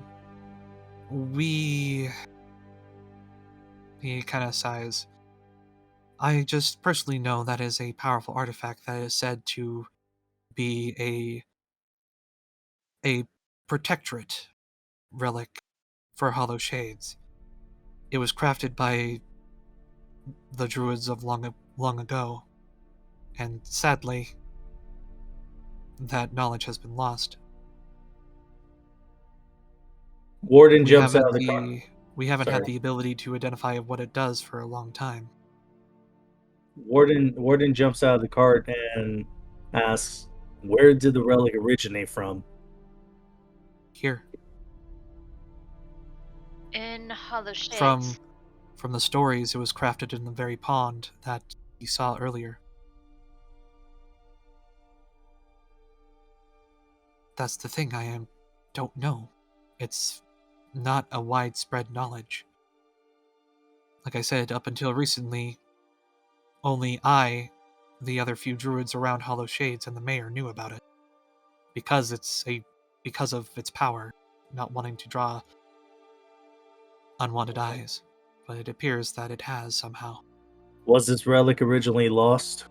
S16: He kind of sighs. I just personally know that is a powerful artifact that is said to be a protectorate relic for Hollow Shades. It was crafted by the druids of long ago, and sadly, that knowledge has been lost.
S8: Warden jumps out of the car.
S16: We haven't
S8: Sorry.
S16: had the ability to identify what it does for a long time.
S8: Warden jumps out of the cart and asks, "Where did the relic originate from?"
S16: Here.
S5: In Hollow Shades.
S16: From the stories, it was crafted in the very pond that you saw earlier. That's the thing, don't know. It's not a widespread knowledge. Like I said, up until recently, only I, the other few druids around Hollow Shades, and the mayor knew about it. Because of its power, not wanting to draw unwanted eyes. But it appears that it has somehow.
S8: Was this relic originally lost?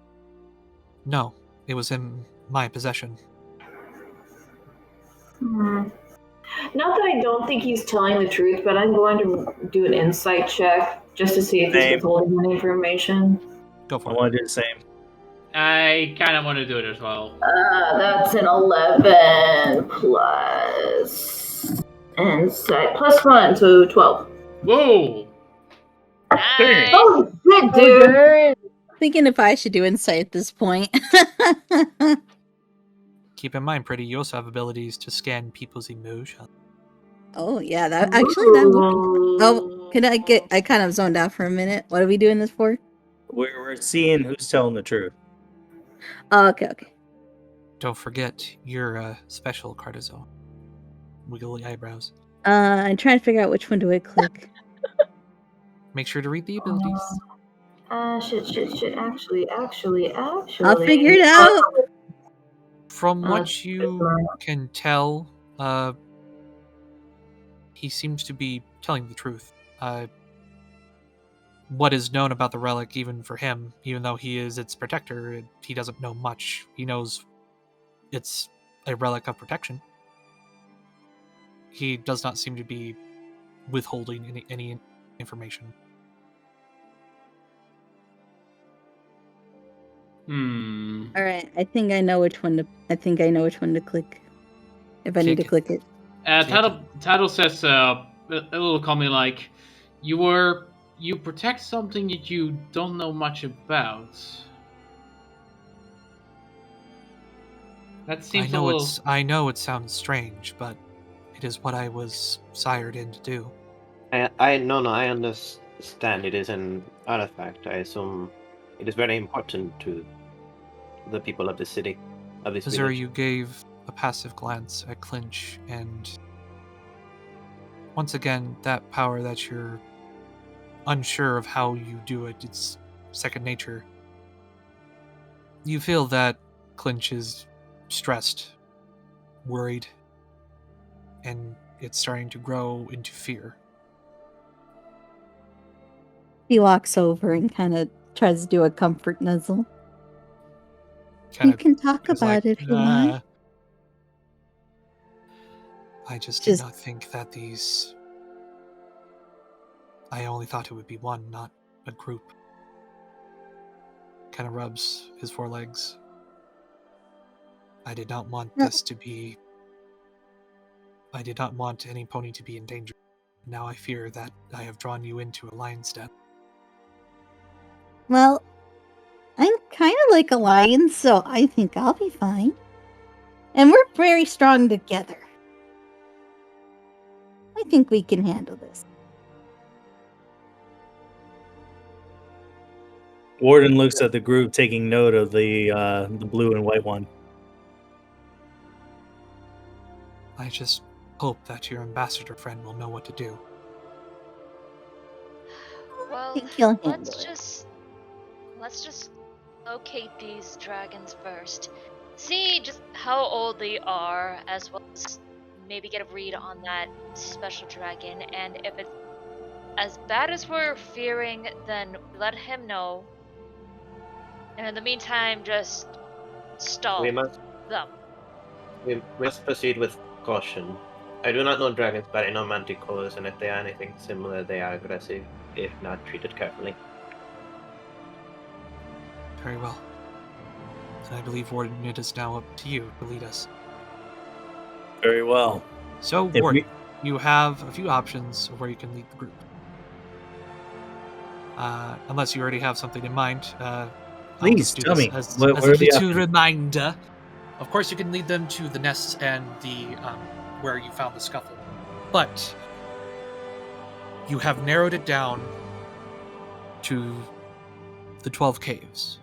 S16: No, it was in my possession.
S7: Not that I don't think he's telling the truth, but I'm going to do an insight check just to see if he's withholding any information.
S16: Go for
S8: it. I want to do the same.
S6: I kind of want to do it as well.
S7: That's an 11 plus insight plus 1, so 12.
S6: Whoa!
S5: Nice.
S7: Oh, shit, dude!
S9: Thinking if I should do insight at this point.
S16: Keep in mind, Pretty, you also have abilities to scan people's emotions.
S9: Oh, yeah, that would be... Oh, I kind of zoned out for a minute. What are we doing this for?
S8: We're seeing who's telling the truth.
S9: Oh, okay.
S16: Don't forget your special Cartazone. Wiggly eyebrows.
S9: I'm trying to figure out which one do I click.
S16: Make sure to read the abilities.
S7: Shit. Actually.
S9: I'll figure it out.
S16: From what you can tell, he seems to be telling the truth. What is known about the relic, even for him, even though he is its protector, he doesn't know much. He knows it's a relic of protection. He does not seem to be withholding any information.
S9: All right, I think I know which one to click. If I need to click it.
S6: Tattle says a little calmly like, you protect something that you don't know much about. That seems
S16: I know it sounds strange, but it is what I was sired in to do.
S4: I understand it is an artifact. I assume it is very important to the people of the city, of this
S16: Azure,
S4: village.
S16: you gave a passive glance at Clinch, and once again, that power that you're unsure of how you do it, it's second nature. You feel that Clinch is stressed, worried, and it's starting to grow into fear.
S9: He walks over and kind of tries to do a comfort nuzzle. You can talk about it if you want.
S16: I just did not think that these... I only thought it would be one, not a group. Kind of rubs his forelegs. I did not want this to be... I did not want any pony to be in danger. Now I fear that I have drawn you into a lion's den.
S9: Well, I'm kind of like a lion, so I think I'll be fine. And we're very strong together. I think we can handle this.
S8: Warden looks at the group, taking note of the blue and white one.
S16: I just hope that your ambassador friend will know what to do.
S5: Well,
S9: think he'll handle it.
S5: let's just locate these dragons first. See just how old they are, as well as maybe get a read on that special dragon. And if it's as bad as we're fearing, then let him know. And in the meantime, just stall
S4: We must
S5: them.
S4: we must proceed with caution. I do not know dragons, but I know manticores, and if they are anything similar, they are aggressive if not treated carefully.
S16: Very well. And I believe, Warden, it is now up to you to lead us.
S8: Very well.
S16: So,
S8: If
S16: Warden, you have a few options of where you can lead the group. Unless you already have something in mind.
S8: Please tell me.
S16: As
S8: What
S16: a
S8: are the
S16: little
S8: options?
S16: reminder. Of course, you can lead them to the nests and the where you found the scuffle. But you have narrowed it down to the 12 caves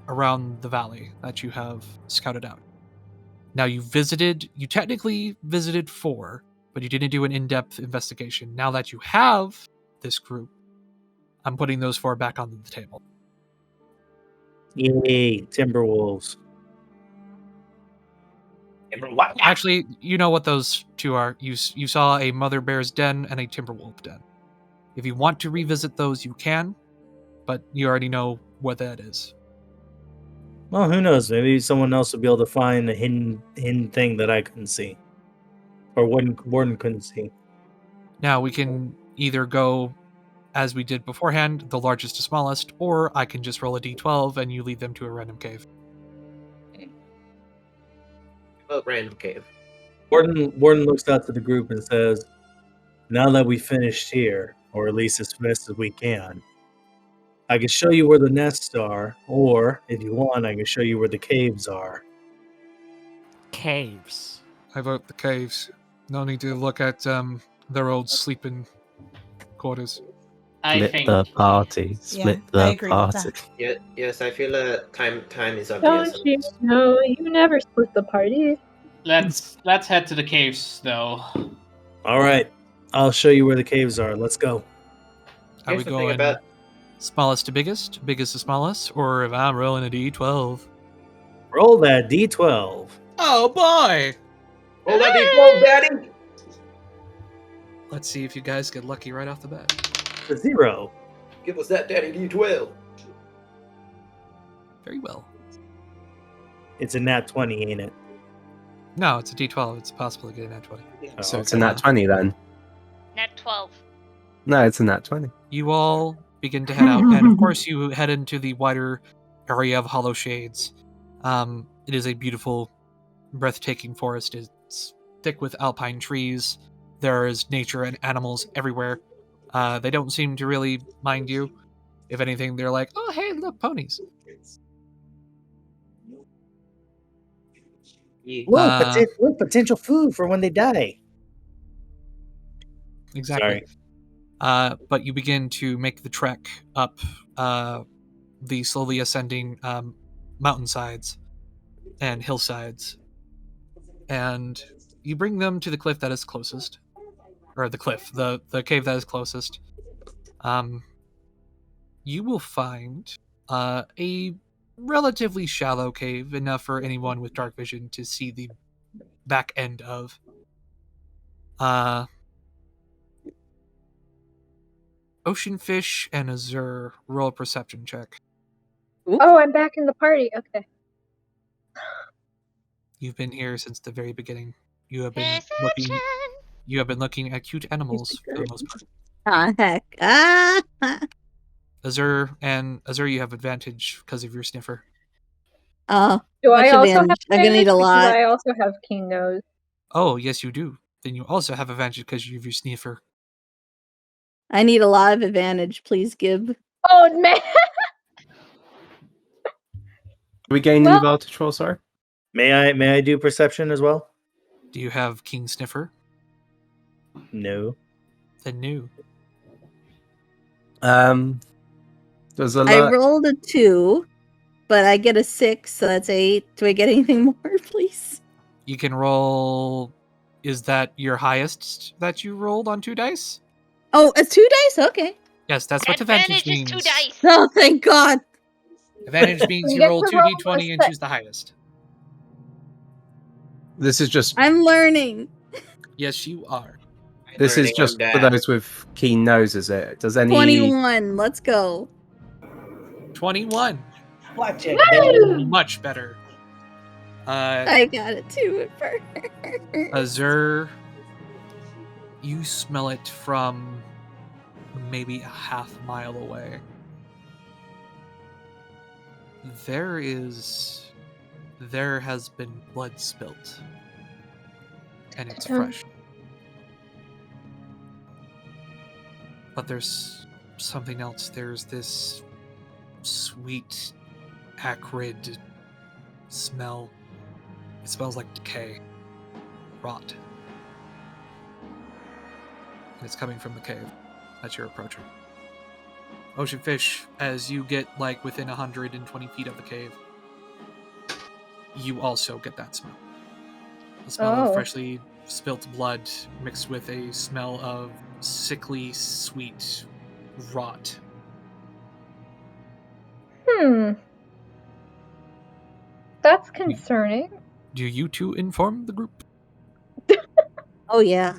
S16: around the valley that you have scouted out. Now, you technically visited 4, but you didn't do an in-depth investigation. Now that you have this group, I'm putting those 4 back on the table.
S8: Yay, Timberwolves.
S16: Actually, you know what those 2 are. You saw a mother bear's den and a timberwolf den. If you want to revisit those, you can, but you already know what that is.
S8: Well, who knows? Maybe someone else will be able to find a hidden thing that I couldn't see, or Warden couldn't see.
S16: Now, we can either go as we did beforehand, the largest to smallest, or I can just roll a d12 and you lead them to a random cave.
S4: Random cave.
S8: Warden looks out to the group and says, "Now that we finished here, or at least as fast as we can, I can show you where the nests are, or if you want, I can show you where the caves are."
S2: Caves.
S16: I vote the caves. No need to look at their old sleeping quarters.
S14: Split the party. Split
S13: I
S14: the
S13: agree with
S14: party.
S13: that.
S4: Yes, I feel time is of the
S12: Don't
S4: essence.
S12: you know you never split the party?
S6: Let's head to the caves, though.
S8: All right, I'll show you where the caves are. Let's go.
S16: Are we
S4: Here's the thing
S16: going
S4: about-
S16: smallest to biggest, biggest to smallest, or if I'm rolling a d12?
S8: Roll that d12.
S16: Oh boy!
S4: Roll that d12, Daddy!
S16: Let's see if you guys get lucky right off the bat.
S8: A 0.
S4: Give us that Daddy d12.
S16: Very well.
S8: It's a nat 20, ain't it?
S16: No, it's a d12. It's possible to get a nat 20.
S14: So it's a nat 20 then.
S5: Nat 12.
S14: No, it's a nat 20.
S16: You all begin to head out, and of course you head into the wider area of Hollow Shades. It is a beautiful, breathtaking forest. It's thick with alpine trees. There is nature and animals everywhere. They don't seem to really mind you. If anything, they're like, oh, hey, look, ponies.
S8: Look, potential food for when they die.
S16: Exactly. But you begin to make the trek up the slowly ascending mountainsides and hillsides, and you bring them to the cliff that is closest, or the cave that is closest. You will find a relatively shallow cave, enough for anyone with dark vision to see the back end of. Ocean Fish and Azure, roll a perception check.
S12: Oh, I'm back in the party. Okay.
S16: You've been here since the very beginning. You have been looking at cute animals for the most part.
S9: Oh, heck.
S16: Azure, you have advantage because of your sniffer.
S9: Oh,
S12: Do I
S9: much
S12: also have
S9: advantage. I'm gonna need a
S12: advantage?
S9: lot.
S12: Because I also have King Nose.
S16: Oh, yes, you do. Then you also have advantage because of your sniffer.
S9: I need a lot of advantage. Please give.
S12: Oh man!
S14: We gain any voltage roll, sorry?
S8: May I do perception as well?
S16: Do you have King Sniffer?
S8: No.
S16: Then no.
S14: Do There's a
S9: I
S14: lot.
S9: rolled a 2, but I get a 6, so that's 8. Do I get anything more, please?
S1: You can roll. Is that your highest that you rolled on 2 dice?
S9: Oh, it's 2 dice? Okay.
S1: Yes, that's what advantage
S5: Advantage is
S1: means.
S5: 2 dice.
S9: Oh, thank God.
S1: Advantage means
S12: You
S1: you
S12: get
S1: roll
S12: to
S1: 2d20
S12: roll a
S1: and
S12: set.
S1: choose the highest.
S14: This is just
S9: I'm learning.
S1: Yes, you are.
S14: this is just for those with keen noses. It does any
S9: 21. Let's go.
S1: 21.
S17: Watch it,
S3: Woo!
S1: Much better.
S9: I got it too at first.
S1: Azure, you smell it from maybe a half mile away. There has been blood spilt. And it's fresh. But there's something else. There's this sweet, acrid smell. It smells like decay. Rot. And it's coming from the cave that you're approaching. Ocean fish, as you get like within 120 feet of the cave, you also get that smell. The smell of freshly spilt blood mixed with a smell of sickly, sweet rot.
S12: That's concerning.
S1: Do you two inform the group?
S9: Oh, yeah.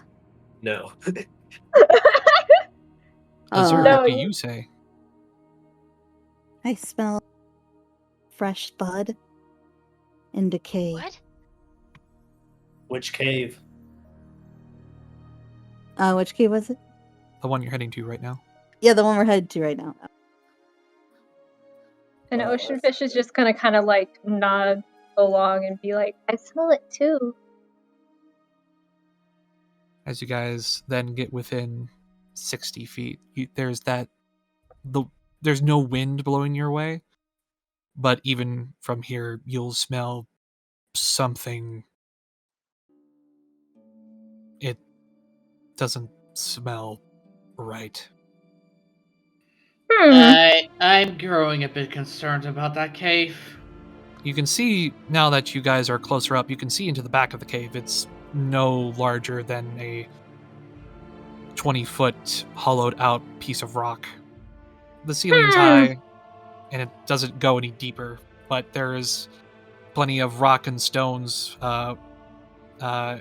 S17: No.
S1: Azure,
S12: No,
S1: what do you say?
S9: I smell fresh bud and decay.
S5: What?
S17: Which cave?
S9: Which cave was it?
S1: The one you're heading to right now.
S9: Yeah, the one we're headed to right now.
S12: and ocean fish is just gonna kind of like nod along and be like, I smell it too.
S1: As you guys then get within 60 feet, there's no wind blowing your way, but even from here, you'll smell something. It doesn't smell right.
S6: I'm growing a bit concerned about that cave.
S1: You can see, now that you guys are closer up, you can see into the back of the cave. It's no larger than a 20-foot hollowed out piece of rock. The ceiling's high, and it doesn't go any deeper, but there is plenty of rock and stones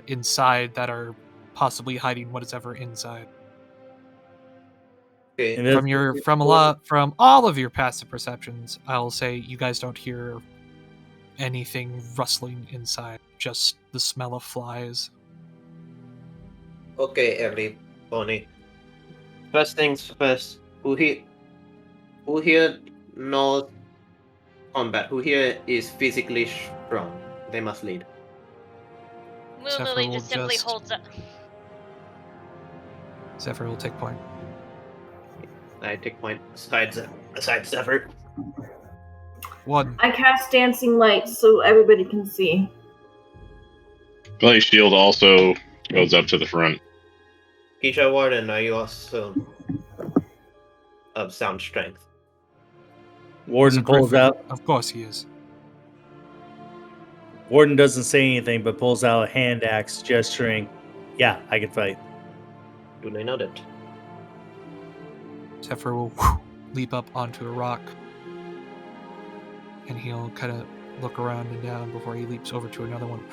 S1: inside that are possibly hiding what is ever inside.
S4: Okay.
S1: From all of your passive perceptions, I'll say you guys don't hear anything rustling inside, just the smell of flies.
S4: Okay, early pony. First things first. Who here knows combat? Who here is physically strong? They must lead.
S5: Moonlily just simply holds up.
S1: Zephyr will take point.
S4: I take point aside Zephyr.
S1: 1.
S7: I cast dancing lights so everybody can see.
S18: Glaze shield also goes up to the front.
S4: Keisha Warden, are you also of sound strength?
S8: Warden pulls out.
S1: Of course he is.
S8: Warden doesn't say anything, but pulls out a hand axe, gesturing, "Yeah, I can fight."
S4: Duly noted.
S1: Zephyr will leap up onto a rock, and he'll kind of look around and down before he leaps over to another one.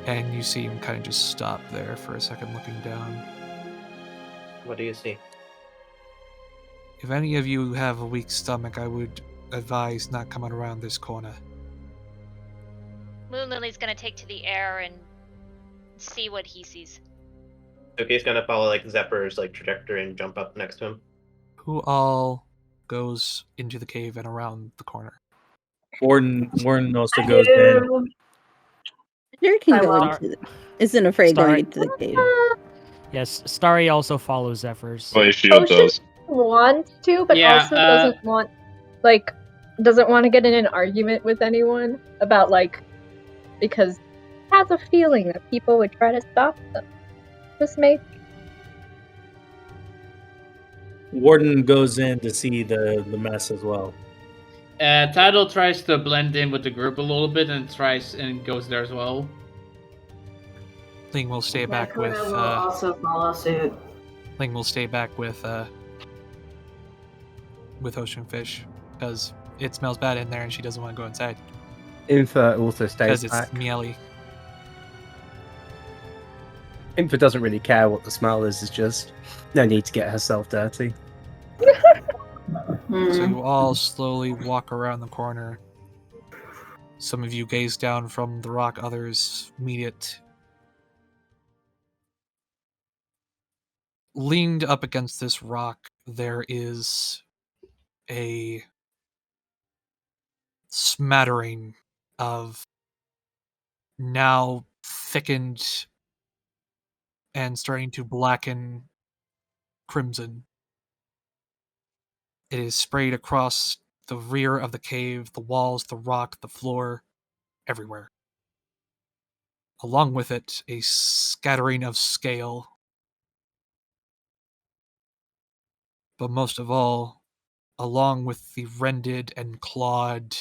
S1: And you see him kind of just stop there for a second, looking down.
S4: What do you see?
S1: If any of you have a weak stomach, I would advise not coming around this corner.
S5: Moonlily's gonna take to the air and see what he sees.
S4: Okay, he's gonna follow like Zephyr's like trajectory and jump up next to him.
S1: Who all goes into the cave and around the corner?
S8: Warden also goes in.
S9: Sure can go into the, isn't afraid going into the cave.
S2: Yes, Starry also follows Zephyr's.
S18: Glaze shield
S12: Ocean
S18: does.
S12: wants to, but
S6: Yeah,
S12: also doesn't want to get in an argument with anyone about because has a feeling that people would try to stop them. Just make.
S8: Warden goes in to see the mess as well.
S6: Tidal tries to blend in with the group a little bit and goes there as well.
S1: Ling will stay back
S7: Coda
S1: with.
S7: will also follow suit.
S1: Ling will stay back with Ocean Fish because it smells bad in there and she doesn't want to go inside.
S14: Infa also stays
S1: Because it's
S14: back.
S1: mealy.
S14: Infa doesn't really care what the smell is. It's just no need to get herself dirty.
S1: So you all slowly walk around the corner. Some of you gaze down from the rock, others meet it. Leaned up against this rock, there is a smattering of now thickened and starting to blacken crimson. It is sprayed across the rear of the cave, the walls, the rock, the floor, everywhere. Along with it, a scattering of scale. But most of all, along with the rended and clawed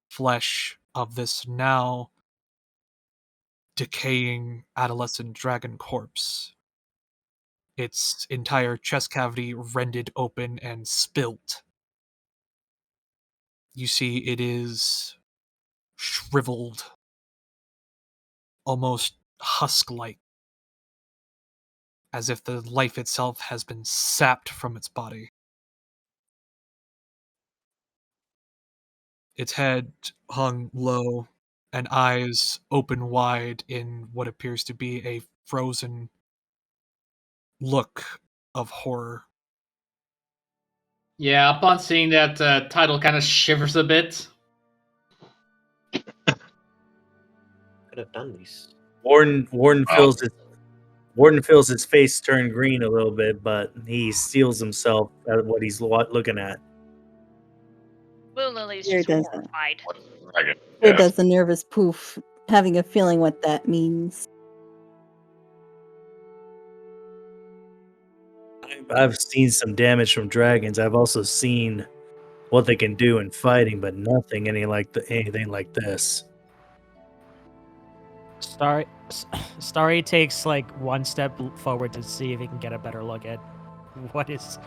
S1: flesh of this now decaying adolescent dragon corpse. Its entire chest cavity rended open and spilt. You see it is shriveled, almost husk-like, as if the life itself has been sapped from its body. Its head hung low, and eyes open wide in what appears to be a frozen look of horror.
S6: Yeah, upon seeing that, Tidal kind of shivers a bit.
S4: Could have done these.
S8: Warden feels his face turn green a little bit, but he steels himself at what he's looking at.
S5: Moonlily's
S9: Here
S5: just
S9: does
S5: horrified.
S9: Here does a nervous poof, having a feeling what that means.
S8: I've seen some damage from dragons. I've also seen what they can do in fighting, but nothing anything like this.
S2: Starry takes like one step forward to see if he can get a better look at what is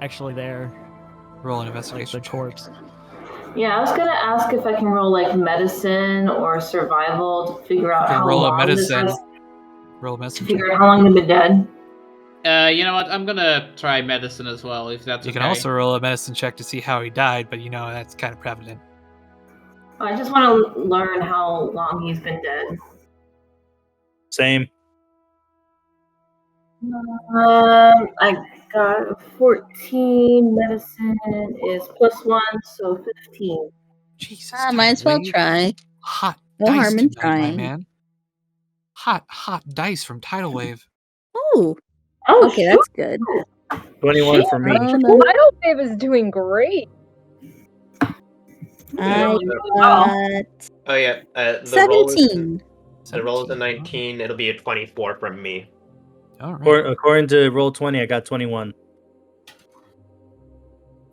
S2: actually there.
S1: Roll an investigation.
S2: Like the corpse.
S7: Yeah, I was gonna ask if I can roll like medicine or survival to figure out how
S1: roll a
S7: long
S1: medicine.
S7: this has,
S1: Roll a medicine.
S7: to figure out how long they've been dead.
S6: You know what? I'm gonna try medicine as well, if that's
S1: You
S6: okay.
S1: can also roll a medicine check to see how he died, but that's kind of prevalent.
S7: I just want to learn how long he's been dead.
S8: Same.
S7: I got 14. Medicine is +1, so 15.
S1: Jesus.
S9: Might as well
S1: Wave.
S9: try.
S1: Hot
S9: No
S1: dice
S9: harm in
S1: tonight, my
S9: trying.
S1: man. Hot dice from Tidal Wave.
S9: Oh,
S7: Oh,
S9: okay, that's good.
S8: 21 for me.
S9: Oh, no.
S12: Tidal Wave is doing great.
S9: I
S4: Oh yeah, the roll is
S9: 17.
S4: the roll is a 19. It'll be a 24 from me.
S1: All right.
S8: According to Roll20, I got 21.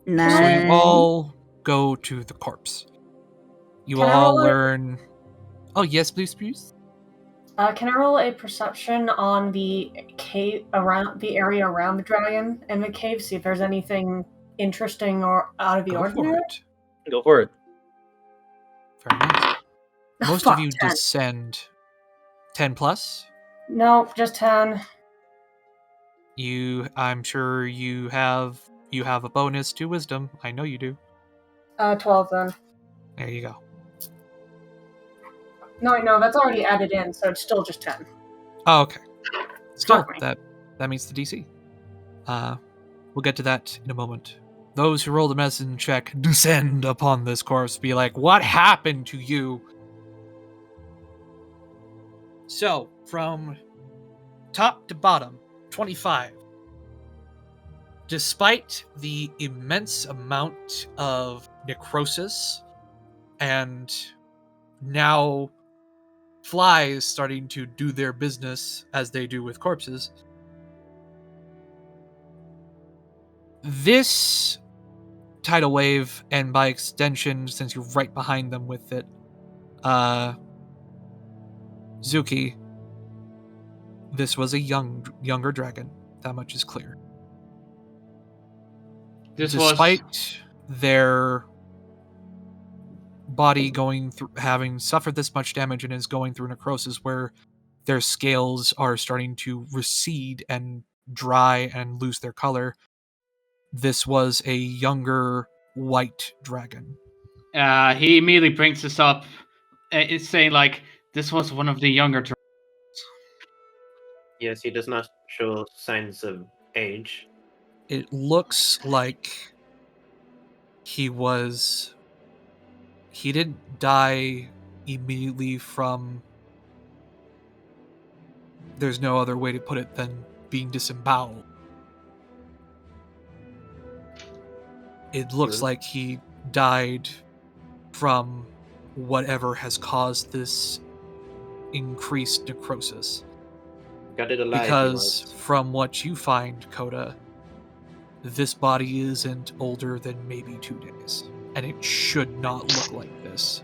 S1: So
S9: Nice.
S1: you all go to the corpse. You
S3: Can I
S1: all
S3: roll it?
S1: learn. Oh yes, please, Spruce.
S3: Can I roll a perception on the cave around the area around the dragon and the cave? See if there's anything interesting or out of the
S1: Go
S3: ordinary.
S1: for it.
S8: Go for it.
S1: Very nice. Most
S3: Fuck,
S1: of you
S3: 10.
S1: descend. 10 plus.
S3: No, just 10.
S1: I'm sure you have a bonus to wisdom. I know you do.
S3: 12 then.
S1: There you go.
S3: No, that's already added in, so it's still just 10.
S1: Oh, okay. Still,
S3: Fuck me.
S1: that meets the DC. We'll get to that in a moment. Those who roll the medicine check descend upon this corpse, be like, what happened to you? So, from top to bottom, 25. Despite the immense amount of necrosis and now flies starting to do their business as they do with corpses, This tidal wave, and by extension, since you're right behind them with it, Zuki, this was a younger dragon. That much is clear. Despite their body going through, having suffered this much damage and is going through necrosis where their scales are starting to recede and dry and lose their color, this was a younger white dragon.
S6: He immediately brings this up. It's saying like this was one of the younger dragons.
S4: Yes, he does not show signs of age.
S1: It looks like he didn't die immediately from, there's no other way to put it than being disemboweled. It looks like he died from whatever has caused this increased necrosis.
S4: Got it alive.
S1: Because from what you find, Coda, this body isn't older than maybe 2 days. And it should not look like this.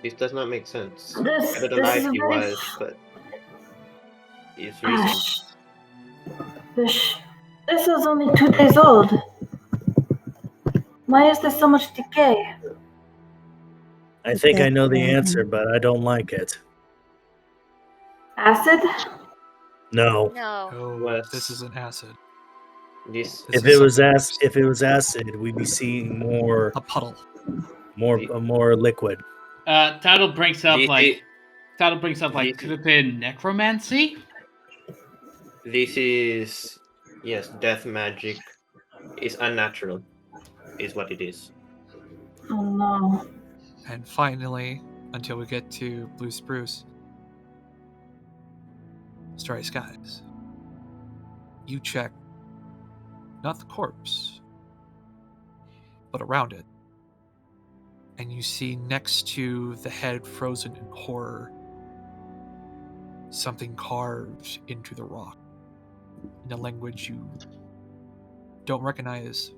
S4: This does not make sense.
S3: This-
S4: Got it
S3: this
S4: alive
S3: is
S4: he
S3: very-
S4: was, but it's recent.
S3: This is only 2 days old. Why is there so much decay?
S8: I think I know the answer, but I don't like it.
S3: Acid?
S5: No.
S8: No.
S1: Oh, this is an acid.
S8: If it was acid, we'd be seeing more
S1: a puddle,
S8: more liquid.
S6: Tattle brings up could have been necromancy.
S4: This is, yes, death magic is unnatural, is what it is.
S3: Oh no.
S1: And finally, until we get to Blue Spruce, Starry Skies, you check not the corpse, but around it. And you see next to the head frozen in horror, something carved into the rock in a language you don't recognize.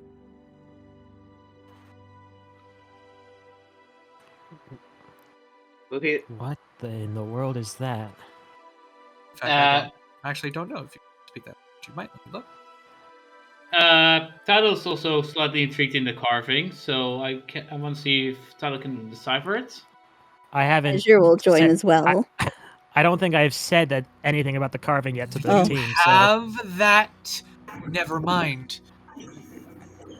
S4: Okay.
S2: What in the world is that?
S1: In fact, I actually don't know if you speak that. You might look.
S6: Tattle's also slightly intrigued in the carving, so I want to see if Tattle can decipher it.
S2: I haven't.
S9: Azure will join as well.
S2: I don't think I've said that anything about the carving yet to the
S1: You
S2: team. So.
S1: have that. Never mind.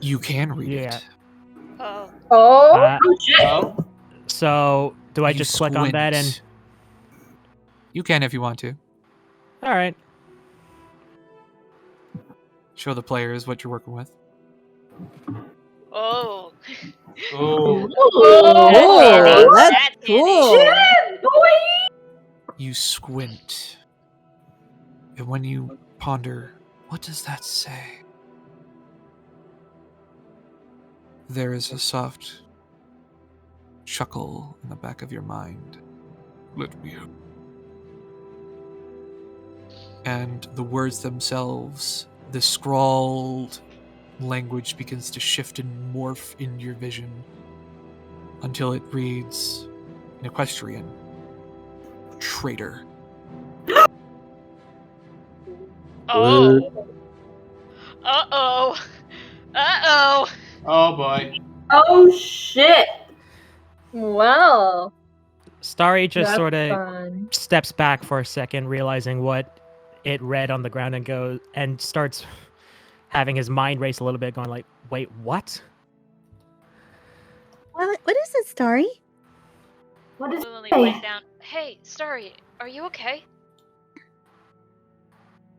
S1: You can read it.
S2: So do I just click on that and?
S1: You can if you want to.
S2: All right.
S1: Show the players what you're working with.
S5: Oh.
S9: Oh, that's cool.
S1: You squint. And when you ponder, what does that say? There is a soft chuckle in the back of your mind. Let me help. And the words themselves, the scrawled language begins to shift and morph in your vision until it reads in Equestrian, traitor.
S5: Oh. Uh-oh. Uh-oh.
S6: Oh boy.
S7: Oh shit.
S12: Well.
S2: Starry just
S12: That's
S2: sort of
S12: fun.
S2: steps back for a second, realizing what it read on the ground, and starts having his mind race a little bit, going like, "Wait, what?
S9: What is it, Starry?
S3: What is
S5: Moonlily lays down. Hey, Starry, are you okay?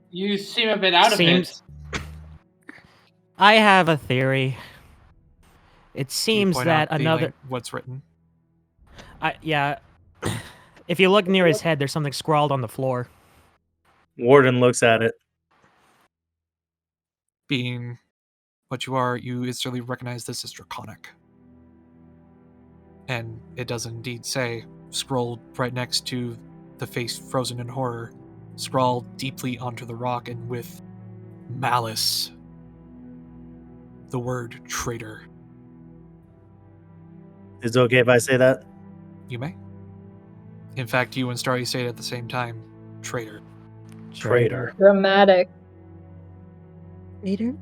S6: You seem a bit out of it.
S2: I have a theory. It seems
S1: point
S2: that
S1: out the
S2: another.
S1: what's written.
S2: Yeah. If you look near his head, there's something scrawled on the floor.
S8: Warden looks at it.
S1: Being what you are, you instantly recognize this as Draconic. And it does indeed say, scrolled right next to the face frozen in horror, scrawled deeply onto the rock and with malice. The word traitor.
S8: Is it okay if I say that?
S1: You may. In fact, you and Starry say it at the same time. Traitor.
S8: Traitor.
S12: Dramatic.
S9: Traitor?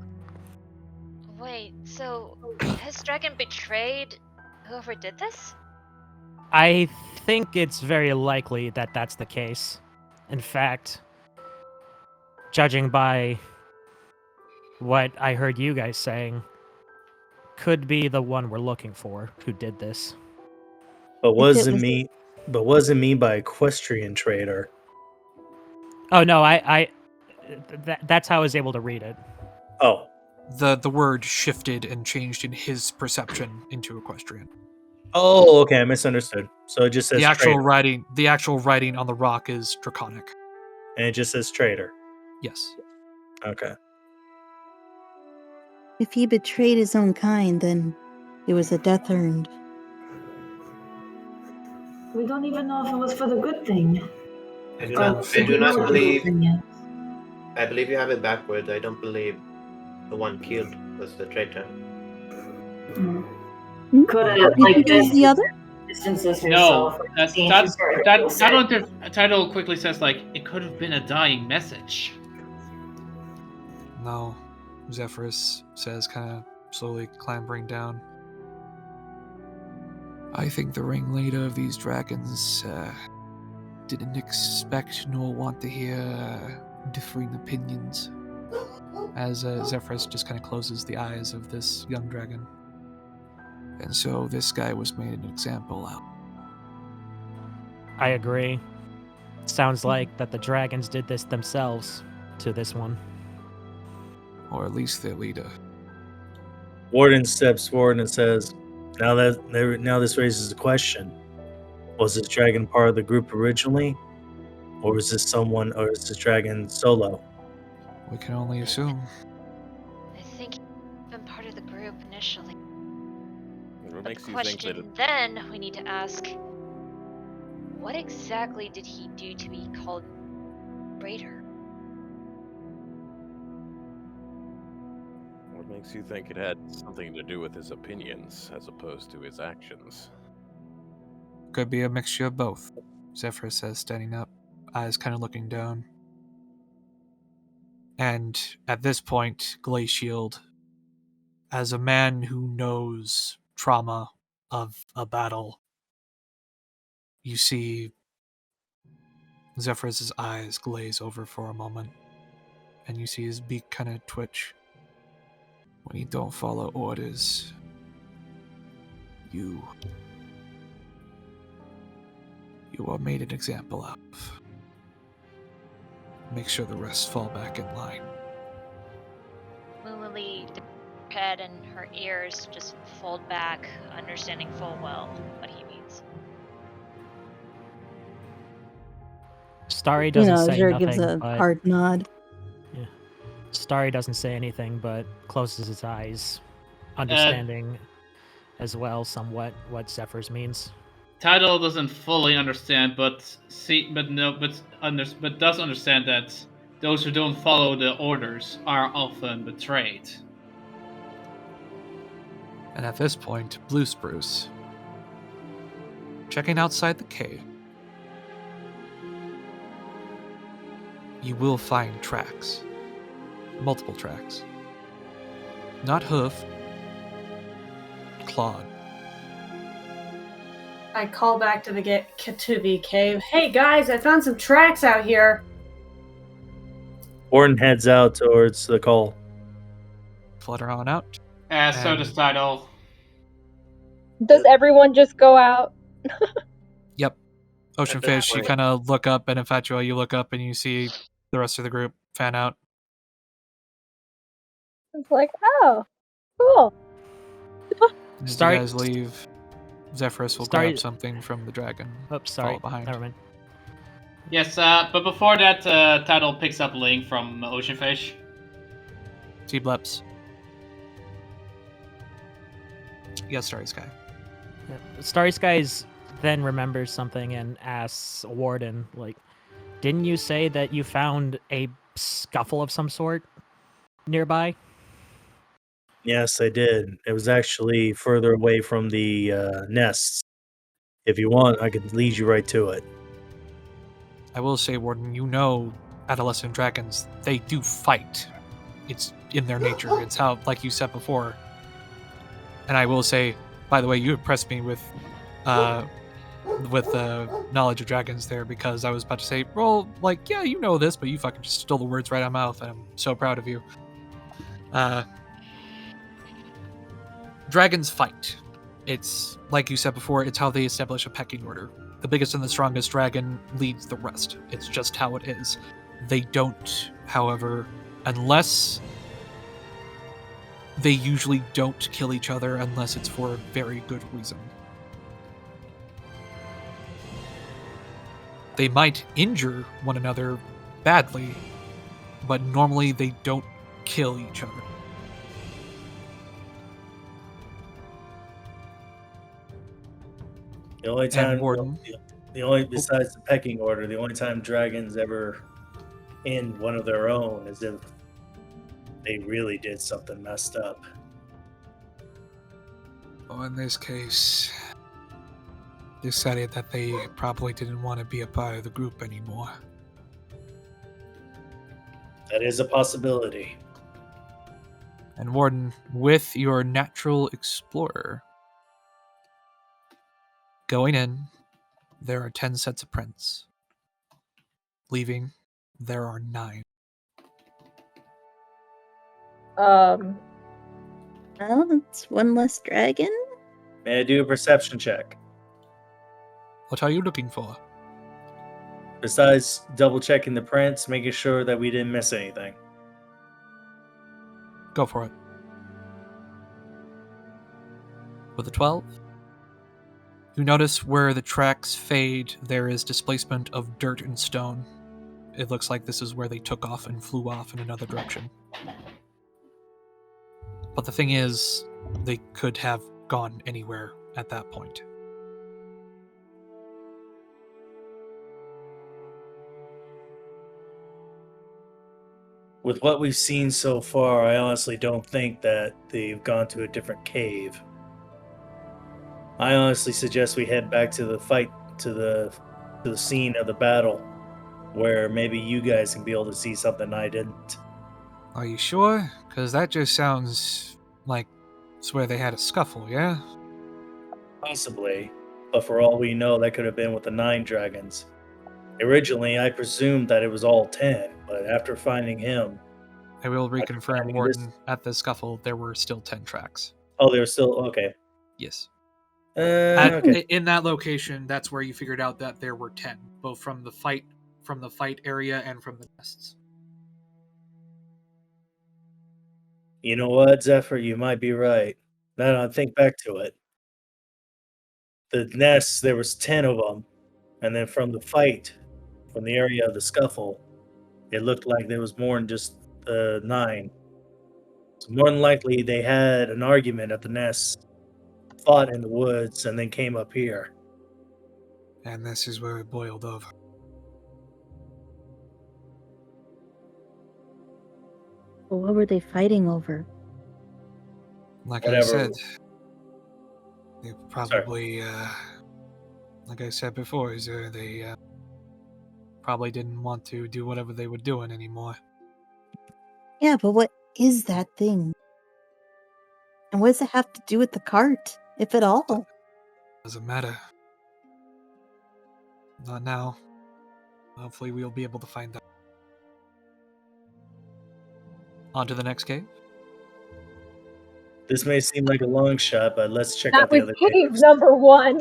S5: Wait, so has Dragon betrayed whoever did this?
S2: I think it's very likely that that's the case. In fact, judging by what I heard you guys saying, could be the one we're looking for who did this.
S8: But wasn't me by equestrian traitor.
S2: Oh no, that's how I was able to read it.
S8: Oh.
S1: The word shifted and changed in his perception into equestrian.
S8: Oh, okay, I misunderstood. So it just says
S1: The actual
S8: traitor.
S1: writing on the rock is draconic.
S8: And it just says traitor.
S1: Yes.
S8: Okay.
S9: If he betrayed his own kind, then it was a death earned.
S3: We don't even know if it was for the good thing.
S4: I do not believe. I believe you have it backwards. I don't believe the one killed was the traitor.
S3: Could
S9: You think it was the other?
S3: Distances
S6: No,
S3: herself.
S6: that title quickly says like it could have been a dying message.
S1: No, Zephyrus says, kind of slowly clambering down. I think the ringleader of these dragons didn't expect nor want to hear differing opinions. As Zephyrus just kind of closes the eyes of this young dragon. And so this guy was made an example out.
S2: I agree. Sounds like that the dragons did this themselves to this one.
S1: Or at least their leader.
S8: Warden steps forward and says, now this raises a question. Was this dragon part of the group originally? Or is this dragon solo?
S1: We can only assume.
S5: I think he's been part of the group initially.
S11: What
S5: But
S11: makes
S5: the
S11: you think that
S5: question then we need to ask, what exactly did he do to be called traitor?
S11: What makes you think it had something to do with his opinions as opposed to his actions?
S1: Could be a mixture of both, Zephyrus says, standing up, eyes kind of looking down. And at this point, Glaze, as a man who knows trauma of a battle, you see Zephyrus's eyes glaze over for a moment, and you see his beak kind of twitch. When you don't follow orders, you are made an example of. Make sure the rest fall back in line.
S5: Moonlily, her head and her ears just fold back, understanding full well what he means.
S2: Starry doesn't say
S9: Azure
S2: nothing,
S9: gives a
S2: but
S9: hard nod.
S2: yeah. Starry doesn't say anything, but closes his eyes, understanding as well somewhat what Zephyrus means.
S6: Title doesn't fully understand, but does understand that those who don't follow the orders are often betrayed.
S1: And at this point, Blue Spruce, checking outside the cave, you will find tracks. Multiple tracks. Not hoof, clawed.
S3: I call back to the cave. Hey guys, I found some tracks out here.
S8: Warden heads out towards the call.
S1: Flutter on out.
S6: So does Title.
S12: Does everyone just go out?
S1: Yep. Oceanfish, you kind of look up, and Infatua, you look up and you see the rest of the group fan out.
S12: It's like, oh, cool.
S1: As
S2: Starry-
S1: you guys leave, Zephyrus will
S2: Starry-
S1: grab something from the dragon.
S2: Oops, sorry.
S1: Follow behind.
S2: Never mind.
S6: Yes, but before that, Title picks up Link from Oceanfish.
S1: T-Bleps. Yes, Starry Sky.
S2: Yeah. Starry Skies then remembers something and asks Warden, like, didn't you say that you found a scuffle of some sort? nearby?
S8: Yes, I did. It was actually further away from the nests. If you want, I could lead you right to it.
S1: I will say, Warden, you know adolescent dragons, they do fight. It's in their nature. It's how, like you said before. And I will say, by the way, you impressed me with knowledge of dragons there, because I was about to say, well, like, yeah, you know this, but you fucking just stole the words right out of my mouth, and I'm so proud of you. Dragons fight. It's, like you said before, it's how they establish a pecking order. The biggest and the strongest dragon leads the rest. It's just how it is. They don't, however, unless... They usually don't kill each other unless it's for a very good reason. They might injure one another badly, but normally they don't kill each other.
S8: The only time,
S1: Warden.
S8: the only besides the pecking order, the only time dragons ever end one of their own is if they really did something messed up.
S1: Well, in this case, decided that they probably didn't want to be a part of the group anymore.
S8: That is a possibility.
S1: And Warden, with your natural explorer, going in, there are 10 sets of prints. Leaving, there are 9.
S9: Well, it's one less dragon.
S8: May I do a perception check?
S1: What are you looking for?
S8: Besides double checking the prints, making sure that we didn't miss anything.
S1: Go for it. With a 12, you notice where the tracks fade, there is displacement of dirt and stone. It looks like this is where they took off and flew off in another direction. But the thing is, they could have gone anywhere at that point.
S8: With what we've seen so far, I honestly don't think that they've gone to a different cave. I honestly suggest we head back to the fight, to the scene of the battle, where maybe you guys can be able to see something I didn't.
S1: Are you sure? Because that just sounds like it's where they had a scuffle, yeah?
S8: Possibly, but for all we know, that could have been with the 9 dragons. Originally, I presumed that it was all 10, but after finding him...
S1: I will reconfirm, Warden, at the scuffle, there were still 10 tracks.
S8: Oh, they were still... Okay.
S1: Yes.
S8: Okay.
S1: In that location, that's where you figured out that there were 10, both from the fight area and from the nests.
S8: You know what, Zephyr? You might be right. Now that I think back to it. The nests, there was 10 of them, and then from the fight, from the area of the scuffle, it looked like there was more than just 9. So more than likely, they had an argument at the nest, fought in the woods, and then came up here.
S1: And this is where it boiled over.
S9: Well, what were they fighting over?
S1: Like
S8: Whatever.
S1: I said, they probably, like I said before, they probably didn't want to do whatever they were doing anymore.
S9: Yeah, but what is that thing? And what does it have to do with the cart, if at all?
S1: Doesn't matter. Not now. Hopefully we'll be able to find out. On to the next cave.
S8: This may seem like a long shot, but let's check
S12: That
S8: out the
S12: was
S8: other
S12: cave
S8: caves.
S12: number 1.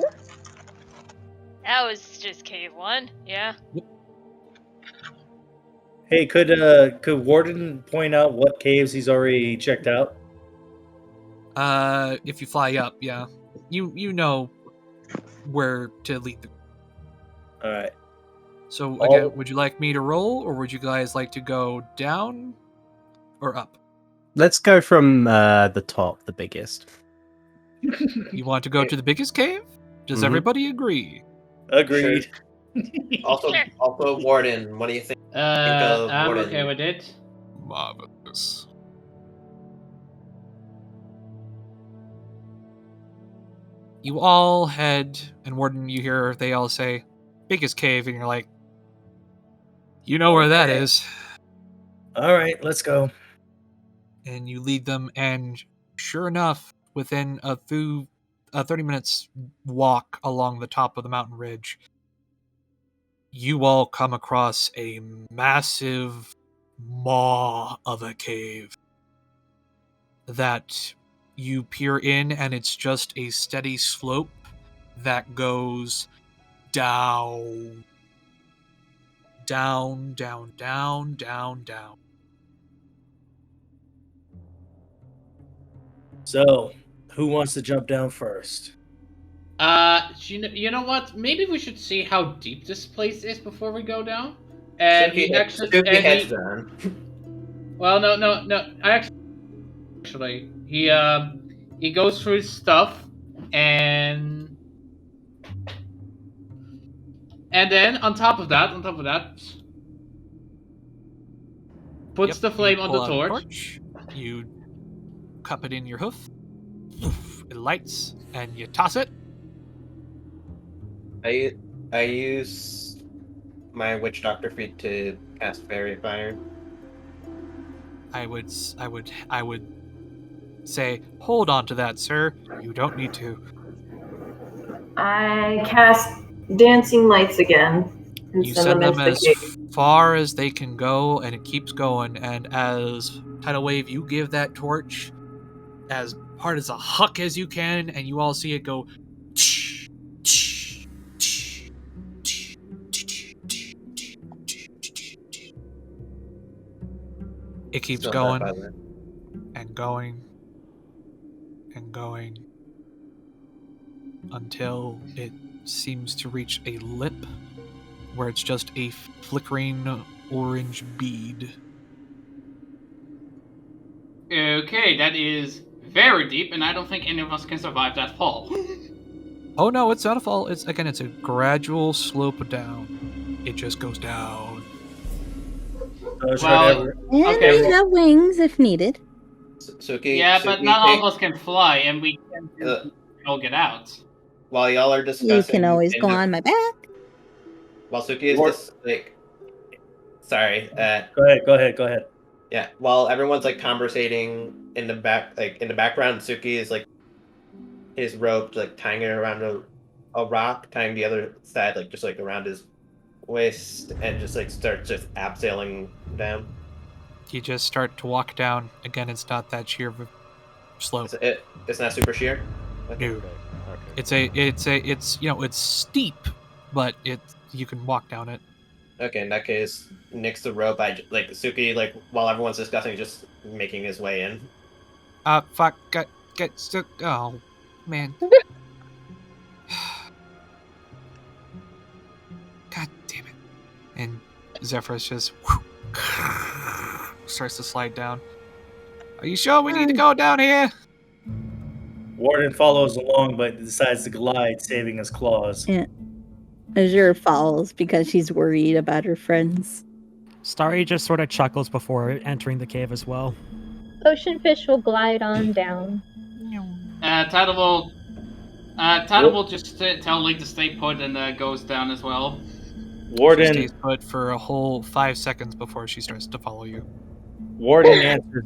S5: That was just cave 1, yeah.
S8: Hey, could Warden point out what caves he's already checked out?
S1: If you fly up, yeah. You know where to lead the...
S8: Alright.
S1: So, again, would you like me to roll, or would you guys like to go down or up?
S14: Let's go from the top, the biggest.
S1: You want to go to the biggest cave? Does
S14: Mhm.
S1: everybody agree?
S8: Agreed.
S4: Also, Warden, what do you think of
S6: I'm
S4: Warden?
S6: okay with it.
S1: Marvelous. You all head, and Warden, you hear they all say, biggest cave, and you're like, you know where that is.
S8: All right, let's go.
S1: And you lead them, and sure enough, within a 30 minutes walk along the top of the mountain ridge, you all come across a massive maw of a cave that you peer in, and it's just a steady slope that goes down, down, down, down, down, down.
S8: So, who wants to jump down first?
S6: You know what? Maybe we should see how deep this place is before we go down. And he actually
S4: heads down.
S6: Well, no. Actually, he goes through his stuff, and then on top of that, puts the flame on the torch.
S1: You cup it in your hoof. It lights, and you toss it.
S4: I use my witch doctor feat to cast fairy fire.
S1: I would say, hold on to that, sir. You don't need to.
S7: I cast dancing lights again. And
S1: You send them as far as they can go, and it keeps going. And as Tidal Wave, you give that torch as hard as a huck as you can, and you all see it go. It keeps
S4: Still
S1: going
S4: not by then.
S1: and going and going until it seems to reach a lip where it's just a flickering orange bead.
S6: Okay, that is very deep, and I don't think any of us can survive that fall.
S1: Oh no, it's not a fall. It's a gradual slope down. It just goes down.
S9: And we have wings if needed.
S6: Yeah, but not all of us can fly, and we can all get out.
S4: While y'all are discussing,
S9: You can always go on my back.
S4: While Suki is just like, sorry.
S8: Go ahead.
S4: Yeah, while everyone's like conversating in the background, Suki is like his rope, like tying it around a rock, tying the other side like just like around his waist, and just like starts just abseiling down.
S1: You just start to walk down. Again, it's not that sheer of a slope.
S4: It's not super sheer.
S1: No. It's steep, but you can walk down it.
S4: Okay, in that case, nix the rope. Suki, like while everyone's discussing, just making his way in.
S1: Fuck, get stuck. Oh, man. God damn it. And Zephyrus just starts to slide down. Are you sure we need to go down here?
S8: Warden follows along, but decides to glide, saving his claws.
S9: Yeah. Azure falls because she's worried about her friends.
S2: Starry just sort of chuckles before entering the cave as well.
S12: Ocean fish will glide on down.
S6: Tidal will just tell Link to stay put and goes down as well.
S8: Warden
S1: She stays put for a whole 5 seconds before she starts to follow you.
S8: Warden answers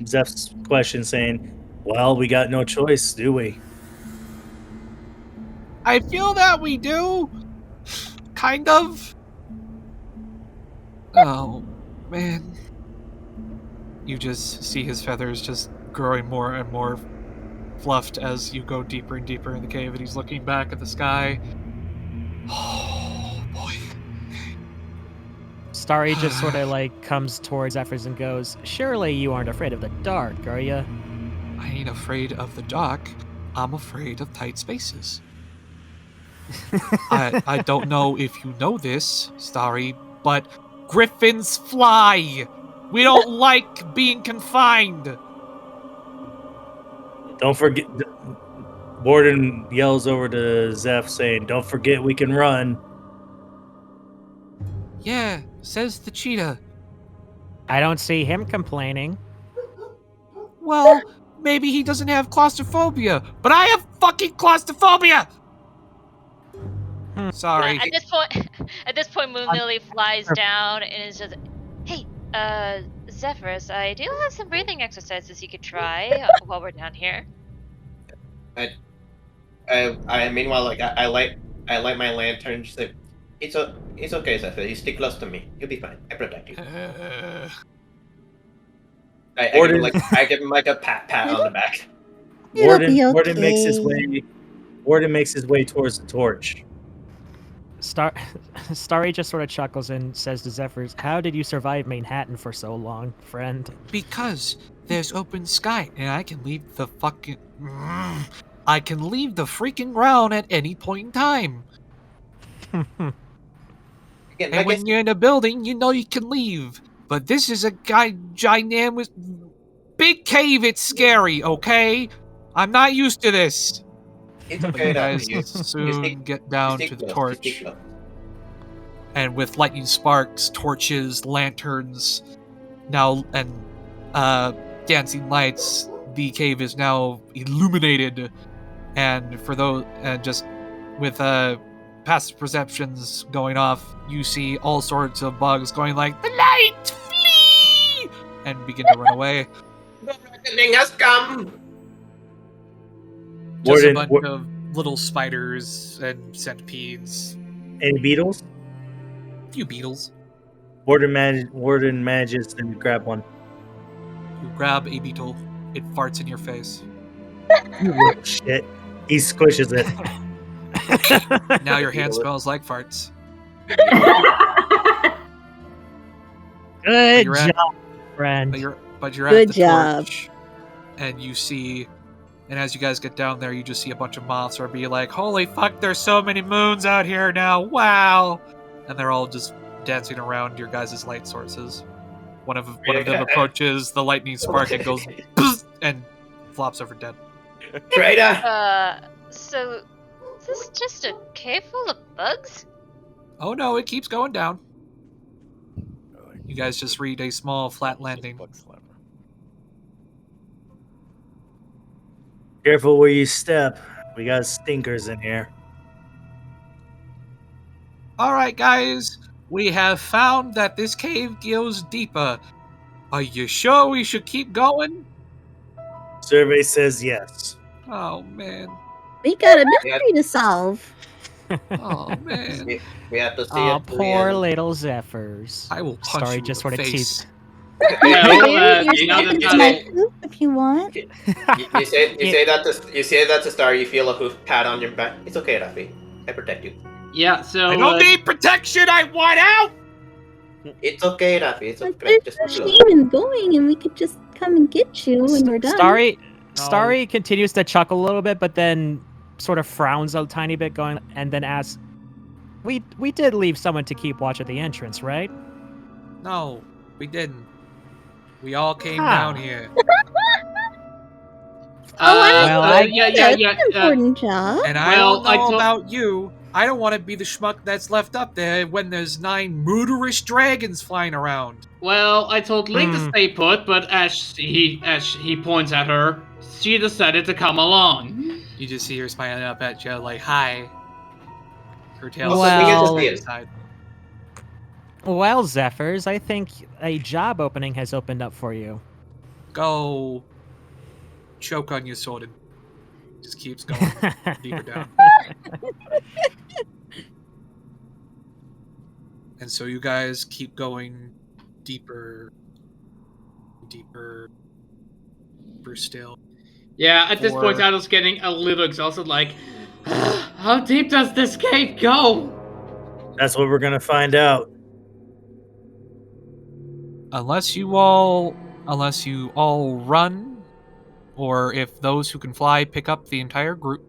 S8: Zeph's question, saying, "Well, we got no choice, do we?"
S1: I feel that we do. Kind of. Oh, man. You just see his feathers just growing more and more fluffed as you go deeper and deeper in the cave, and he's looking back at the sky. Oh, boy.
S2: Starry just sort of like comes towards Zephyrus and goes, "Surely you aren't afraid of the dark, are you?"
S1: I ain't afraid of the dark. I'm afraid of tight spaces. I don't know if you know this, Starry, but griffins fly. We don't like being confined.
S8: Don't forget. Warden yells over to Zeph, saying, "Don't forget we can run."
S1: Yeah, says the cheetah.
S2: I don't see him complaining.
S1: Well, maybe he doesn't have claustrophobia, but I have fucking claustrophobia! Sorry.
S5: At this point, Moonlily flies down and is just, hey, Zephyrus, I do have some breathing exercises you could try while we're down here.
S4: I meanwhile, like I light my lantern. Just like, it's okay, Zephyr. You stick close to me. You'll be fine. I protect you. I give him like a pat on the back.
S8: Warden makes his way towards the torch.
S2: Starry just sort of chuckles and says to Zephyrs, "How did you survive Manhattan for so long, friend?"
S1: Because there's open sky, and I can leave the fucking... I can leave the freaking ground at any point in time. And when you're in a building, you know you can leave. But this is a gigantic big cave. It's scary, okay? I'm not used to this.
S4: It's okay.
S1: You guys soon get down to the torch. And with lightning sparks, torches, lanterns, now and dancing lights, the cave is now illuminated. And for those, just with passive perceptions going off, you see all sorts of bugs going like, "The light, flee!" and begin to run away.
S4: The reckoning has come.
S1: Just a bunch of little spiders and centipedes.
S8: Any beetles?
S1: A few beetles.
S8: Warden manages to grab one.
S1: You grab a beetle. It farts in your face.
S8: You little shit. He squishes it.
S1: Now your hand smells like farts.
S2: Good job, friend.
S1: But you're
S9: Good
S1: at the
S9: job.
S1: torch, and you see, and as you guys get down there, you just see a bunch of moths or be like, "Holy fuck! There's so many moons out here now! Wow!" And they're all just dancing around your guys' light sources. One of them approaches the lightning spark and goes "Bzz," and flops over dead.
S4: Traitor!
S5: So is this just a cave full of bugs?
S1: Oh no, it keeps going down. You guys just read a small flat landing.
S8: Careful where you step. We got stinkers in here.
S1: Alright guys, we have found that this cave goes deeper. Are you sure we should keep going?
S8: Survey says yes.
S1: Oh man.
S9: We got a mystery to solve.
S1: Oh man.
S4: We have to see
S2: Oh,
S4: it. to the
S2: poor
S4: end.
S2: little Zephyrs.
S1: I will punch
S2: Starry
S1: you
S2: just
S1: in
S2: sort
S1: the
S2: of
S1: face.
S9: If you want.
S4: You say that to Star. You feel a hoof pat on your back. It's okay, Rafi. I protect you.
S6: Yeah, so
S1: I don't need protection. I want out.
S4: It's okay, Rafi. It's okay.
S9: There's no shame in going, and we could just come and get you when we're done.
S2: Starry continues to chuckle a little bit, but then sort of frowns a tiny bit, going and then asks, "We did leave someone to keep watch at the entrance, right?"
S1: No, we didn't. We all came
S2: How?
S1: down here.
S9: Important job.
S1: And I don't know about you. I don't want to be the schmuck that's left up there when there's 9 murderous dragons flying around.
S6: Well, I told Link to stay put, but as he points at her, she decided to come along.
S1: You just see her smiling up at you like, "Hi." Her tail side.
S2: Well, Zephyrs, I think a job opening has opened up for you.
S1: Go choke on your sword and just keeps going deeper down. And so you guys keep going deeper still.
S6: Yeah, at this point I was getting a little exhausted, like, how deep does this cave go?
S8: That's what we're gonna find out.
S1: Unless you all run, or if those who can fly pick up the entire group.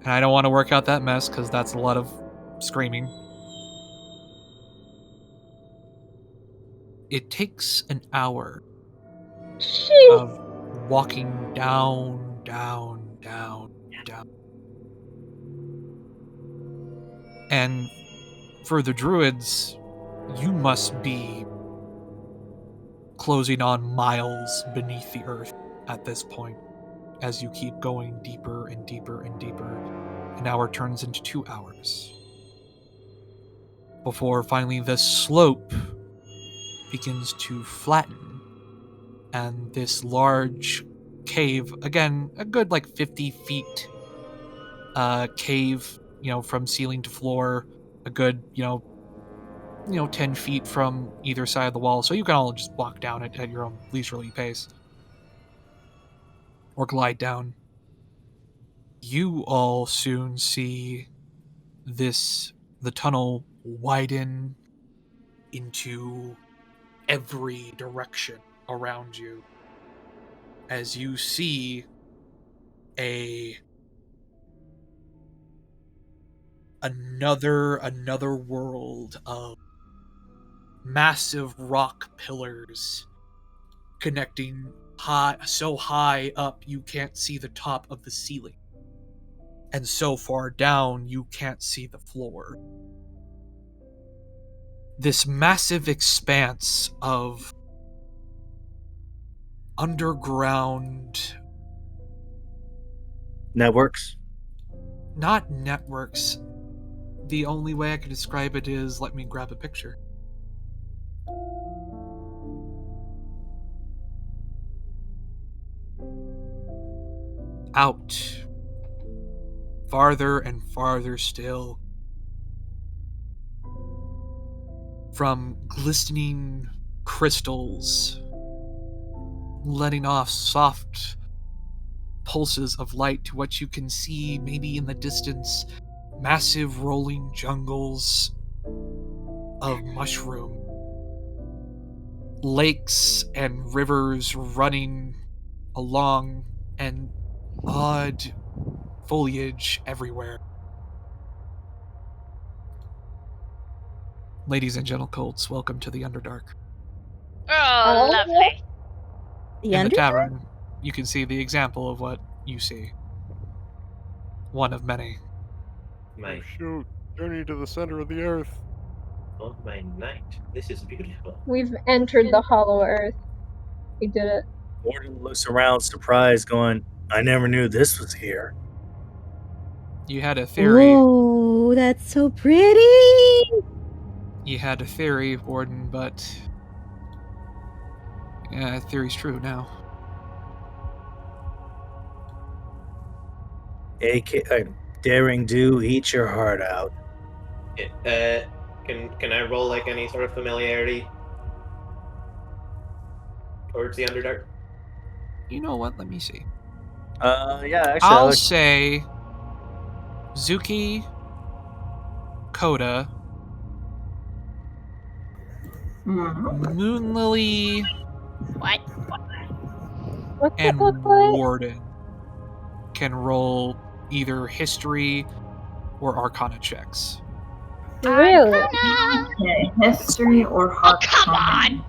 S1: And I don't want to work out that mess because that's a lot of screaming. It takes an hour of walking down. And for the druids, you must be closing on miles beneath the earth at this point. as you keep going deeper and deeper and deeper. An hour turns into 2 hours. Before finally the slope begins to flatten, and this large cave, again, a good like 50 feet cave, from ceiling to floor, a good, 10 feet from either side of the wall, so you can all just walk down it at your own leisurely pace. Or glide down. You all soon see the tunnel widen into every direction around you, as you see another world of massive rock pillars connecting so high up you can't see the top of the ceiling, and so far down you can't see the floor. This massive expanse of underground
S8: networks.
S1: Not networks. The only way I can describe it is, let me grab a picture. Out. Farther and farther still. From glistening crystals, letting off soft pulses of light to what you can see maybe in the distance, massive rolling jungles of mushroom, lakes and rivers running along, and odd foliage everywhere. Ladies and gentlecolts, welcome to the Underdark.
S5: Oh, lovely.
S1: In the tavern, you can see the example of what you see. One of many.
S11: Oh, shoot. Journey to the center of the earth.
S17: On my knight. This is beautiful.
S12: We've entered the Hollow Earth. We did it.
S8: Warden looks around surprised, going, I never knew this was here.
S1: You had a theory.
S9: Oh, that's so pretty.
S1: You had a theory, Warden, but yeah, that theory's true now.
S8: Daring do, eat your heart out.
S4: Can I roll like any sort of familiarity towards the Underdark?
S1: You know what? Let me see.
S8: Yeah, actually,
S1: I'll say Zuki, Coda, Moonlily, and Warden can roll either history or arcana checks.
S12: Really?
S3: Okay, history or
S5: Oh, come on!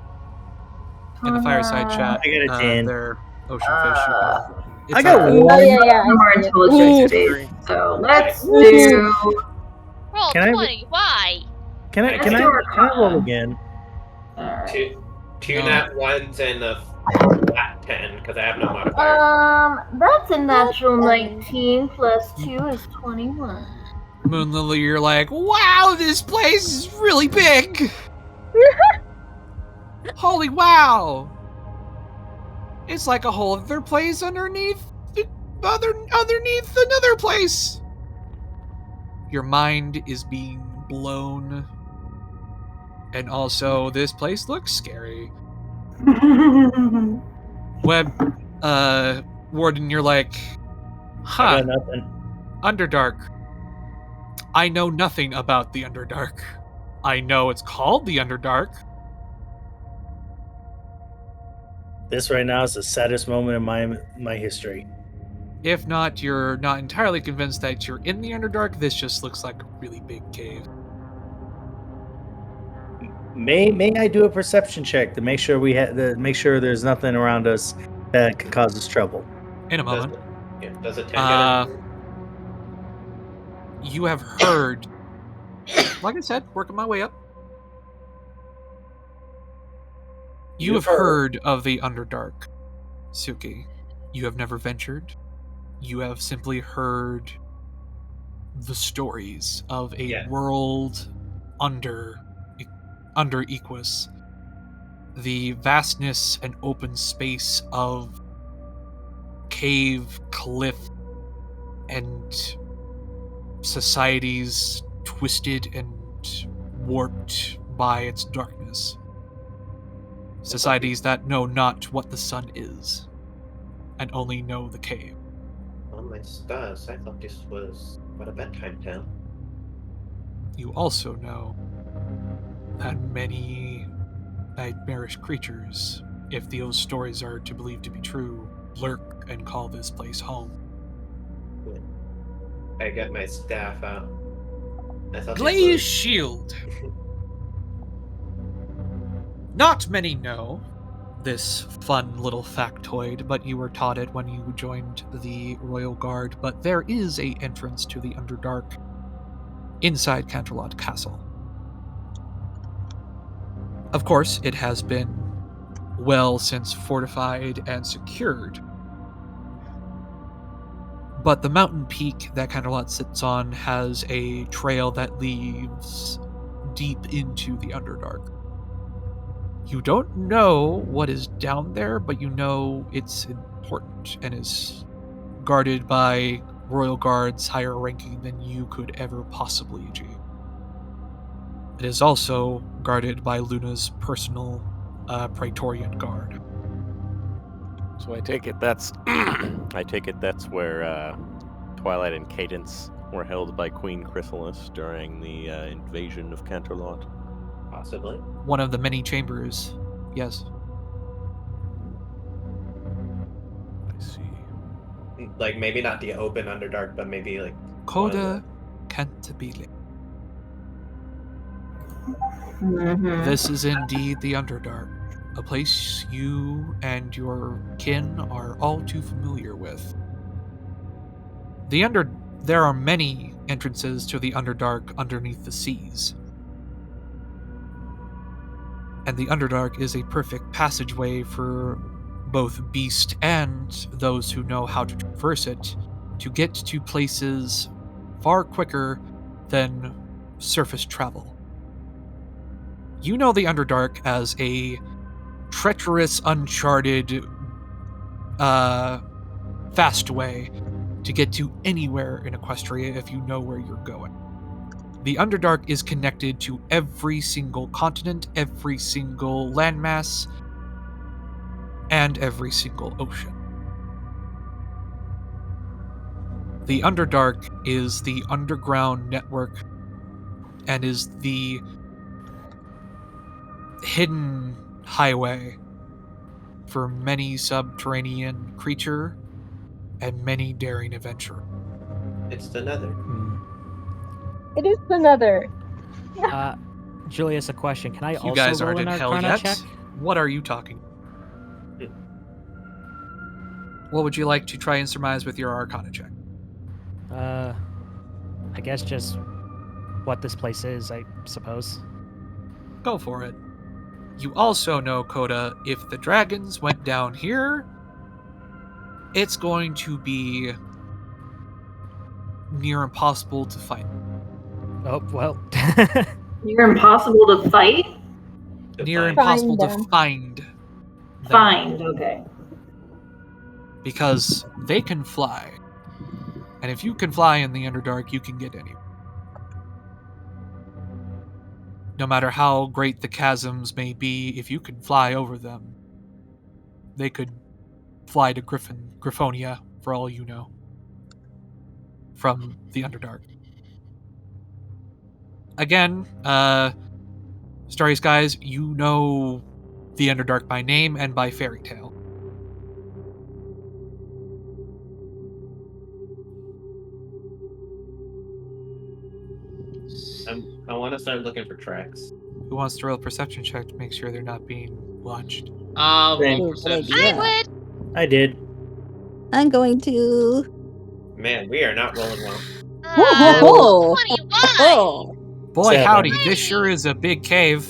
S1: In the fireside chat,
S8: I got a 10.
S1: they're oceanfish.
S8: I got
S3: one.
S8: one.
S3: More intelligence based. So let's do.
S5: Roll
S8: Can I-
S5: 20. Why?
S8: Can I roll again?
S4: Two nat ones and a flat 10 because I have no modifier.
S7: That's a natural 19 plus 2 is 21.
S1: Moonlily, you're like, wow, this place is really big. Holy wow! It's like a whole other place underneath another place. Your mind is being blown, and also this place looks scary. Warden, you're like, huh?
S8: I got nothing.
S1: Underdark. I know nothing about the Underdark. I know it's called the Underdark.
S8: This right now is the saddest moment in my history.
S1: If not, you're not entirely convinced that you're in the Underdark. This just looks like a really big cave.
S8: May I do a perception check to make sure make sure there's nothing around us that can cause us trouble?
S1: In a moment.
S4: Does it 10 get it?
S1: You have heard, like I said, working my way up. You have heard of the Underdark, Suki. You have never ventured. you have simply heard the stories of a
S17: Yeah.
S1: world under Equus. The vastness and open space of cave, cliff, and societies twisted and warped by its darkness. Societies that know not what the sun is, and only know the cave.
S17: Oh my stars, I thought this was but a bedtime tale.
S1: You also know that many nightmarish creatures, if those stories are to believe to be true, lurk and call this place home.
S17: I got my staff out. I thought
S1: Glaze shield. Not many know this fun little factoid, but you were taught it when you joined the Royal Guard. But there is a entrance to the Underdark inside Cantabile Castle. Of course, it has been well since fortified and secured. But the mountain peak that Cantabile sits on has a trail that leads deep into the Underdark. You don't know what is down there, but you know it's important and is guarded by royal guards higher ranking than you could ever possibly achieve. It is also guarded by Luna's personal Praetorian Guard.
S11: So I take it that's where Twilight and Cadence were held by Queen Chrysalis during the invasion of Canterlot.
S17: Possibly.
S1: One of the many chambers, yes.
S11: I see.
S17: Like, maybe not the open Underdark, but maybe, like...
S1: Coda Cantabile.
S7: Mhm.
S1: This is indeed the Underdark, a place you and your kin are all too familiar with. There are many entrances to the Underdark underneath the seas. And the Underdark is a perfect passageway for both beast and those who know how to traverse it to get to places far quicker than surface travel. You know the Underdark as a treacherous, uncharted, fast way to get to anywhere in Equestria if you know where you're going. The Underdark is connected to every single continent, every single landmass, and every single ocean. The Underdark is the underground network and is the hidden highway for many subterranean creature and many daring adventurer.
S17: It's the Nether.
S12: It is the Nether.
S2: Julius, a question. Can I
S1: You
S2: also
S1: guys
S2: roll
S1: aren't
S2: an
S1: in hell
S2: Arcana
S1: yet.
S2: check?
S1: What are you talking? What would you like to try and surmise with your Arcana check?
S2: I guess just what this place is, I suppose.
S1: Go for it. You also know, Coda, if the dragons went down here, it's going to be near impossible to fight.
S2: Oh, well.
S7: You're impossible to fight?
S1: Near impossible to
S12: them.
S1: find them.
S7: Find, okay.
S1: Because they can fly. And if you can fly in the Underdark, you can get anywhere. No matter how great the chasms may be, if you can fly over them, they could fly to Griffonia, for all you know, from the Underdark. Again, Starry Skies, you know the Underdark by name and by fairy tale.
S17: I want to start looking for tracks.
S1: Who wants to roll a perception check to make sure they're not being watched?
S17: Roll
S9: Good
S17: perception.
S9: idea.
S5: I would.
S8: I did.
S9: I'm going to.
S17: Man, we are not rolling well.
S9: Whoa!
S5: 21.
S9: Oh,
S1: Boy,
S8: Seven.
S1: howdy, this sure is a big cave.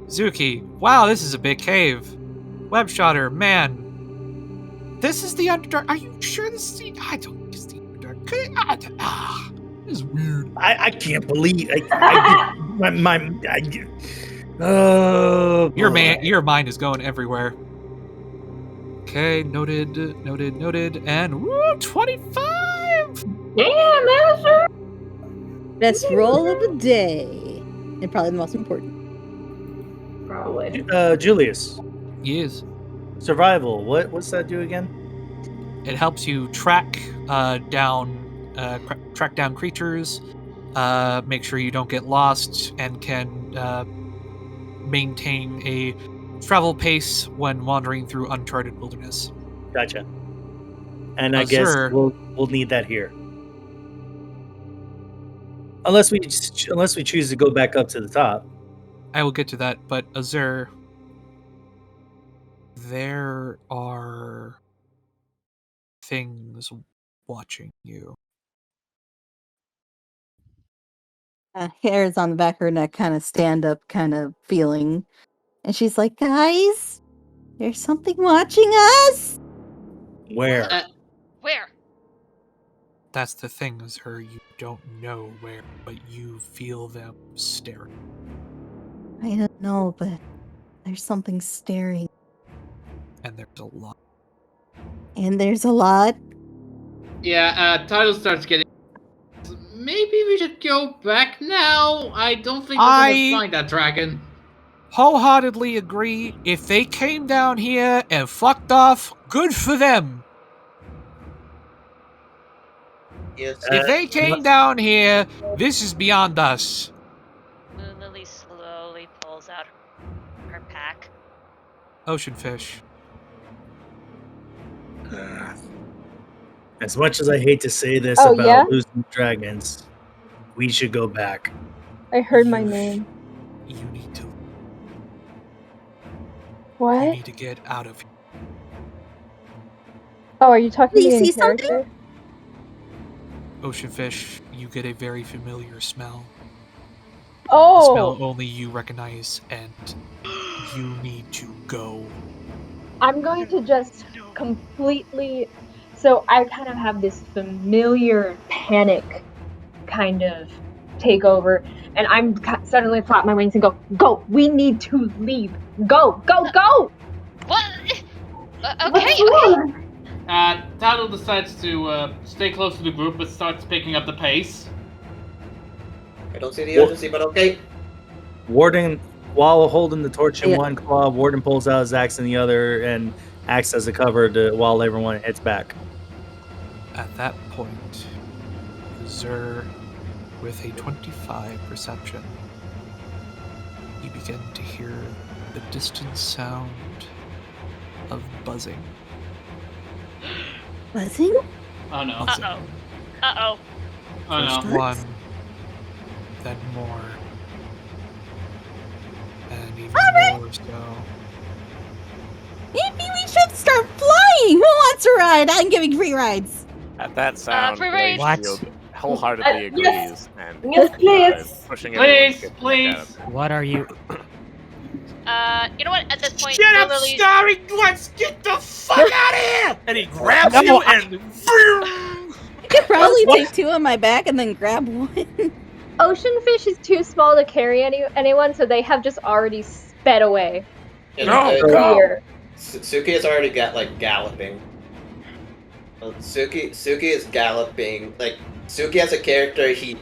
S1: Zuki, wow, this is a big cave.
S16: Webshotter, man. This is the Underdark. Are you sure this is the... I don't... It's the Underdark. Could it... This is weird.
S8: I can't believe... Oh,
S16: Your mind is going everywhere. Okay, noted, and woo, 25!
S7: Damn, Azure!
S9: Best roll of the day. And probably the most important.
S7: Probably.
S8: Julius.
S16: Yes.
S8: Survival. What's that do again?
S16: It helps you track down creatures, make sure you don't get lost, and can maintain a travel pace when wandering through uncharted wilderness.
S8: Gotcha. And I
S16: Azure,
S8: guess we'll need that here, unless we choose to go back up to the top.
S16: I will get to that, but Azure, there are things watching you.
S9: Hairs on the back of her neck, kind of stand up, kind of feeling. And she's like, guys, there's something watching us.
S8: Where?
S5: Where?
S16: That's the thing, Azure. You don't know where, but you feel them staring.
S9: I don't know, but there's something staring.
S16: And there's a lot.
S9: And there's a lot.
S6: Yeah, Tidal starts getting... Maybe we should go back now. I don't think we're gonna find that dragon.
S16: Wholeheartedly agree. If they came down here and fucked off, good for them.
S4: Yes.
S16: If they came down here, this is beyond us.
S5: Moonlily slowly pulls out her pack.
S16: Ocean fish.
S8: As much as I hate to say this
S12: Oh,
S8: about
S12: yeah?
S8: losing dragons, we should go back.
S12: I heard my name.
S16: You need to.
S12: What?
S16: You need to get out of here.
S12: Oh, are you talking
S9: Do
S12: to
S9: you
S12: me
S9: see
S12: in character?
S16: Ocean fish, you get a very familiar smell. A
S12: Oh!
S16: smell only you recognize, and you need to go.
S12: I'm going to just completely... So I kind of have this familiar panic kind of take over, and I'm suddenly flap my wings and go, we need to leave. Go!
S5: What? Okay.
S6: Tidal decides to stay close to the group, but starts picking up the pace.
S17: I don't see the urgency, but okay.
S8: Warden, while holding the torch in one claw, Warden pulls out his axe in the other and acts as a cover while everyone heads back.
S16: At that point, Azure, with a 25 perception, you begin to hear the distant sound of buzzing.
S9: Buzzing?
S6: Oh no.
S5: Uh-oh. Uh-oh.
S6: Oh
S16: First
S6: no.
S16: one, then more, and even more so.
S9: Maybe we should start flying. Who wants a ride? I'm giving free rides.
S11: At that sound,
S5: free range.
S11: Glaze wholeheartedly agrees
S7: Yes.
S11: and
S7: Yes, please.
S11: pushing everyone to get
S6: Please.
S11: back at him.
S2: What are you?
S5: You know what? At this point,
S1: Shut up,
S5: Moonlily's-
S1: Starry! Let's get the fuck out of here! And he grabs you and...
S9: I could probably take two on my back and then grab one.
S12: Ocean fish is too small to carry anyone, so they have just already sped away. Clear.
S17: Suki has already got like galloping. Suki is galloping. Like Suki as a character, he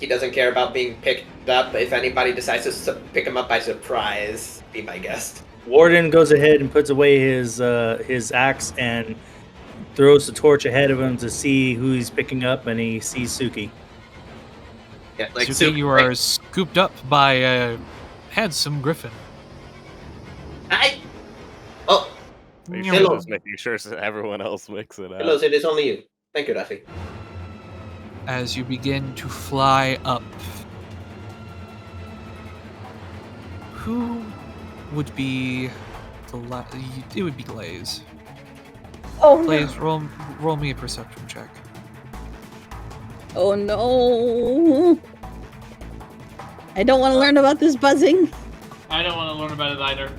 S17: doesn't care about being picked up. If anybody decides to pick him up by surprise, be my guest.
S8: Warden goes ahead and puts away his axe and throws the torch ahead of him to see who he's picking up, and he sees Suki.
S17: Yeah, like
S16: Suki, you are scooped up by a handsome griffin.
S11: Are you sure
S17: Hello.
S11: just making sure so everyone else makes it out?
S17: Hello, it is only you. Thank you, Rafi.
S16: As you begin to fly up, who would be the it would be Glaze.
S12: Oh no.
S16: Glaze, roll me a perception check.
S9: Oh no. I don't want to learn about this buzzing.
S6: I don't want to learn about it either.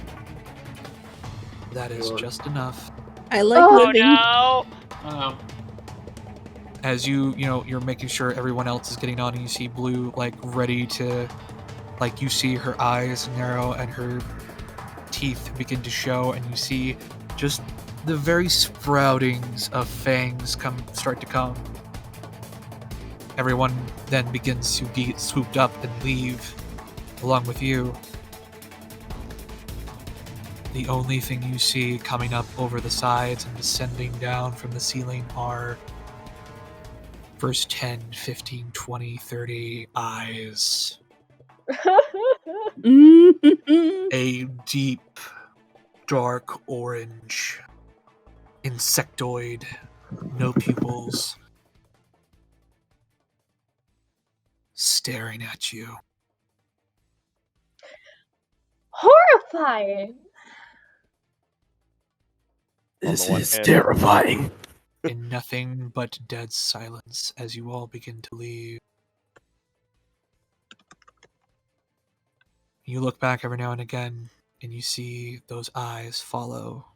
S1: That is just enough.
S9: I like
S5: Oh
S9: living.
S5: no!
S6: Oh.
S1: As you're making sure everyone else is getting on, and you see Blue, like, ready to, like, you see her eyes narrow and her teeth begin to show, and you see just the very sproutings of fangs start to come. Everyone then begins to get swooped up and leave along with you. The only thing you see coming up over the sides and descending down from the ceiling are first 10, 15, 20, 30 eyes. A deep, dark orange, insectoid, no pupils, staring at you.
S12: Horrifying.
S18: This is
S1: terrifying. In nothing but dead silence as you all begin to leave. You look back every now and again, and you see those eyes follow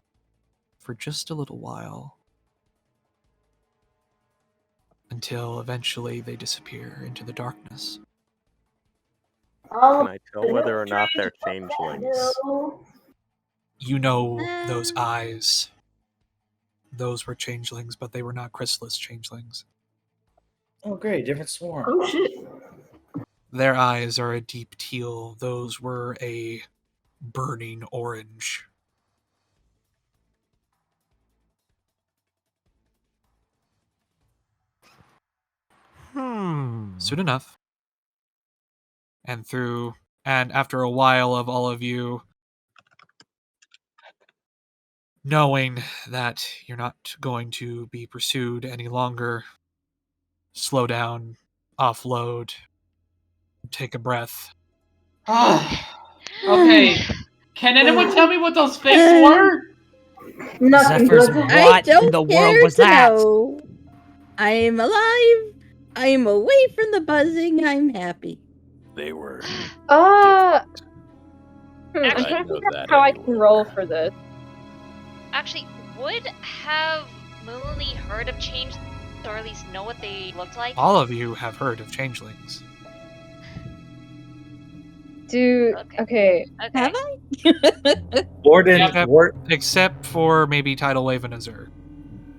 S1: for just a little while, until eventually they disappear into the darkness.
S11: Can I tell whether or not they're changelings?
S1: You know those eyes. Those were changelings, but they were not chrysalis changelings.
S8: Oh, great. Different swarm.
S7: Oh, shit.
S1: Their eyes are a deep teal. Those were a burning orange. Soon enough. And after a while of all of you knowing that you're not going to be pursued any longer, slow down, offload, take a breath.
S6: Okay. Can anyone tell me what those things were?
S7: Nothing
S2: Zephyrs,
S7: good.
S2: what
S9: I don't
S2: in the
S9: care
S2: world was
S9: to
S2: that?
S9: know. I am alive. I am away from the buzzing. I'm happy.
S11: They were.
S12: I'm
S5: Actually,
S12: trying to
S11: know
S12: figure out
S11: that
S12: how I
S11: anyway.
S12: can roll for this.
S5: Actually, would have Moonlily heard of change, or at least know what they looked like?
S1: All of you have heard of changelings.
S12: Okay.
S9: Have I?
S1: Except for maybe Tidal Wave and Azure.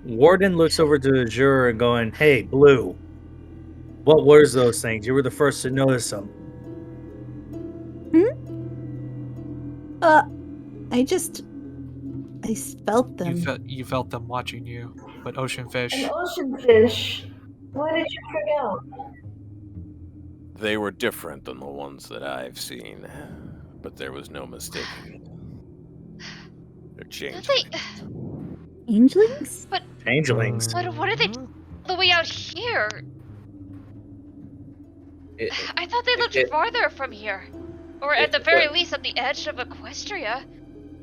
S8: Warden looks over to Azure and going, "Hey, Blue, what was those things? You were the first to notice them."
S9: I felt them.
S1: You felt them watching you, but Ocean Fish.
S7: An ocean fish. Why did you freak out?
S11: They were different than the ones that I've seen, but there was no mistaking it. They're changelings.
S9: Changelings?
S5: But
S8: Changelings.
S5: what are they all the way out here? I thought they lived farther from here. Or at the very least at the edge of Equestria.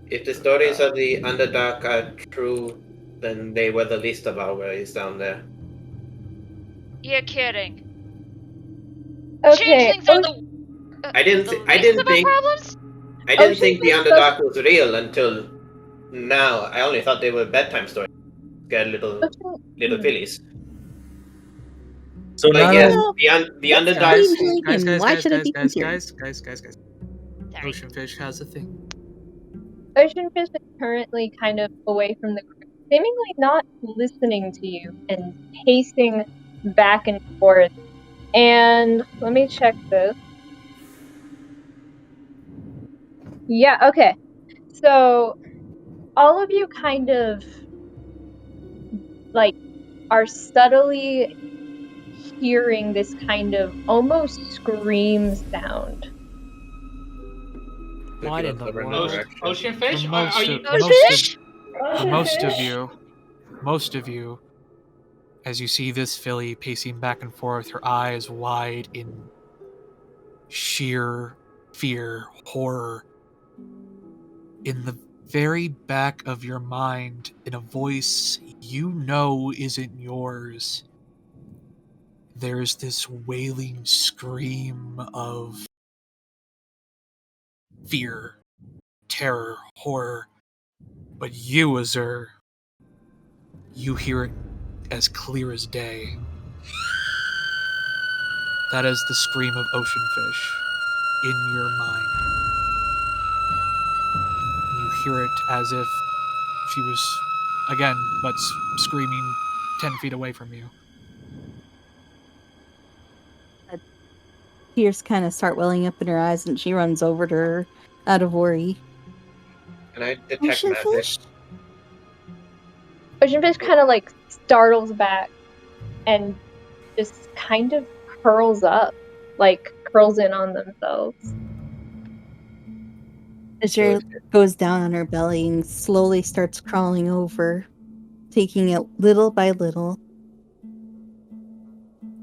S17: If the stories of the Underdark are true, then they were the least of our worries down there.
S5: You're kidding.
S12: Okay.
S5: Changelings are the
S17: I didn't
S5: least
S17: think
S5: of our problems?
S17: I didn't think the Underdark was real until now. I only thought they were bedtime stories. Got little fillies.
S8: So
S17: but
S8: not
S17: yes,
S8: only-
S17: the Underdark.
S1: Guys. Ocean Fish has a thing.
S12: Ocean Fish is currently kind of away from the group, seemingly not listening to you and pacing back and forth. And let me check this. Yeah, okay. So all of you kind of like are subtly hearing this kind of almost scream sound.
S2: What in the world?
S6: Ocean Fish?
S1: For
S6: Are you...
S1: most of you, as you see this filly pacing back and forth, her eyes wide in sheer fear, horror, in the very back of your mind, in a voice you know isn't yours, there's this wailing scream of fear, terror, horror,
S16: But you, Azure, you hear it as clear as day. That is the scream of Oceanfish in your mind. You hear it as if she was, again, but screaming 10 feet away from you.
S9: Tears kind of start welling up in her eyes, and she runs over to her out of worry.
S17: Can I detect magic?
S9: Oceanfish?
S12: Oceanfish kind of like startles back and just kind of curls up, like curls in on themselves.
S9: Azure goes down on her belly and slowly starts crawling over, taking it little by little.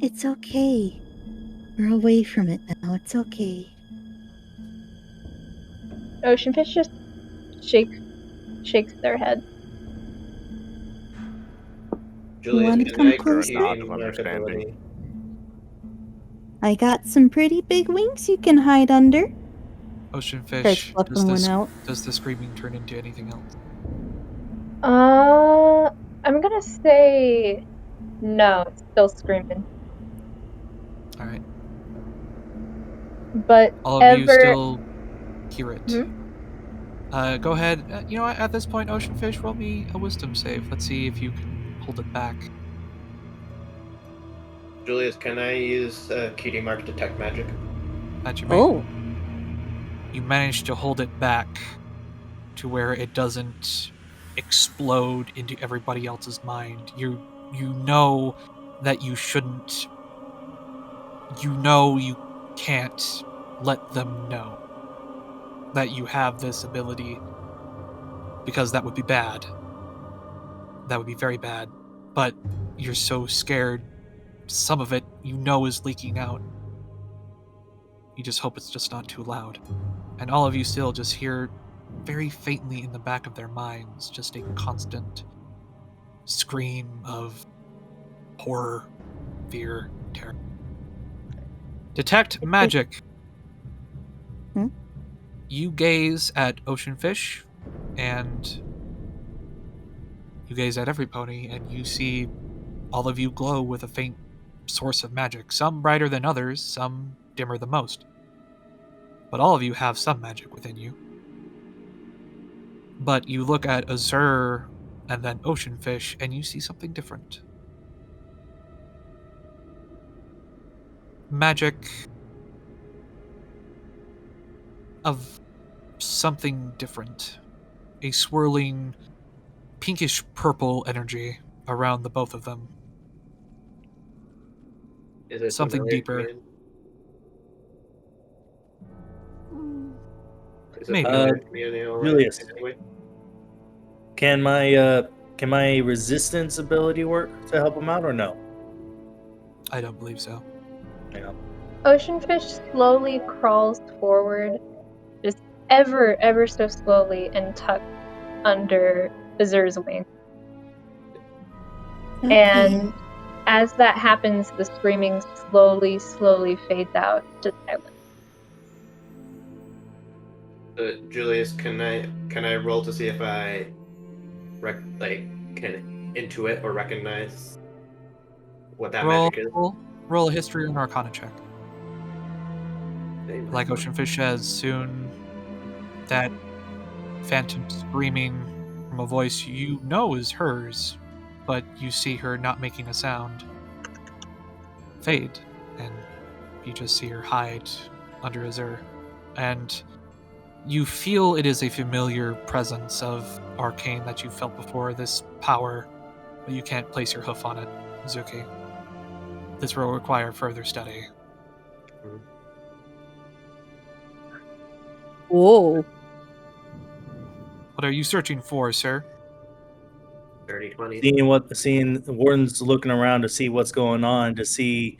S9: It's okay. We're away from it now. It's okay.
S12: Oceanfish just shakes their head.
S17: Julius,
S9: wanna
S17: can
S9: come
S17: I
S9: closer?
S17: nod of understanding?
S9: I got some pretty big wings you can hide under. Starts
S16: Oceanfish,
S9: fluffing one out.
S16: does the screaming turn into anything else?
S12: I'm gonna say no. It's still screaming.
S16: All right.
S12: But
S16: All of you still hear it.
S12: Hmm?
S16: Go ahead. You know what? At this point, Oceanfish, roll me a wisdom save. Let's see if you can hold it back.
S17: Julius, can I use Cutie Mark detect magic?
S16: That you may.
S9: Oh.
S16: You managed to hold it back to where it doesn't explode into everybody else's mind. You know that you shouldn't. You know you can't let them know that you have this ability, because that would be bad. That would be very bad. But you're so scared. Some of it you know is leaking out. You just hope it's just not too loud. And all of you still just hear very faintly in the back of their minds just a constant scream of horror, fear, terror. Detect magic. You gaze at Oceanfish, and you gaze at every pony, and you see all of you glow with a faint source of magic. Some brighter than others, some dimmer than most. But all of you have some magic within you. But you look at Azure and then Oceanfish, and you see something different. Magic of something different. A swirling pinkish purple energy around the both of them.
S17: Is it
S16: Something
S17: familiar to
S16: deeper.
S17: me? Is it
S16: Maybe.
S17: familiar to me in any way?
S8: Julius,
S17: In any way?
S8: can my resistance ability work to help him out or no?
S16: I don't believe so.
S8: Yeah.
S12: Oceanfish slowly crawls forward, just ever so slowly, and tucks under Azure's wing. And as that happens, the screaming slowly fades out to silence.
S17: Julius, can I roll to see if I can intuit or recognize what that magic is?
S16: Roll a history or arcana check. Like Oceanfish says, soon that phantom screaming from a voice you know is hers, but you see her not making a sound fade, and you just see her hide under Azure. And you feel it is a familiar presence of arcane that you felt before, this power, but you can't place your hoof on it, Zuki. This will require further study.
S9: Whoa.
S16: What are you searching for, sir?
S17: 30-20.
S8: Seeing the warden's looking around to see what's going on, to see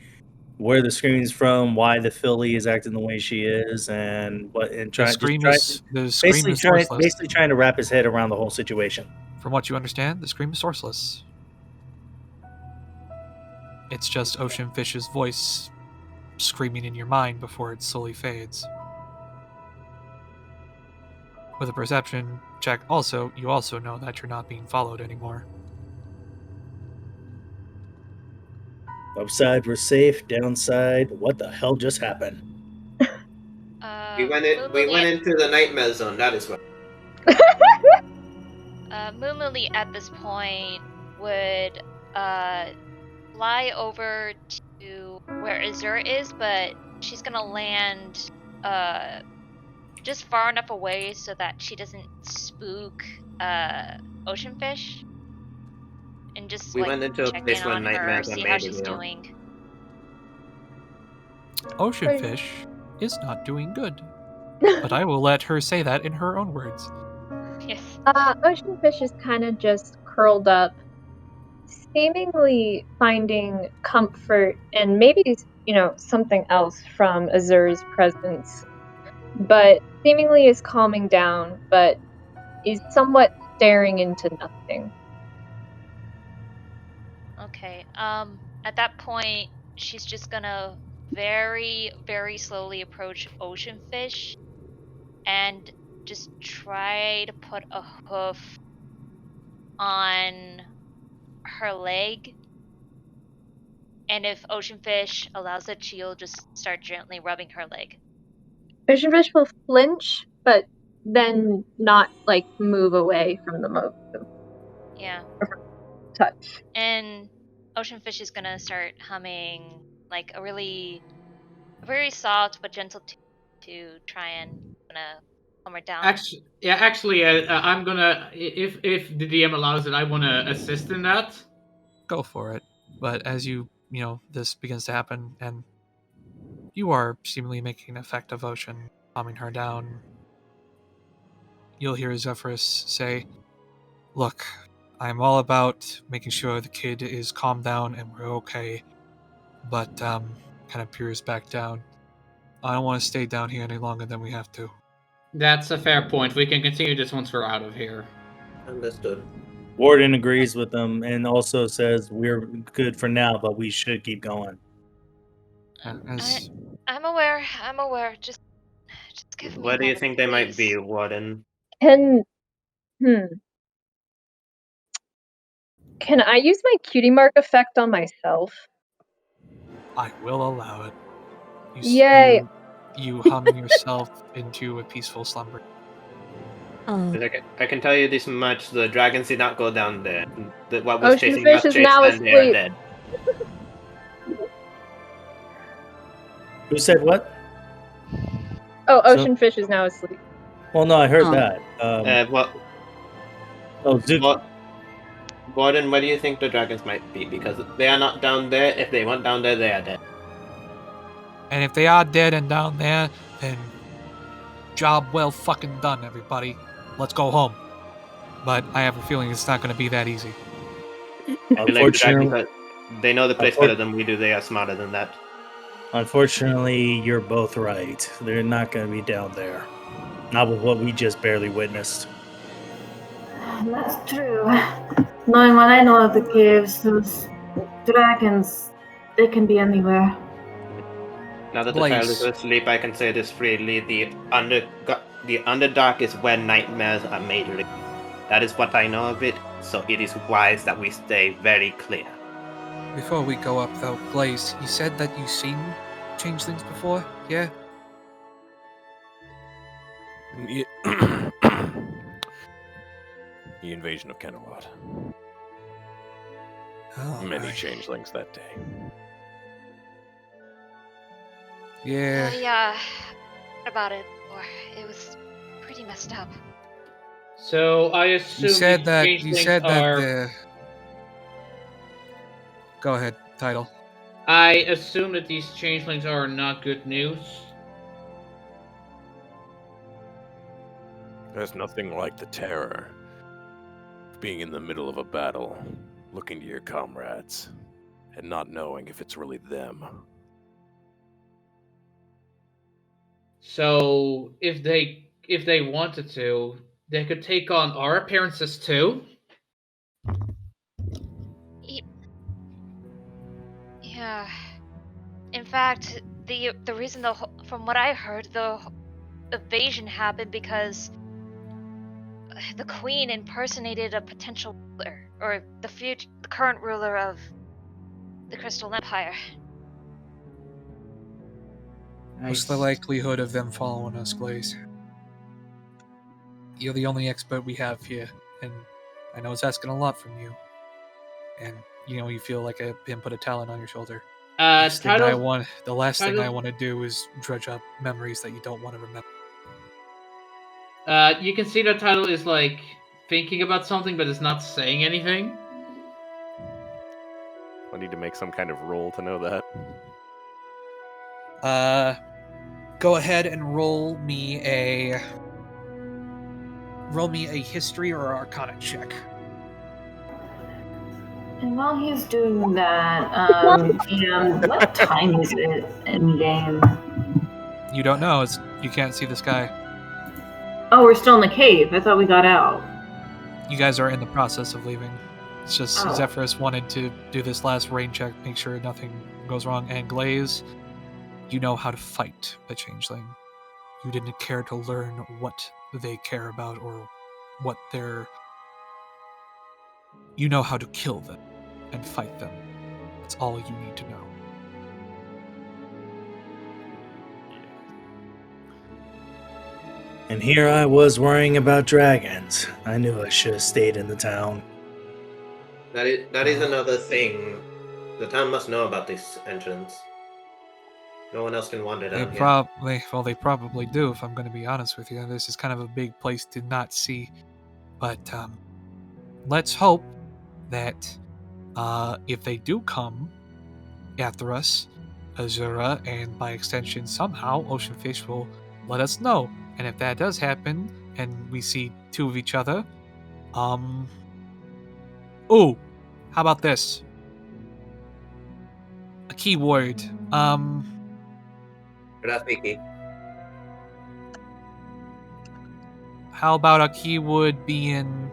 S8: where the screaming's from, why the filly is acting the way she is, and
S16: The scream is sourceless.
S8: basically trying to wrap his head around the whole situation.
S16: From what you understand, the scream is sourceless. It's just Oceanfish's voice screaming in your mind before it slowly fades. With a perception check, also, you also know that you're not being followed anymore.
S8: Upside, we're safe. Downside, what the hell just happened?
S17: We went into the nightmare zone. That is what.
S5: Moonlily at this point would fly over to where Azure is, but she's gonna land just far enough away so that she doesn't spook ocean fish, and just
S17: We went into a
S5: check
S17: place
S5: in
S17: where
S5: on her,
S17: nightmares are
S5: see
S17: made
S5: how she's
S17: real.
S5: doing.
S16: Ocean fish is not doing good. But I will let her say that in her own words.
S5: Yes.
S12: Ocean fish is kind of just curled up, seemingly finding comfort and maybe, something else from Azure's presence. But seemingly is calming down, but is somewhat staring into nothing.
S5: Okay. At that point, she's just gonna very, very slowly approach ocean fish and just try to put a hoof on her leg. And if ocean fish allows it, she'll just start gently rubbing her leg.
S12: Ocean fish will flinch, but then not move away from the move.
S5: Yeah.
S12: Touch.
S5: And ocean fish is gonna start humming like a very soft but gentle tune to try and calm her down.
S6: Actually, I'm gonna, if the DM allows it, I want to assist in that.
S16: Go for it. But as this begins to happen, and you are seemingly making an effect of ocean, calming her down, you'll hear Zephyrus say, "Look, I'm all about making sure the kid is calmed down and we're okay." But, kind of peers back down. I don't want to stay down here any longer than we have to.
S6: That's a fair point. We can continue this once we're out of here.
S17: Understood.
S8: Warden agrees with them and also says we're good for now, but we should keep going.
S5: I'm aware. Just give me
S17: Where
S5: a
S17: do you
S5: moment,
S17: think they might
S5: please.
S17: be, Warden?
S12: Can I use my cutie mark effect on myself?
S16: I will allow it.
S12: Yay!
S16: You hum yourself into a peaceful slumber.
S17: I can tell you this much: the dragons did not go down there. What was
S12: Ocean
S17: chasing
S12: fish
S17: us
S12: is now
S17: chased them. They are
S12: asleep.
S17: dead.
S8: Who said what?
S12: Oh, ocean fish is now asleep.
S8: Well, no, I heard that.
S17: Warden, where do you think the dragons might be? Because they are not down there. If they went down there, they are dead.
S16: And if they are dead and down there, then job well fucking done, everybody. Let's go home. But I have a feeling it's not going to be that easy.
S17: I feel like the dragons they know the place better than we do. They are smarter than that.
S8: Unfortunately, you're both right. They're not going to be down there. Not with what we just barely witnessed.
S3: That's true. Knowing what I know of the caves, those dragons, they can be anywhere.
S17: Now that the child is asleep, I can say this freely: the Underdark is where nightmares are made real. That is what I know of it. So it is wise that we stay very clear.
S16: Before we go up, though, Glaze, you said that you've seen changelings before, yeah?
S11: The invasion of Camelot.
S16: Oh,
S11: Many changelings that day.
S16: Yeah.
S5: Yeah. What about it? Or it was pretty messed up.
S6: So I assume
S16: You said
S6: these
S16: that.
S6: changelings
S16: You said
S6: are...
S16: that the. Go ahead, title.
S6: I assume that these changelings are not good news.
S11: There's nothing like the terror of being in the middle of a battle, looking to your comrades, and not knowing if it's really them.
S6: So if they wanted to, they could take on our appearances too.
S5: Yeah. In fact, the reason from what I heard, the invasion happened because the queen impersonated a potential ruler, or the current ruler of the Crystal Empire.
S16: What's the likelihood of them following us, Glaze? You're the only expert we have here, and I know it's asking a lot from you. And you feel like a pin put a talon on your shoulder. The last thing I want to do is dredge up memories that you don't want to remember.
S6: You can see the title is like thinking about something, but it's not saying anything.
S11: I need to make some kind of roll to know that.
S16: Go ahead and roll me a history or arcana check.
S7: And while he's doing that, what time is it in game?
S16: You don't know. You can't see the sky.
S7: Oh, we're still in the cave. I thought we got out.
S16: You guys are in the process of leaving. It's just
S7: Oh.
S16: Zephyrus wanted to do this last rain check, make sure nothing goes wrong. And Glaze, you know how to fight a changeling. You didn't care to learn what they care about or what they're... You know how to kill them and fight them. That's all you need to know.
S8: And here I was worrying about dragons. I knew I should have stayed in the town.
S17: That is another thing. The town must know about this entrance. No one else can wander down here.
S16: They probably do, if I'm going to be honest with you. This is kind of a big place to not see. But let's hope that if they do come after us, Azure, and by extension somehow Oceanfish will let us know. And if that does happen, and we see two of each other, ooh, how about this? A keyword.
S17: Graffiti.
S16: How about a keyword being...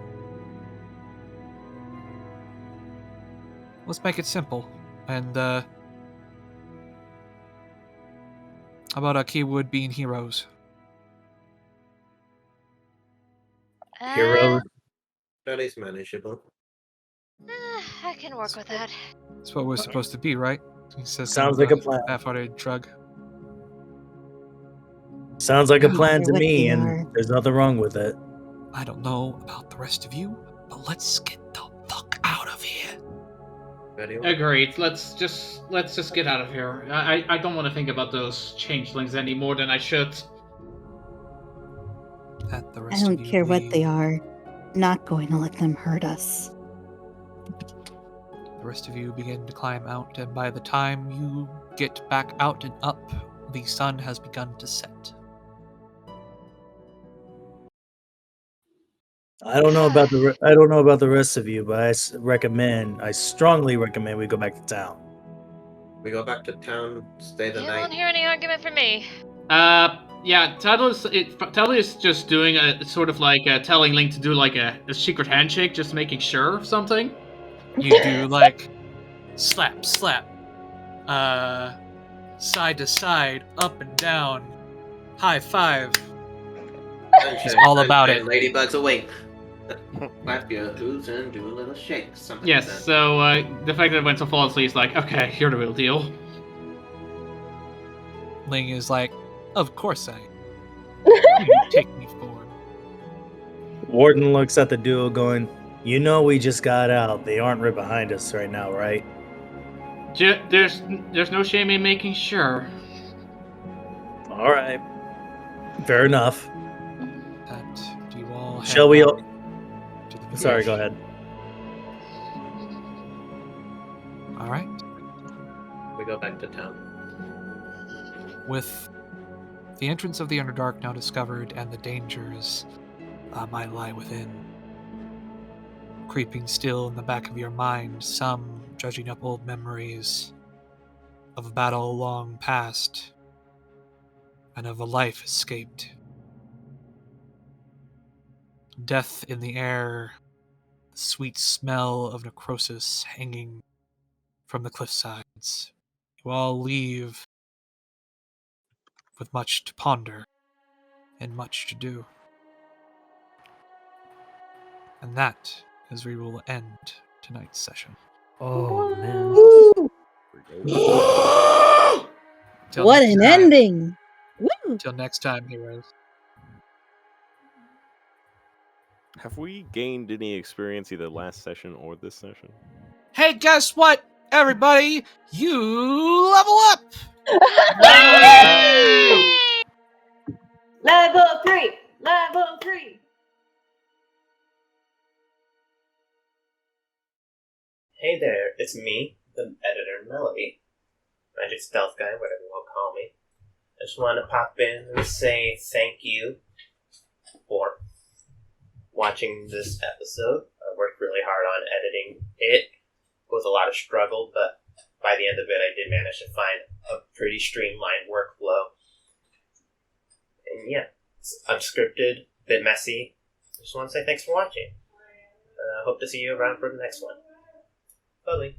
S16: Let's make it simple. And, how about a keyword being heroes?
S8: Hero.
S17: That is manageable.
S5: I can work with that.
S16: That's what we're supposed to be, right? He says
S8: Sounds
S16: kind
S8: like
S16: of
S8: a plan.
S16: half-hearted shrug.
S8: Sounds like a
S9: I don't
S8: plan
S9: care
S8: to
S9: what
S8: me,
S9: they
S8: and
S9: are.
S8: there's nothing wrong with it.
S16: I don't know about the rest of you, but let's get the fuck out of here.
S6: Agreed. Let's just get out of here. I don't want to think about those changelings any more than I should.
S16: Let the
S9: I
S16: rest of
S9: don't
S16: you
S9: care what
S16: leave.
S9: they are. Not going to let them hurt us.
S16: The rest of you begin to climb out, and by the time you get back out and up, the sun has begun to set.
S8: I don't know about the rest of you, but I strongly recommend we go back to town.
S17: We go back to town, stay the
S5: You
S17: night.
S5: won't hear any argument from me.
S6: Yeah, Tadal is just doing a sort of like telling Link to do like a secret handshake, just making sure of something.
S16: You do like slap, slap, side to side, up and down, high five. He's all about it.
S17: Ladybugs awake. Clap your hooves and do a little shake. Something
S6: Yes,
S17: like that.
S6: so the fact that it went so flawlessly is like, okay, you're the real deal.
S16: Ling is like, of course I am. Who do you take me for?
S8: Warden looks at the duo going, "You know we just got out. They aren't right behind us right now, right?"
S6: There's no shame in making sure.
S8: All right. Fair enough.
S16: Do you all head
S8: Shall we
S16: back
S8: all...
S16: to the
S8: Sorry,
S16: village?
S8: go ahead.
S16: All right.
S17: We go back to town.
S16: With the entrance of the Underdark now discovered and the dangers might lie within, creeping still in the back of your mind, some dredging up old memories of a battle long past and of a life escaped. Death in the air, the sweet smell of necrosis hanging from the cliffsides. You all leave with much to ponder and much to do. And that is where we will end tonight's session.
S2: Oh, man.
S16: Till
S9: What
S16: next
S9: an
S16: time.
S9: ending! Woo!
S16: Till next time, heroes.
S11: Have we gained any experience either last session or this session?
S1: Hey, guess what, everybody? You level up!
S7: Level 3! Level 3!
S17: Hey there, it's me, the editor Melody. Magic Stealth Guy, whatever you want to call me. I just wanted to pop in and say thank you for watching this episode. I worked really hard on editing it with a lot of struggle, but by the end of it I did manage to find a pretty streamlined workflow. And yeah, it's unscripted, a bit messy. Just want to say thanks for watching. Hope to see you around for the next one. Bye.